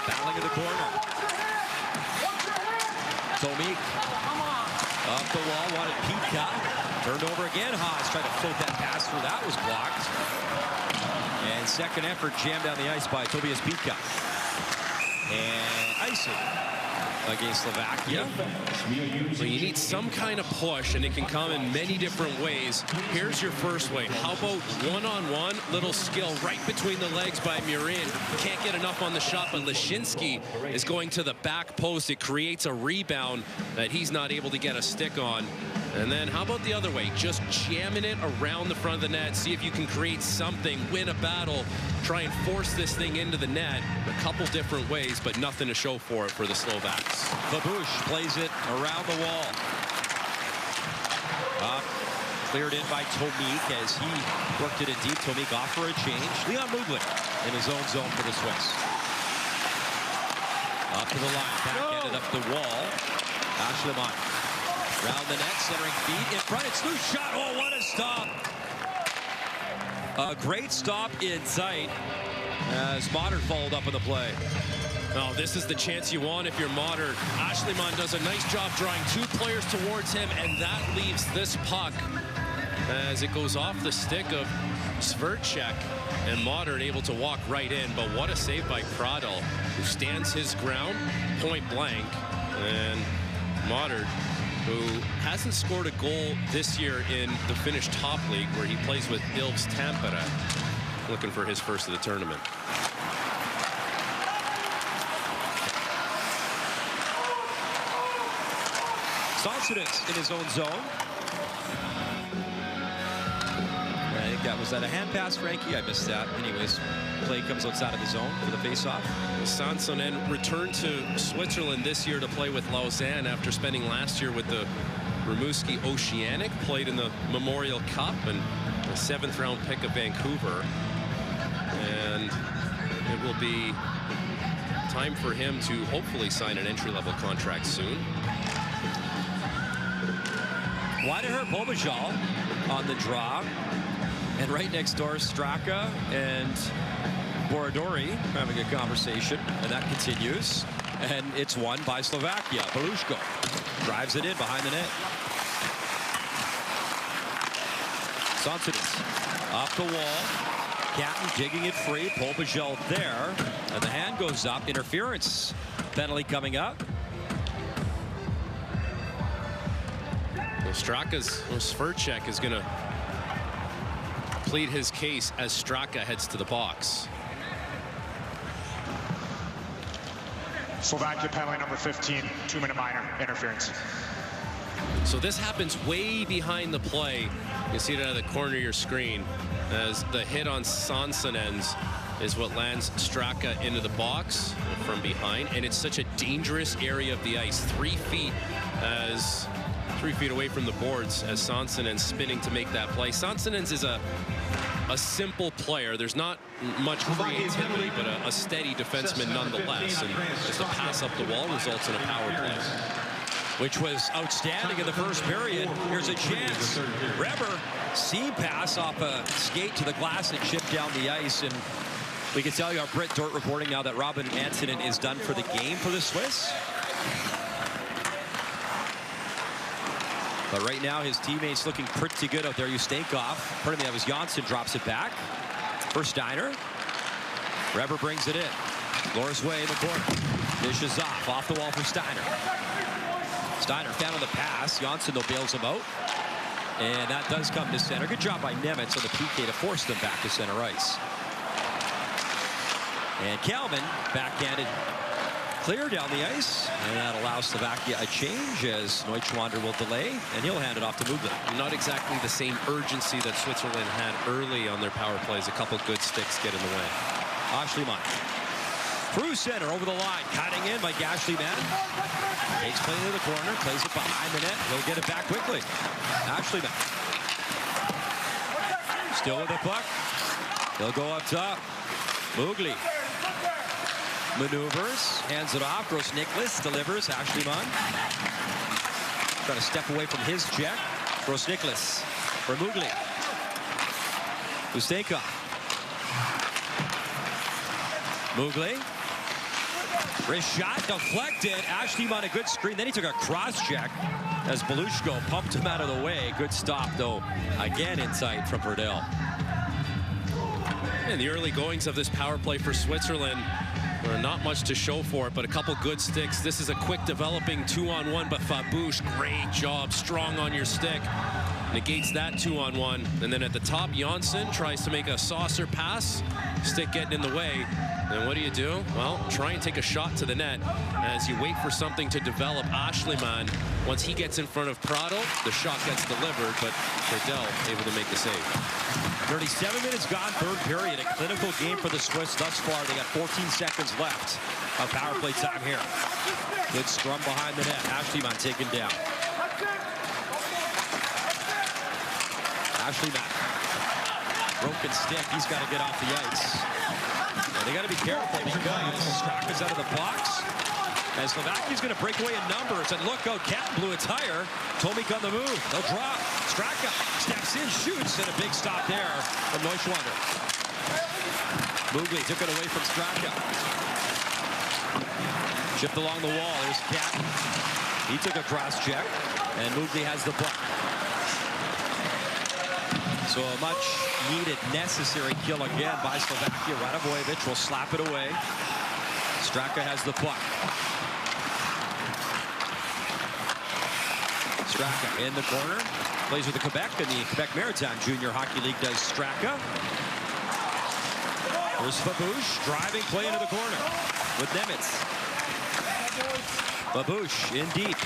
battling in the corner. Tomik. Up the wall, wanted Pika. Turned over again. Haas tried to float that pass through. That was blocked. And second effort jammed down the ice by Tobias Pika. And icing. against Slovakia. Well, you need some kind of push, and it can come in many different ways. Here's your first way. How about one-on-one, little skill right between the legs by Murin. Can't get enough on the shot, but Leshinsky is going to the back post. It creates a rebound that he's not able to get a stick on. And then how about the other way? Just jamming it around the front of the net. See if you can create something, win a battle, try and force this thing into the net a couple different ways, but nothing to show for it for the Slovaks. Babush plays it around the wall. Cleared in by Tomik as he worked it in deep. Tomik off for a change. Leon Mugli in his own zone for the Swiss. Up to the line, backhanded up the wall. Ashleman. Round the net, centering feet in front. It's loose shot. Oh, what a stop. A great stop in sight as Modern followed up on the play. Well, this is the chance you want if you're Modern. Ashleman does a nice job drawing two players towards him, and that leaves this puck as it goes off the stick of Sverchek, and Modern able to walk right in. But what a save by Pradl, who stands his ground point blank. And Modern, who hasn't scored a goal this year in the Finnish top league, where he plays with Ilves Tampere, looking for his first of the tournament. Sonsonis in his own zone. I think that was a hand pass, Frankie? I missed that. Anyways, play comes outside of the zone for the faceoff. Sonsonen returned to Switzerland this year to play with Lausanne after spending last year with the Rimouski Oceanic, played in the Memorial Cup and a 7th round pick of Vancouver. And it will be time for him to hopefully sign an entry-level contract soon. Wide to her, Bobajal on the draw. And right next door, Straka and Borodori having a conversation, and that continues. And it's won by Slovakia. Belushko drives it in behind the net. Sonsonis off the wall. Catton digging it free. Bobajal there. And the hand goes up. Interference penalty coming up. Sverchek is going to plead his case as Straka heads to the box. Slovakia penalty number 15, 2-minute minor interference. So this happens way behind the play. You see it out of the corner of your screen as the hit on Sonsonens is what lands Straka into the box from behind, and it's such a dangerous area of the ice. 3 feet away from the boards as Sonsonens spinning to make that play. Sonsonens is a simple player. There's not much creativity, but a steady defenseman nonetheless. And just a pass up the wall results in a power play, which was outstanding in the first period. Here's a chance. Reber, seam pass off a skate to the glass and chipped down the ice. And we can tell you, our Britt Dort reporting now that Robin Antonen is done for the game for the Swiss. But right now, his teammates looking pretty good out there. Ustenkov, pardon me, that was Janssen, drops it back for Steiner. Reber brings it in. Loris Way in the corner. Dishes off the wall for Steiner. Steiner found on the pass. Janssen, though, bails him out. And that does come to center. Good job by Nemitz on the PK to force them back to center ice. And Kalman, backhanded, clear down the ice, and that allows Slovakia a change as Neuschwander will delay, and he'll hand it off to Mugli. Not exactly the same urgency that Switzerland had early on their power plays. A couple good sticks get in the way. Ashleman through center over the line, cutting in by Ashleman. Takes play to the corner, plays it behind the net. He'll get it back quickly. Ashleman still with the puck. He'll go up top. Mugli maneuvers, hands it off. Gross-Nicholas delivers. Ashleman trying to step away from his check. Gross-Nicholas for Mugli. Ustenkov. Mugli. Wrist shot deflected. Ashleman a good screen. Then he took a cross check as Belushko pumped him out of the way. Good stop though. Again inside from Verdell. In the early goings of this power play for Switzerland, Not much to show for it, but a couple good sticks. This is a quick developing 2-on-1, but Fabouche, great job, strong on your stick. Negates that 2-on-1. And then at the top, Janssen tries to make a saucer pass. Stick getting in the way. And what do? Well, try and take a shot to the net as you wait for something to develop. Ashliman, once he gets in front of Prado, the shot gets delivered, but Cordell able to make the save. 37 minutes gone, third period. A clinical game for the Swiss thus far. They got 14 seconds left of power play time here. Good scrum behind the net. Ashliman taken down. Ashliman. Broken stick. He's got to get off the ice. They got to be careful because Straka's out of the box. And Slovakia's going to break away in numbers. And look out, Captain blew a tire. Tomik on the move. They'll drop. Straka steps in, shoots, and a big stop there from Neuschwander. Mugli took it away from Straka. Chipped along the wall. There's Cat. He took a cross check. And Mugli has the puck. So a much needed, necessary kill again by Slovakia. Radovojevic will slap it away. Straka has the puck. Straka in the corner. Plays with the Quebec, and the Quebec Maritime Junior Hockey League does Straka. There's Fabouche, driving play into the corner with Nemitz. Fabouche in deep.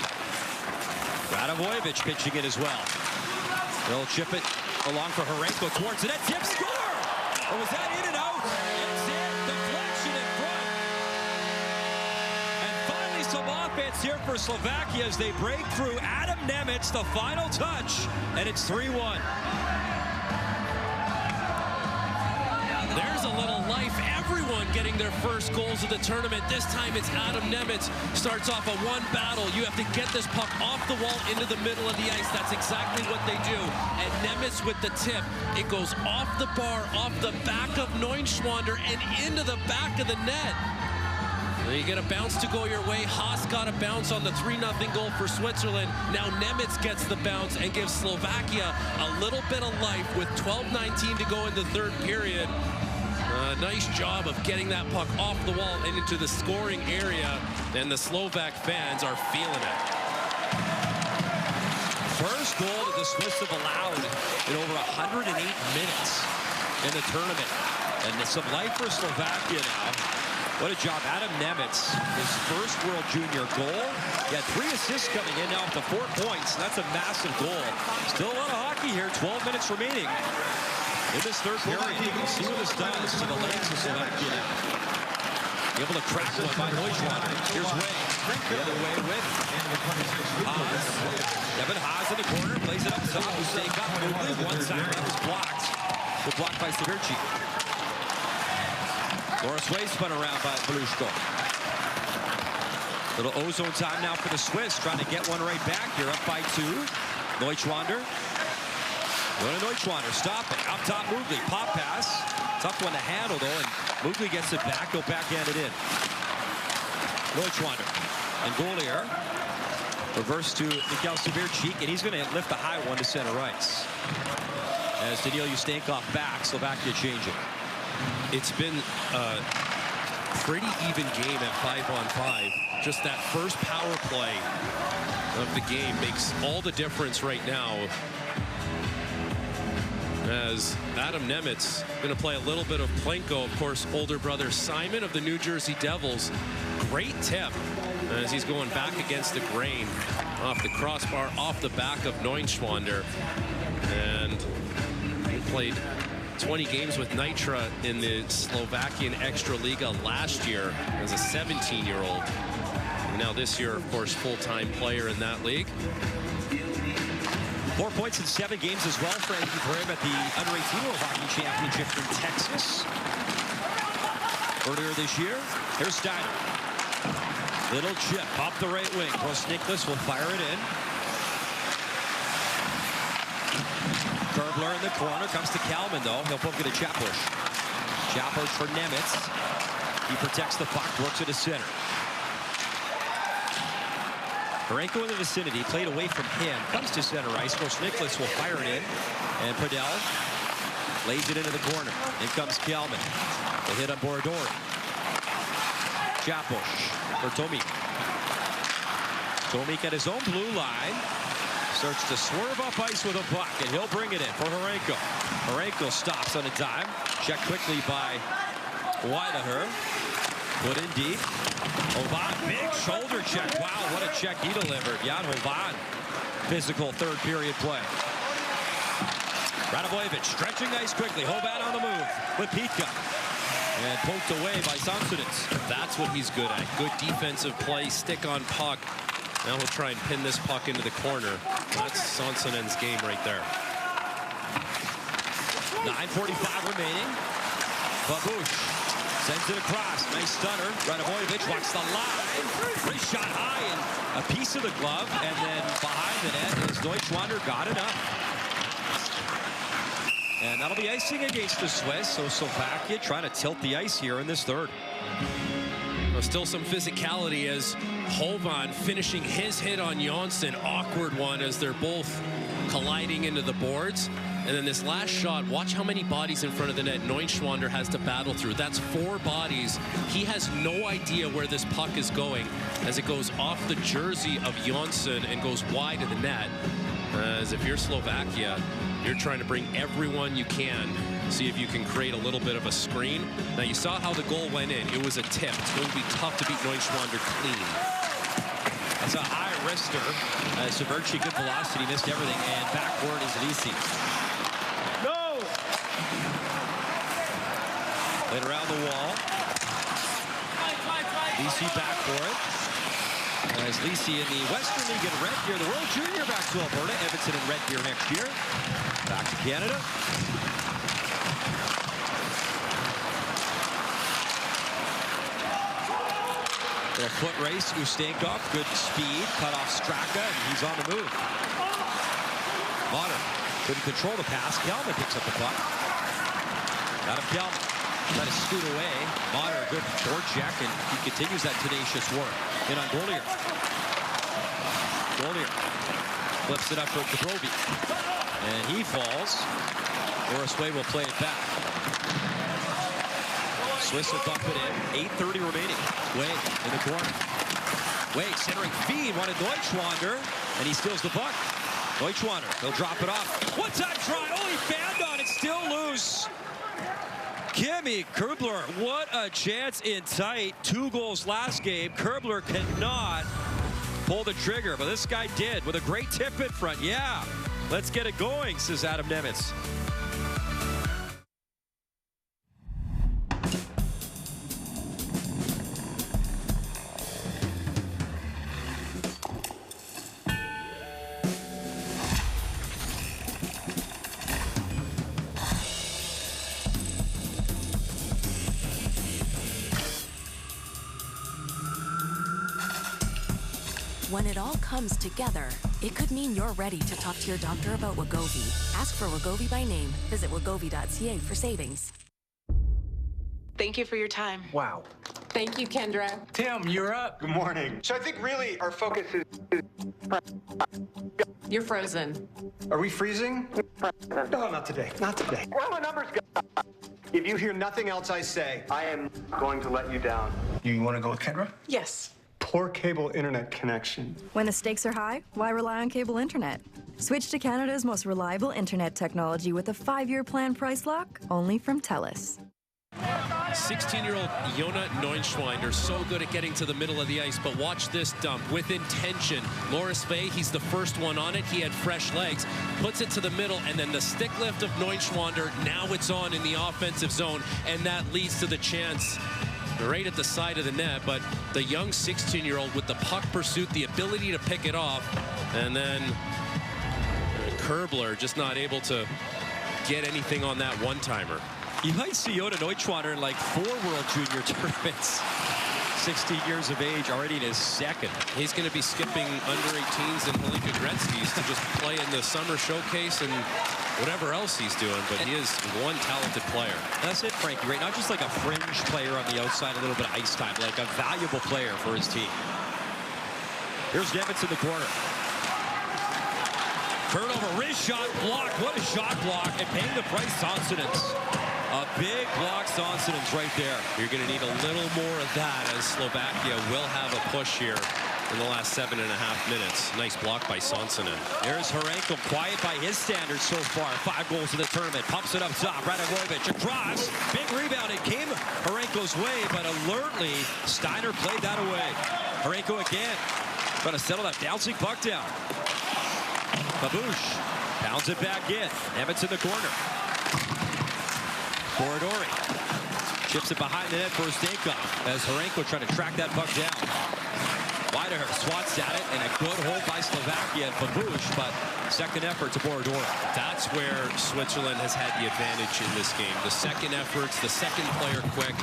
Radovojevic pitching it as well. They'll chip it along for Horenko towards the net. Tip, score! Or was that in and out? It's in. Deflection in front. And finally some offense here for Slovakia as they break through. Adam Nemitz, the final touch, and it's 3-1. There's a little life. Everyone getting their first goals of the tournament. This time it's Adam Nemitz. Starts off a one battle. You have to get this puck off the wall into the middle of the ice. That's exactly what they do. And Nemitz with the tip. It goes off the bar, off the back of Neuschwander, and into the back of the net. You get a bounce to go your way. Haas got a bounce on the 3-0 goal for Switzerland. Now Nemitz gets the bounce and gives Slovakia a little bit of life with 12:19 to go in the third period. Nice job of getting that puck off the wall and into the scoring area. And the Slovak fans are feeling it. First goal that the Swiss have allowed in over 108 minutes in the tournament. And some life for Slovakia now. What a job. Adam Nemitz, his first World Junior goal. He had 3 assists coming in, now up to 4 points. That's a massive goal. Still a lot of hockey here, 12 minutes remaining in this third period. We'll see what this does to the legs of Slovakia now. Able to crack one by Neuschwander. Here's Way. The other way with Haas. Devin Haas in the corner, plays it up top. Mistake up. One side was blocked. The block by Severchi. Loris Way spun around by Belushko. Little ozone time now for the Swiss, trying to get one right back here, up by 2. Neuschwander. Going to Neuschwander, stop it. Up top, Mugli, pop pass. Tough one to handle, though, and Mugli gets it back. He'll backhand it in. Neuschwander. And Golier. Reverse to Mikhail Severchik, and he's going to lift the high one to center ice. As Daniil Ustenkov back, Slovakia changing. It's been a pretty even game at 5-on-5. Just that first power play of the game makes all the difference right now. As Adam Nemitz going to play a little bit of Plenko, of course, older brother Simon of the New Jersey Devils. Great tip as he's going back against the grain. Off the crossbar, off the back of Neuschwander. And he played 20 games with Nitra in the Slovakian Extraliga last year as a 17-year-old. Now this year, of course, full-time player in that league. 4 points in 7 games as well for him at the Under-18 World Hockey Championship in Texas earlier this year. Here's Steiner. Little chip up the right wing. Nicholas will fire it in. Kerbler in the corner, comes to Kalman though. He'll poke it to Chapush. Chapush for Nemitz. He protects the puck, works it to center. Horenko in the vicinity, played away from him, comes to center ice. Nicholas will fire it in, and Padel lays it into the corner. In comes Kalman. The hit on Borodori. Chapush for Tomik. Tomik at his own blue line. Starts to swerve up ice with a puck, and he'll bring it in for Horenko. Horenko stops on a dime. Checked quickly by Weidaher. Put in deep. Hovan, big shoulder check. Wow, what a check he delivered. Jan Hovan. Physical third period play. Radovojevic stretching ice quickly. Hovan on the move with Pitka. And poked away by Sansonens. That's what he's good at. Good defensive play, stick on puck. Now he'll try and pin this puck into the corner. That's Sansonen's game right there. 9:45 remaining. Babush sends it across. Nice stunner. Radovojevic walks the line. Wrist shot high and a piece of the glove. And then behind the net is Neuschwander got enough. And that'll be icing against the Swiss. So Slovakia trying to tilt the ice here in this third. Well, still some physicality as Hovan finishing his hit on Jonsson. Awkward one as they're both colliding into the boards. And then this last shot, watch how many bodies in front of the net Neuschwander has to battle through. That's 4 bodies. He has no idea where this puck is going as it goes off the jersey of Jonsson and goes wide of the net. As if you're Slovakia, you're trying to bring everyone you can. See if you can create a little bit of a screen. Now you saw how the goal went in. It was a tip. It's going to be tough to beat Neuschwander clean. That's a high wrister. Severchi, good velocity, missed everything. And backward is Lisi. No! Played around the wall. Lisi back for it. As Lisi in the Western League in red gear, the World Junior back to Alberta. Edmonton in red gear next year. Back to Canada. A foot race, Ustenkov, good speed, cut off Straka, and he's on the move. Modern couldn't control the pass. Kelman picks up the puck. Got him, Kelman. Trying to scoot away. Modern, good board check, and he continues that tenacious work. In on Gollier. Gollier flips it up for Kabrovi. And he falls. Boris Way will play it back. Swiss will bump it in. 8:30 remaining. Way in the corner. Way centering feed. Wanted Neuschwander. And he steals the puck. Neuschwander. He'll drop it off. One-time try. Oh, he banned on it. Still loose. Kimi Kerbler. What a chance in tight. 2 goals last game. Kerbler cannot pull the trigger. But this guy did with a great tip in front. Yeah. Let's get it going, says Adam Nemitz. When it all comes together, it could mean you're ready to talk to your doctor about Wegovy. Ask for Wegovy by name. Visit wegovy.ca for savings. Thank you for your time. Wow. Thank you, Kendra. Tim, you're up. Good morning. So I think really our focus is... You're frozen. Are we freezing? No, not today. Not today. Well, the numbers go. If you hear nothing else I say, I am going to let you down. You want to go with Kendra? Yes. Poor cable internet connection. When the stakes are high, why rely on cable internet? Switch to Canada's most reliable internet technology with a 5-year plan price lock, only from TELUS. 16-year-old Jona Neuschwander, so good at getting to the middle of the ice, but watch this dump with intention. Loris Bay, he's the first one on it. He had fresh legs, puts it to the middle, and then the stick lift of Neuschwander. Now it's on in the offensive zone, and that leads to the chance right at the side of the net. But the young 16-year-old with the puck pursuit, the ability to pick it off, and then Kerbler just not able to get anything on that one-timer. You might see Jona Neuschwander in like 4 World Junior tournaments. 16 years of age, already in his second. He's going to be skipping under 18s and Halika Gretzky's to just play in the summer showcase and whatever else he's doing, but he is one talented player. That's it, Frankie, right? Not just like a fringe player on the outside, a little bit of ice time, like a valuable player for his team. Here's Nemitz in the corner. Turnover, wrist shot, block. What a shot block, and paying the price, Sansonens. A big block. Sonsonen's right there. You're going to need a little more of that as Slovakia will have a push here in the last 7.5 minutes. Nice block by Sonsonen. There's Horenko, quiet by his standards so far. 5 goals in the tournament. Pumps it up top. Radovovich across. Big rebound. It came Horenko's way, but alertly, Steiner played that away. Horenko again. Trying to settle that bouncing puck down. Babouche pounds it back in. Nemitz in the corner. Corridori chips it behind the net for Stankoff as Horenko trying to track that puck down. Widerhurst swats at it, and a good hold by Slovakia and Babouche, but second effort to Borodori. That's where Switzerland has had the advantage in this game. The second efforts, the second player quick.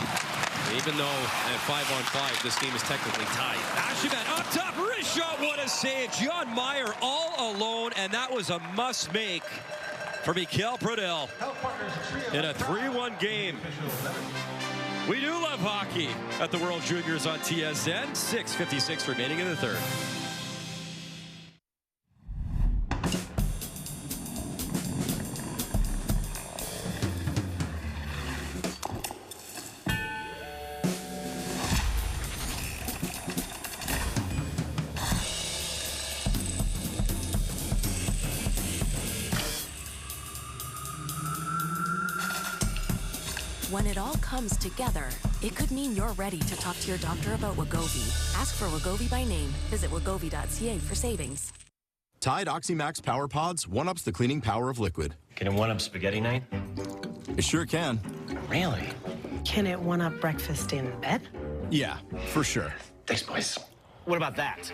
Even though at 5-on-5, this game is technically tied. Ashiman up top, wrist shot, what a save. John Meyer all alone, and that was a must-make for Mikhail Pradel in a 3-1 game. We do love hockey at the World Juniors on TSN. 6:56 remaining in the third. When it all comes together, it could mean you're ready to talk to your doctor about Wegovy. Ask for Wegovy by name. Visit wegovy.ca for savings. Tide Oxymax Power Pods one-ups the cleaning power of liquid. Can it one-up spaghetti night? It sure can. Really? Can it one-up breakfast in bed? Yeah, for sure. Thanks, boys. What about that?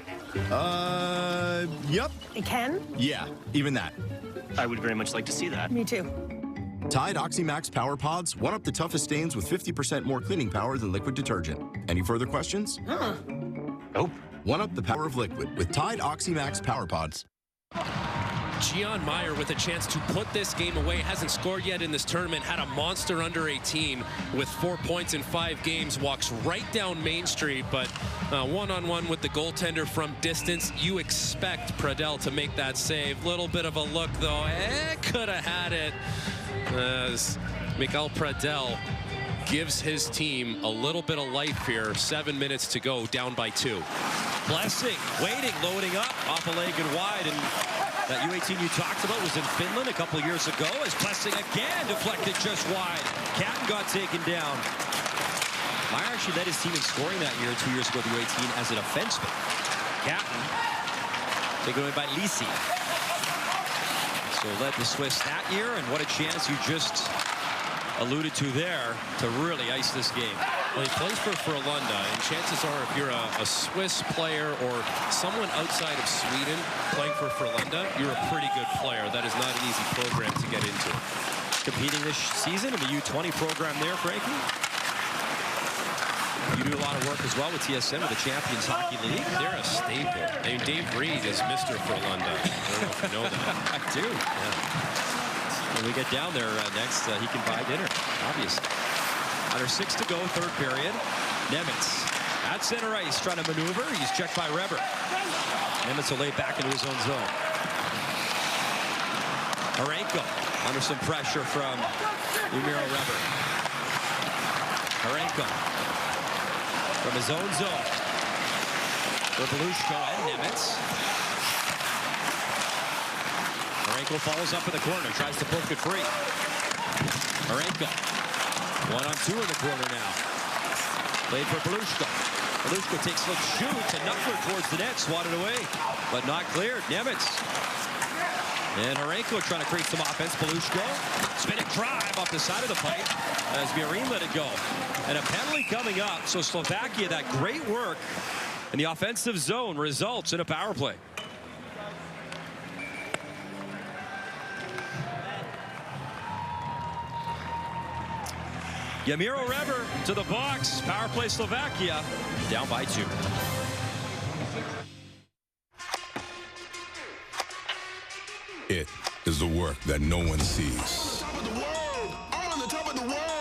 Yep. It can? Yeah, even that. I would very much like to see that. Me too. Tide Oxymax Power Pods one-up the toughest stains with 50% more cleaning power than liquid detergent. Any further questions? Nope. One-up the power of liquid with Tide Oxymax Power Pods. Gian Meyer with a chance to put this game away. Hasn't scored yet in this tournament. Had a monster under 18 with 4 points in 5 games. Walks right down Main Street, but one-on-one with the goaltender from distance. You expect Pradel to make that save. Little bit of a look, though. Could have had it. As Mikhail Pradel gives his team a little bit of life here. 7 minutes to go, down by 2. Blessing, waiting, loading up, off a leg and wide, and that U18 you talked about was in Finland a couple of years ago, as Blessing again deflected just wide. Catton got taken down. Meyer actually led his team in scoring that year 2 years ago, the U18, as a defenseman. Catton taken away by Lisi. So led the Swiss that year, and what a chance you just alluded to there to really ice this game. Well, he plays for Frölunda, and chances are if you're a Swiss player or someone outside of Sweden playing for Frölunda, you're a pretty good player. That is not an easy program to get into. Competing this season in the U20 program there, Frankie? You do a lot of work as well with TSN with the Champions Hockey League. They're a staple. I mean, Dave Reed is Mr. Frölunda. I don't know if you know that. I do. Yeah. When we get down there next, he can buy dinner, obviously. Under 6 to go, third period. Nemitz at center ice trying to maneuver. He's checked by Reber. Nemitz will lay back into his own zone. Horenko under some pressure from Umiro Reber. Horenko from his own zone. For Belushko and Nemitz. Horenko follows up in the corner, tries to poke it free. Horenko, 1-on-2 in the corner now. Played for Belushko. Belushko takes a shoot to Knuckler towards the net, swatted away, but not cleared. Nemitz. And Horenko trying to create some offense. Belushko, spinning drive off the side of the pipe as Virin let it go. And a penalty coming up, so Slovakia, that great work in the offensive zone results in a power play. Yamiro Reber to the box. Power play Slovakia, down by 2. It is the work that no one sees.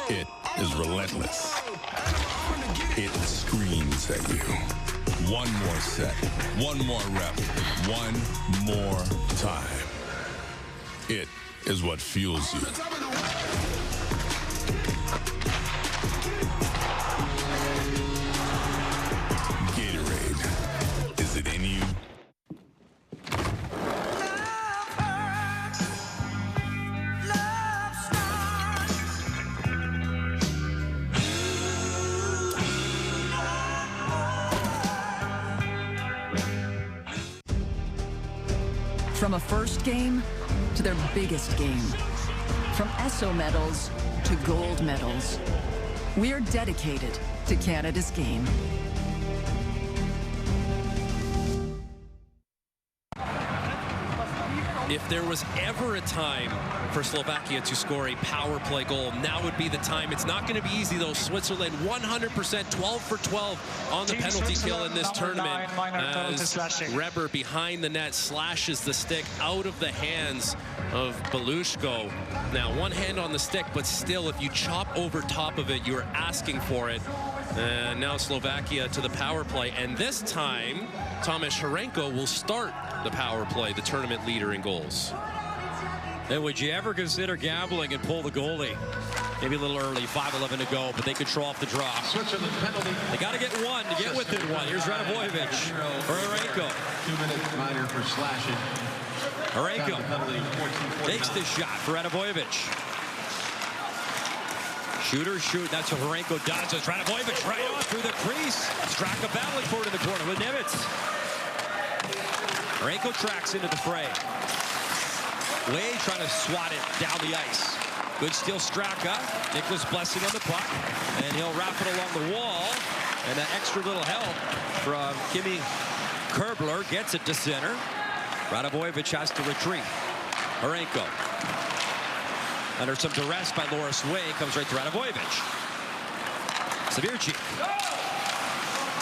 It is relentless. It screams at you. One more set, one more rep, one more time. It is what fuels you. From a first game to their biggest game. From ESSO medals to gold medals. We're dedicated to Canada's game. If there was ever a time for Slovakia to score a power play goal, now would be the time. It's not going to be easy, though. Switzerland 100%, 12 for 12 on the penalty kill in this tournament. As Reber behind the net slashes the stick out of the hands of Belushko. Now, one hand on the stick, but still, if you chop over top of it, you're asking for it. And now Slovakia to the power play. And this time, Tomáš Hrenko will start the power play, the tournament leader in goals. And would you ever consider gambling and pull the goalie? Maybe a little early, 5:11 to go, but they control off the draw. Switzerland penalty. They got to get one to get within one. Here's Radovojevic for Hrenko. 2-minute minor for slashing. Hrenko takes the shot for Radovojevic. Shooters shoot. That's what Hrenko does. It's Radovojevic right on through the crease. Straka battling for it in the corner with Nemitz. Hrenko tracks into the fray. Way trying to swat it down the ice. Good steal, Straka. Nicholas Blessing on the puck. And he'll wrap it along the wall. And that extra little help from Kimi Kerbler gets it to center. Radovojevic has to retreat. Hrenko. Under some duress by Loris Way, comes right to Radovojevic. Severchik.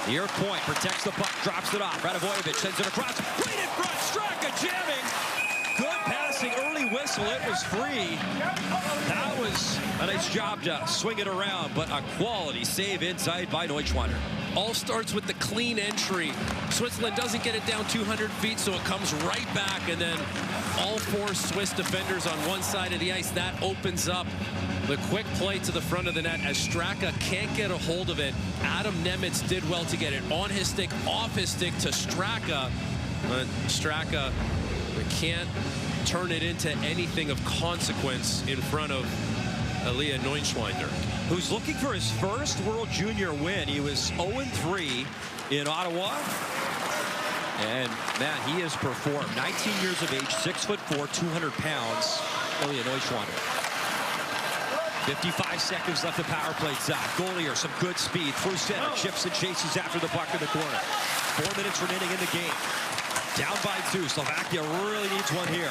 Near point, protects the puck, drops it off. Radovojevic sends it across. Right in front, Straka jamming. Good passing, early whistle, it was free. That was a nice job to swing it around, but a quality save inside by Neuschwander. All starts with the clean entry. Switzerland doesn't get it down 200 feet, so it comes right back, and then all four Swiss defenders on one side of the ice. That opens up the quick play to the front of the net as Straka can't get a hold of it. Adam Nemitz did well to get it on his stick, off his stick to Straka. But Straka can't turn it into anything of consequence in front of Elia Neuschwander, who's looking for his first World Junior win. He was 0-3 in Ottawa. And, man, he has performed. 19 years of age, 6'4", 200 pounds. Elia Neuschwander. 55 seconds left, the power play top. Goalier, some good speed. Through center, chips and chases after the puck in the corner. 4 minutes remaining in the game. Down by 2. Slovakia really needs one here.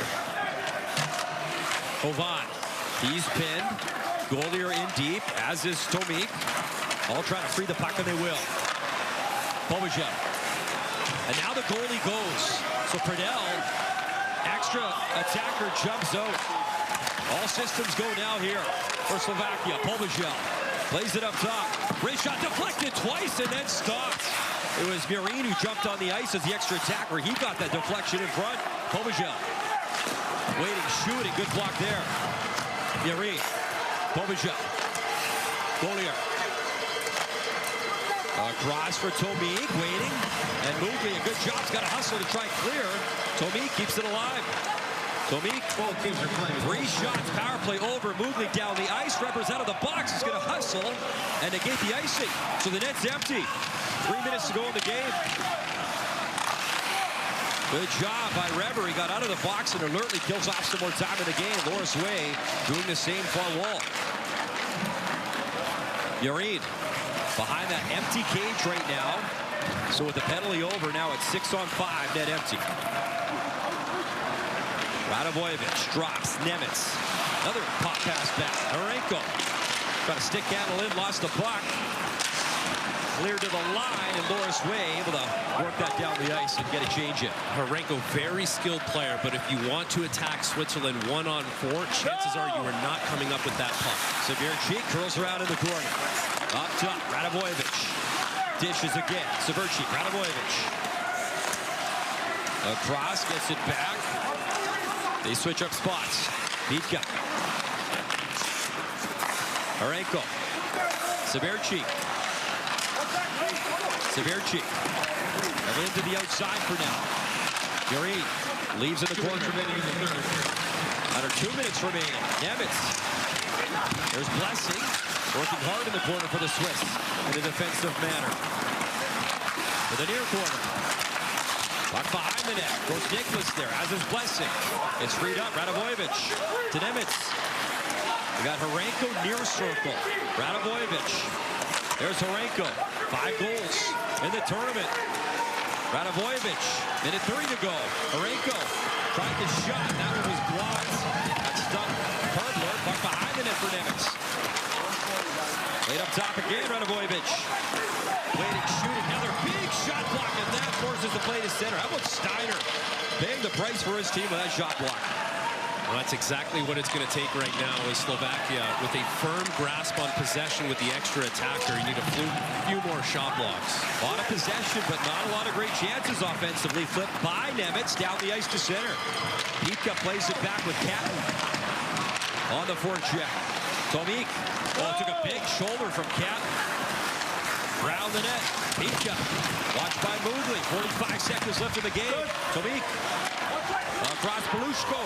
Hovan. He's pinned. Goalier in deep, as is Tomik. All trying to free the puck, and they will. Povajev. And now the goalie goes. So Pradel, extra attacker, jumps out. All systems go now here for Slovakia. Povajev plays it up top. Great shot deflected twice and then stopped. It was Murin who jumped on the ice as the extra attacker. He got that deflection in front. Povajev waiting, shooting. Good block there. Murin. Povajev. Goalier. Cross for Tomik, waiting. And Mugli, a good job. He's got to hustle to try and clear. Tomik keeps it alive. Tomik, 3 shots, power play over. Mugli down the ice. Reber's out of the box. He's going to hustle and negate the icing. So the net's empty. 3 minutes to go in the game. Good job by Reber. He got out of the box and alertly kills off some more time in the game. Loris Way doing the same far wall. Murin behind that empty cage right now. So with the penalty over, now it's 6-on-5, net empty. Radovojevic drops Nemitz. Another pop pass back. Hrenko got a stick handle in, lost the puck. Cleared to the line, and Loris Way able to work that down the ice and get a change in. Hrenko, very skilled player, but if you want to attack Switzerland 1-on-4, chances are you are not coming up with that puck. Severchik curls around in the corner. Up top, Radovojevic. Dishes again. Severchik, Radovojevic. Across, gets it back. They switch up spots. Vitka. Hrenko. Severchik. Severchik. And into the outside for now. Murin leaves in the corner. Under 2 minutes remaining. Nemitz. There's Blessing. Working hard in the corner for the Swiss in a defensive manner. To the near corner. Puck behind the net. Goes Nicholas there, has his blessing. It's freed up. Radivojevic to Nemitz. We got Horenko near circle. Radivojevic. There's Horenko. 5 goals in the tournament. Radivojevic. Minute 3 to go. Horenko tried the shot. That one was blocked. That stuck Hurdler. Puck behind the net for Nemitz. Laid up top again, Radivojevic. Waiting, shooting, another big shot block, and that forces the play to center. How about Steiner paying the price for his team with that shot block? Well, that's exactly what it's going to take right now is Slovakia with a firm grasp on possession with the extra attacker. You need a few more shot blocks. A lot of possession, but not a lot of great chances offensively. Flipped by Nemitz down the ice to center. Pika plays it back with Catton on the forecheck. Tomik. Oh, took a big shoulder from Catton. Round the net. Pika. Watched by Moodley. 45 seconds left in the game. Tomik. Across Belushko.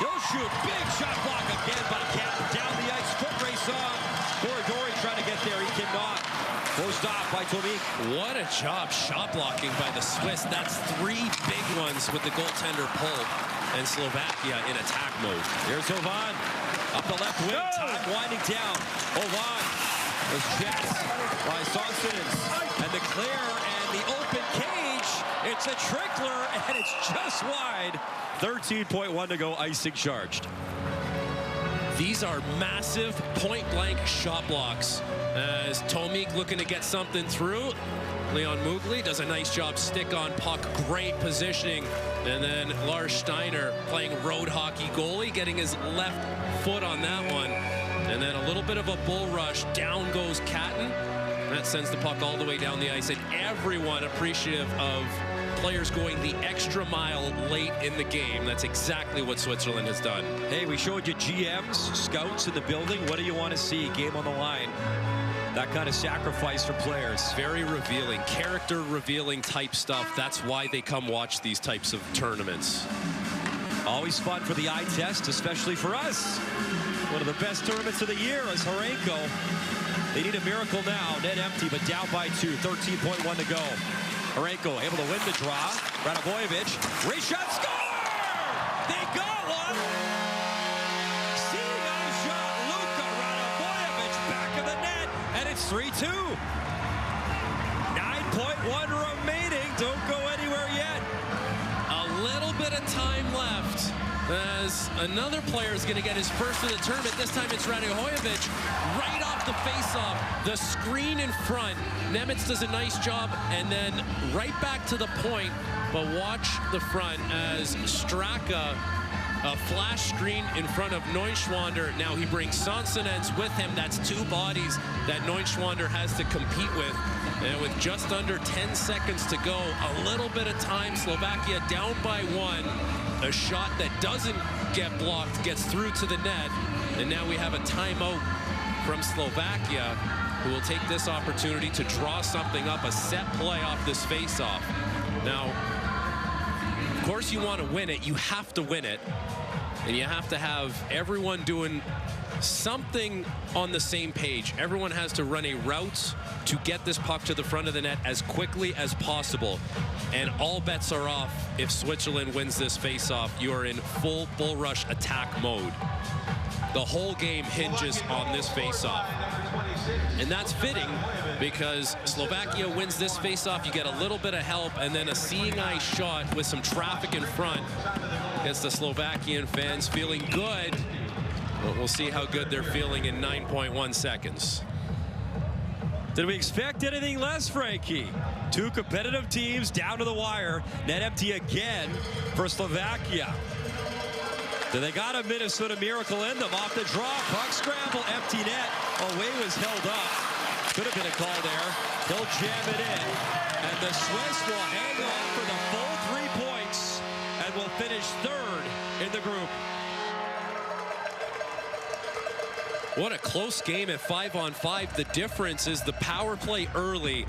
He'll shoot. Big shot block again by Catton. Down the ice. Foot race on. Corridori trying to get there. He cannot. Closed off by Tomik. What a job shot blocking by the Swiss. That's 3 big ones with the goaltender pulled. And Slovakia in attack mode. Here's Ovan. Up the left wing, time winding down. Ovan was checked by Sonsonens. And the clear and the open cage. It's a trickler, and it's just wide. 13.1 to go, icing charged. These are massive point-blank shot blocks. As Tomik looking to get something through. Leon Mugli does a nice job stick on puck, great positioning. And then Lars Steiner playing road hockey goalie, getting his left foot on that one. And then a little bit of a bull rush. Down goes Catton. That sends the puck all the way down the ice. And everyone appreciative of players going the extra mile late in the game. That's exactly what Switzerland has done. Hey, we showed you GMs, scouts in the building. What do you want to see? Game on the line. That kind of sacrifice for players. Very revealing, character revealing type stuff. That's why they come watch these types of tournaments. Always fun for the eye test, especially for us. One of the best tournaments of the year is Horenko. They need a miracle now. Net empty, but down by 2. 13.1 to go. Horenko able to win the draw. Radivojevic, race shot, score! They got one! And it's 3-2. 9.1 remaining. Don't go anywhere yet. A little bit of time left as another player is going to get his first of the tournament. This time it's Radivojevic right off the faceoff. The screen in front. Nemitz does a nice job and then right back to the point. But watch the front as Straka, a flash screen in front of Neuschwander. Now he brings Sonsonens with him. That's 2 bodies that Neuschwander has to compete with. And with just under 10 seconds to go, a little bit of time, Slovakia down by 1. A shot that doesn't get blocked gets through to the net. And now we have a timeout from Slovakia, who will take this opportunity to draw something up, a set play off this face-off. Now, of course you want to win it. You have to win it. And you have to have everyone doing something on the same page. Everyone has to run a route to get this puck to the front of the net as quickly as possible. And all bets are off if Switzerland wins this face-off. You are in full bull rush attack mode. The whole game hinges on this face-off. And that's fitting because Slovakia wins this face-off. You get a little bit of help and then a seeing eye shot with some traffic in front. Gets the Slovakian fans feeling good. But we'll see how good they're feeling in 9.1 seconds. Did we expect anything less, Frankie? 2 competitive teams down to the wire. Net empty again for Slovakia. They got a Minnesota miracle in them. Off the draw, puck scramble, empty net. Away was held up. Could have been a call there. He'll jam it in. And the Swiss will hang on for the full 3 points and will finish 3rd in the group. What a close game at 5-on-5. The difference is the power play early.